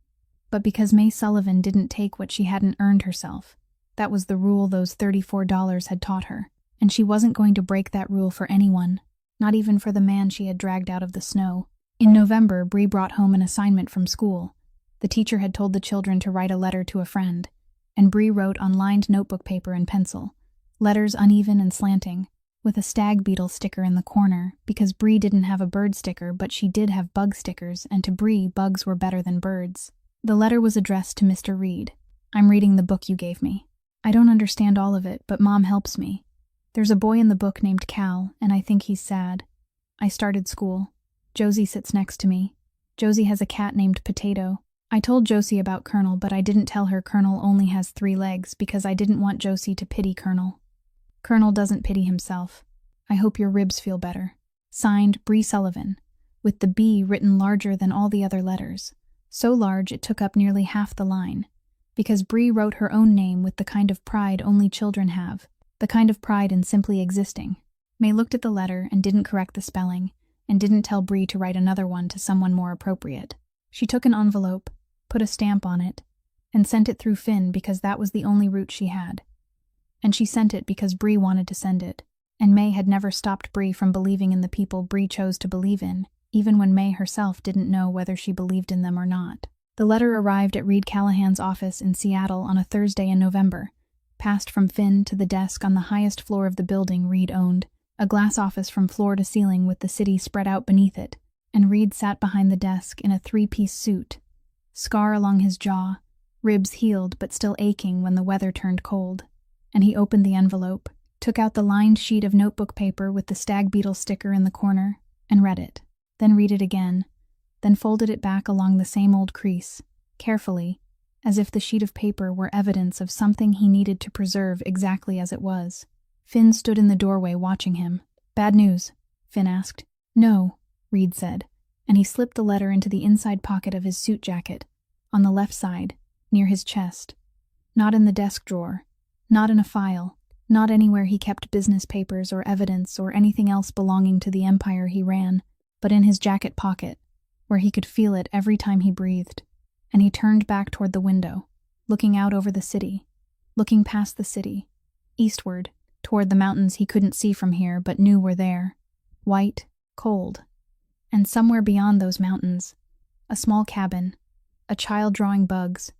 But because May Sullivan didn't take what she hadn't earned herself, that was the rule those $34 had taught her, and she wasn't going to break that rule for anyone, not even for the man she had dragged out of the snow. In November, Bree brought home an assignment from school. The teacher had told the children to write a letter to a friend, and Bree wrote on lined notebook paper and pencil, letters uneven and slanting, with a stag beetle sticker in the corner, because Bree didn't have a bird sticker, but she did have bug stickers, and to Bree, bugs were better than birds. The letter was addressed to Mr. Reed. I'm reading the book you gave me. I don't understand all of it, but Mom helps me. There's a boy in the book named Cal, and I think he's sad. I started school. Josie sits next to me. Josie has a cat named Potato. I told Josie about Colonel, but I didn't tell her Colonel only has 3 legs because I didn't want Josie to pity Colonel. Colonel doesn't pity himself. I hope your ribs feel better. Signed, Bree Sullivan, with the B written larger than all the other letters. So large it took up nearly half the line. Because Bree wrote her own name with the kind of pride only children have, the kind of pride in simply existing. May looked at the letter and didn't correct the spelling, and didn't tell Bree to write another one to someone more appropriate. She took an envelope, put a stamp on it, and sent it through Finn because that was the only route she had. And she sent it because Bree wanted to send it, and May had never stopped Bree from believing in the people Bree chose to believe in, even when May herself didn't know whether she believed in them or not. The letter arrived at Reed Callahan's office in Seattle on a Thursday in November, passed from Finn to the desk on the highest floor of the building Reed owned, a glass office from floor to ceiling with the city spread out beneath it, and Reed sat behind the desk in a 3-piece suit, scar along his jaw, ribs healed but still aching when the weather turned cold. And he opened the envelope, took out the lined sheet of notebook paper with the stag beetle sticker in the corner, and read it, then read it again, then folded it back along the same old crease, carefully, as if the sheet of paper were evidence of something he needed to preserve exactly as it was. Finn stood in the doorway watching him. Bad news? Finn asked. No, Reed said, and he slipped the letter into the inside pocket of his suit jacket, on the left side, near his chest. Not in the desk drawer, not in a file, not anywhere he kept business papers or evidence or anything else belonging to the empire he ran, but in his jacket pocket, where he could feel it every time he breathed. And he turned back toward the window, looking out over the city, looking past the city, eastward, toward the mountains he couldn't see from here but knew were there, white, cold. And somewhere beyond those mountains, a small cabin, a child drawing bugs,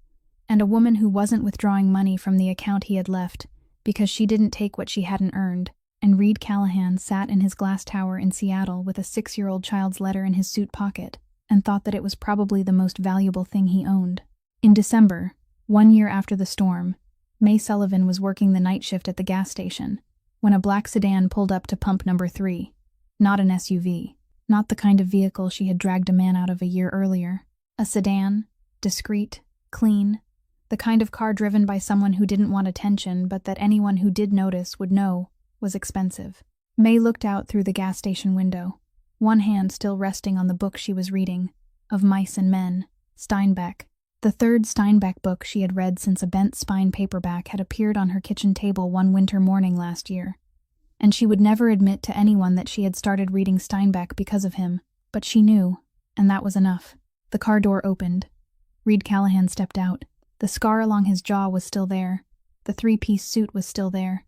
and a woman who wasn't withdrawing money from the account he had left because she didn't take what she hadn't earned, and Reed Callahan sat in his glass tower in Seattle with a 6-year-old child's letter in his suit pocket and thought that it was probably the most valuable thing he owned. In December, 1 year after the storm, May Sullivan was working the night shift at the gas station when a black sedan pulled up to pump number 3. Not an SUV, not the kind of vehicle she had dragged a man out of a year earlier. A sedan, discreet, clean, the kind of car driven by someone who didn't want attention but that anyone who did notice would know was expensive. May looked out through the gas station window, one hand still resting on the book she was reading, Of Mice and Men, Steinbeck. The 3rd Steinbeck book she had read since a bent spine paperback had appeared on her kitchen table one winter morning last year. And she would never admit to anyone that she had started reading Steinbeck because of him, but she knew, and that was enough. The car door opened. Reed Callahan stepped out. The scar along his jaw was still there. The 3-piece suit was still there.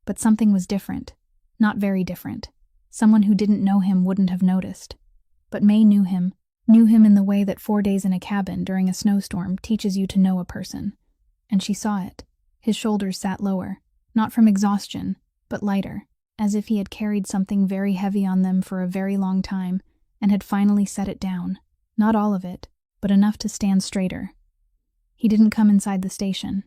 But something was different. Not very different. Someone who didn't know him wouldn't have noticed. But May knew him in the way that 4 days in a cabin during a snowstorm teaches you to know a person. And she saw it. His shoulders sat lower, not from exhaustion, but lighter, as if he had carried something very heavy on them for a very long time and had finally set it down. Not all of it, but enough to stand straighter. He didn't come inside the station.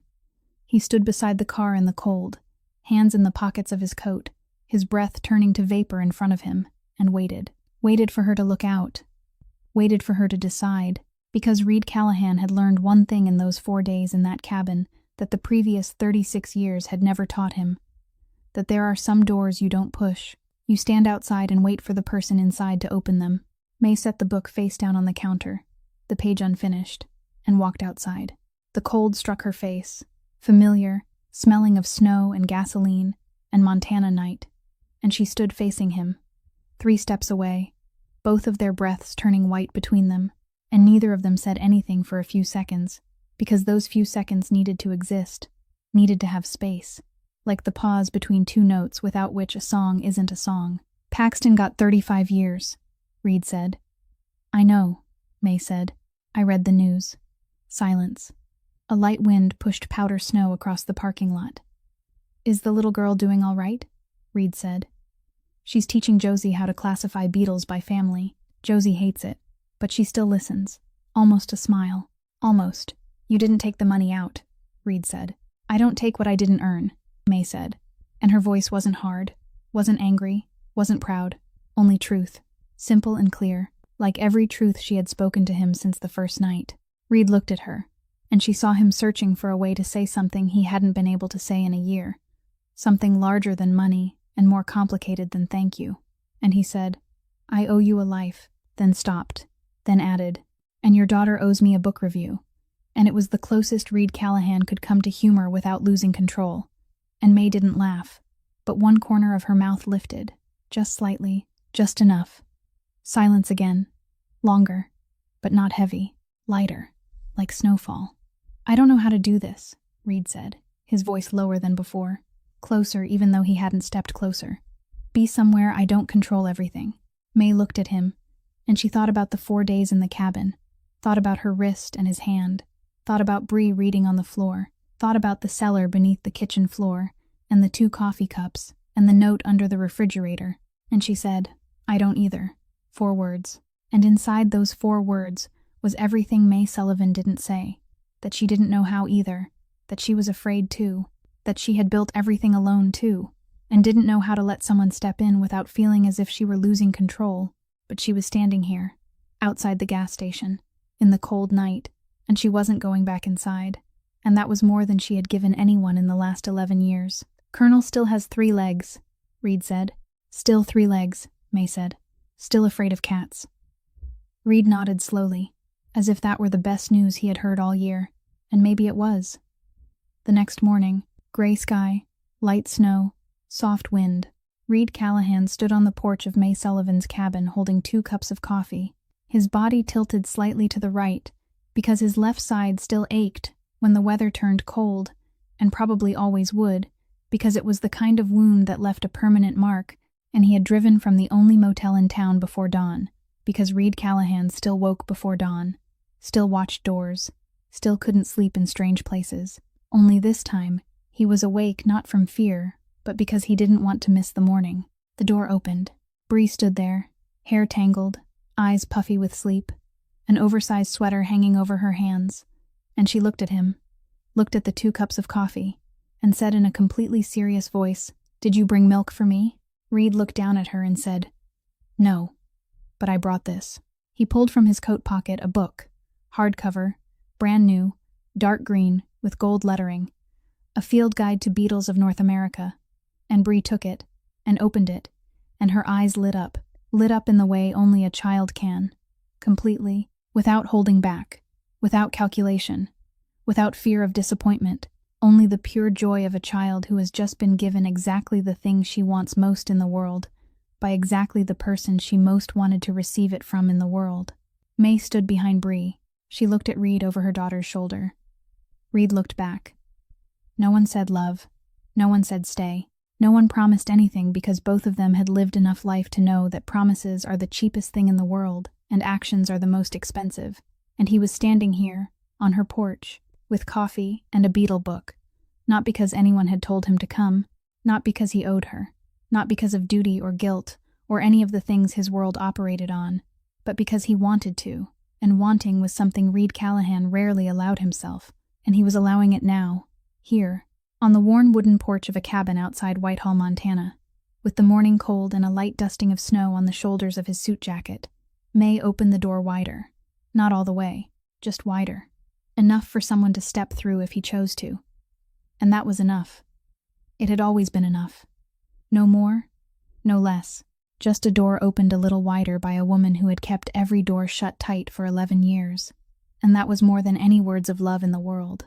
He stood beside the car in the cold, hands in the pockets of his coat, his breath turning to vapor in front of him, and waited. Waited for her to look out. Waited for her to decide, because Reed Callahan had learned one thing in those 4 days in that cabin that the previous 36 years had never taught him. That there are some doors you don't push. You stand outside and wait for the person inside to open them. May set the book face down on the counter, the page unfinished, and walked outside. The cold struck her face, familiar, smelling of snow and gasoline and Montana night, and she stood facing him, 3 steps away, both of their breaths turning white between them, and neither of them said anything for a few seconds, because those few seconds needed to exist, needed to have space, like the pause between two notes without which a song isn't a song. Paxton got 35 years, Reed said. I know, May said. I read the news. Silence. A light wind pushed powder snow across the parking lot. Is the little girl doing all right? Reed said. She's teaching Josie how to classify beetles by family. Josie hates it, but she still listens. Almost a smile. Almost. You didn't take the money out, Reed said. I don't take what I didn't earn, May said. And her voice wasn't hard, wasn't angry, wasn't proud. Only truth. Simple and clear, like every truth she had spoken to him since the first night. Reed looked at her, and she saw him searching for a way to say something he hadn't been able to say in a year. Something larger than money and more complicated than thank you. And he said, I owe you a life, then stopped, then added, and your daughter owes me a book review. And it was the closest Reed Callahan could come to humor without losing control. And May didn't laugh, but one corner of her mouth lifted, just slightly, just enough. Silence again. Longer, but not heavy, lighter, like snowfall. I don't know how to do this, Reed said, his voice lower than before, closer even though he hadn't stepped closer. Be somewhere I don't control everything. May looked at him, and she thought about the 4 days in the cabin, thought about her wrist and his hand, thought about Bree reading on the floor, thought about the cellar beneath the kitchen floor, and the 2 coffee cups, and the note under the refrigerator, and she said, I don't either. 4 words. And inside those 4 words was everything May Sullivan didn't say, that she didn't know how either, that she was afraid too, that she had built everything alone too, and didn't know how to let someone step in without feeling as if she were losing control. But she was standing here, outside the gas station, in the cold night, and she wasn't going back inside, and that was more than she had given anyone in the last 11 years. Colonel still has 3 legs, Reed said. Still 3 legs, May said. Still afraid of cats. Reed nodded slowly, as if that were the best news he had heard all year, and maybe it was. The next morning, gray sky, light snow, soft wind. Reed Callahan stood on the porch of May Sullivan's cabin holding 2 cups of coffee, his body tilted slightly to the right, because his left side still ached when the weather turned cold, and probably always would, because it was the kind of wound that left a permanent mark, and he had driven from the only motel in town before dawn, because Reed Callahan still woke before dawn, still watched doors, still couldn't sleep in strange places. Only this time, he was awake not from fear, but because he didn't want to miss the morning. The door opened. Bree stood there, hair tangled, eyes puffy with sleep, an oversized sweater hanging over her hands, and she looked at him, looked at the 2 cups of coffee, and said in a completely serious voice, Did you bring milk for me? Reed looked down at her and said, No, but I brought this. He pulled from his coat pocket a book, hardcover, brand new, dark green, with gold lettering, a field guide to beetles of North America, and Bree took it, and opened it, and her eyes lit up in the way only a child can, completely, without holding back, without calculation, without fear of disappointment, only the pure joy of a child who has just been given exactly the thing she wants most in the world, by exactly the person she most wanted to receive it from in the world. May stood behind Bree. She looked at Reed over her daughter's shoulder. Reed looked back. No one said love. No one said stay. No one promised anything because both of them had lived enough life to know that promises are the cheapest thing in the world and actions are the most expensive. And he was standing here, on her porch, with coffee and a beetle book, not because anyone had told him to come, not because he owed her, not because of duty or guilt or any of the things his world operated on, but because he wanted to, and wanting was something Reed Callahan rarely allowed himself, and he was allowing it now, here, on the worn wooden porch of a cabin outside Whitehall, Montana. With the morning cold and a light dusting of snow on the shoulders of his suit jacket, May opened the door wider. Not all the way, just wider. Enough for someone to step through if he chose to. And that was enough. It had always been enough. No more, no less. Just a door opened a little wider by a woman who had kept every door shut tight for 11 years. And that was more than any words of love in the world.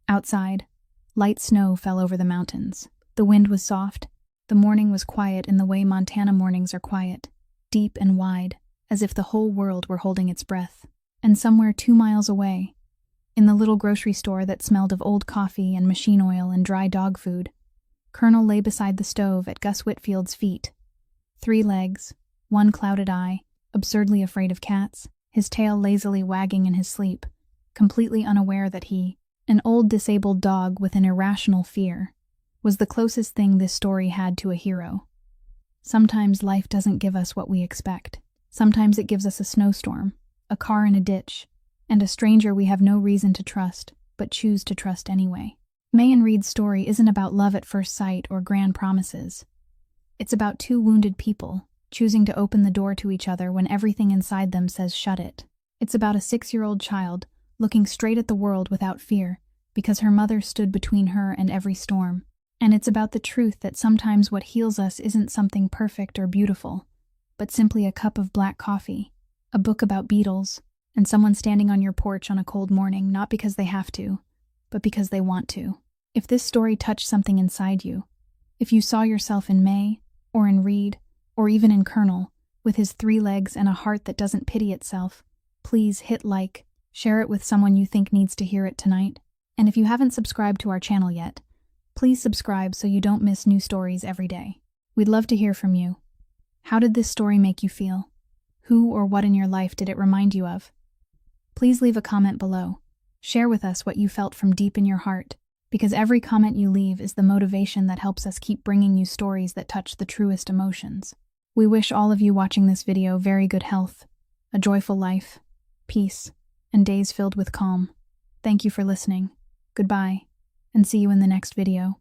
Outside, light snow fell over the mountains. The wind was soft. The morning was quiet in the way Montana mornings are quiet, deep and wide, as if the whole world were holding its breath. And somewhere 2 miles away, in the little grocery store that smelled of old coffee and machine oil and dry dog food, Colonel lay beside the stove at Gus Whitfield's feet. 3 legs, 1 clouded eye, absurdly afraid of cats, his tail lazily wagging in his sleep, completely unaware that he, an old disabled dog with an irrational fear, was the closest thing this story had to a hero. Sometimes life doesn't give us what we expect. Sometimes it gives us a snowstorm, a car in a ditch, and a stranger we have no reason to trust, but choose to trust anyway. May and Reed's story isn't about love at first sight or grand promises. It's about 2 wounded people choosing to open the door to each other when everything inside them says shut it. It's about a 6-year-old child looking straight at the world without fear because her mother stood between her and every storm. And it's about the truth that sometimes what heals us isn't something perfect or beautiful, but simply a cup of black coffee, a book about beetles, and someone standing on your porch on a cold morning, not because they have to, but because they want to. If this story touched something inside you, if you saw yourself in May, or in Reed, or even in Colonel, with his 3 legs and a heart that doesn't pity itself, please hit like, share it with someone you think needs to hear it tonight. And if you haven't subscribed to our channel yet, please subscribe so you don't miss new stories every day. We'd love to hear from you. How did this story make you feel? Who or what in your life did it remind you of? Please leave a comment below. Share with us what you felt from deep in your heart, because every comment you leave is the motivation that helps us keep bringing you stories that touch the truest emotions. We wish all of you watching this video very good health, a joyful life, peace, and days filled with calm. Thank you for listening. Goodbye, and see you in the next video.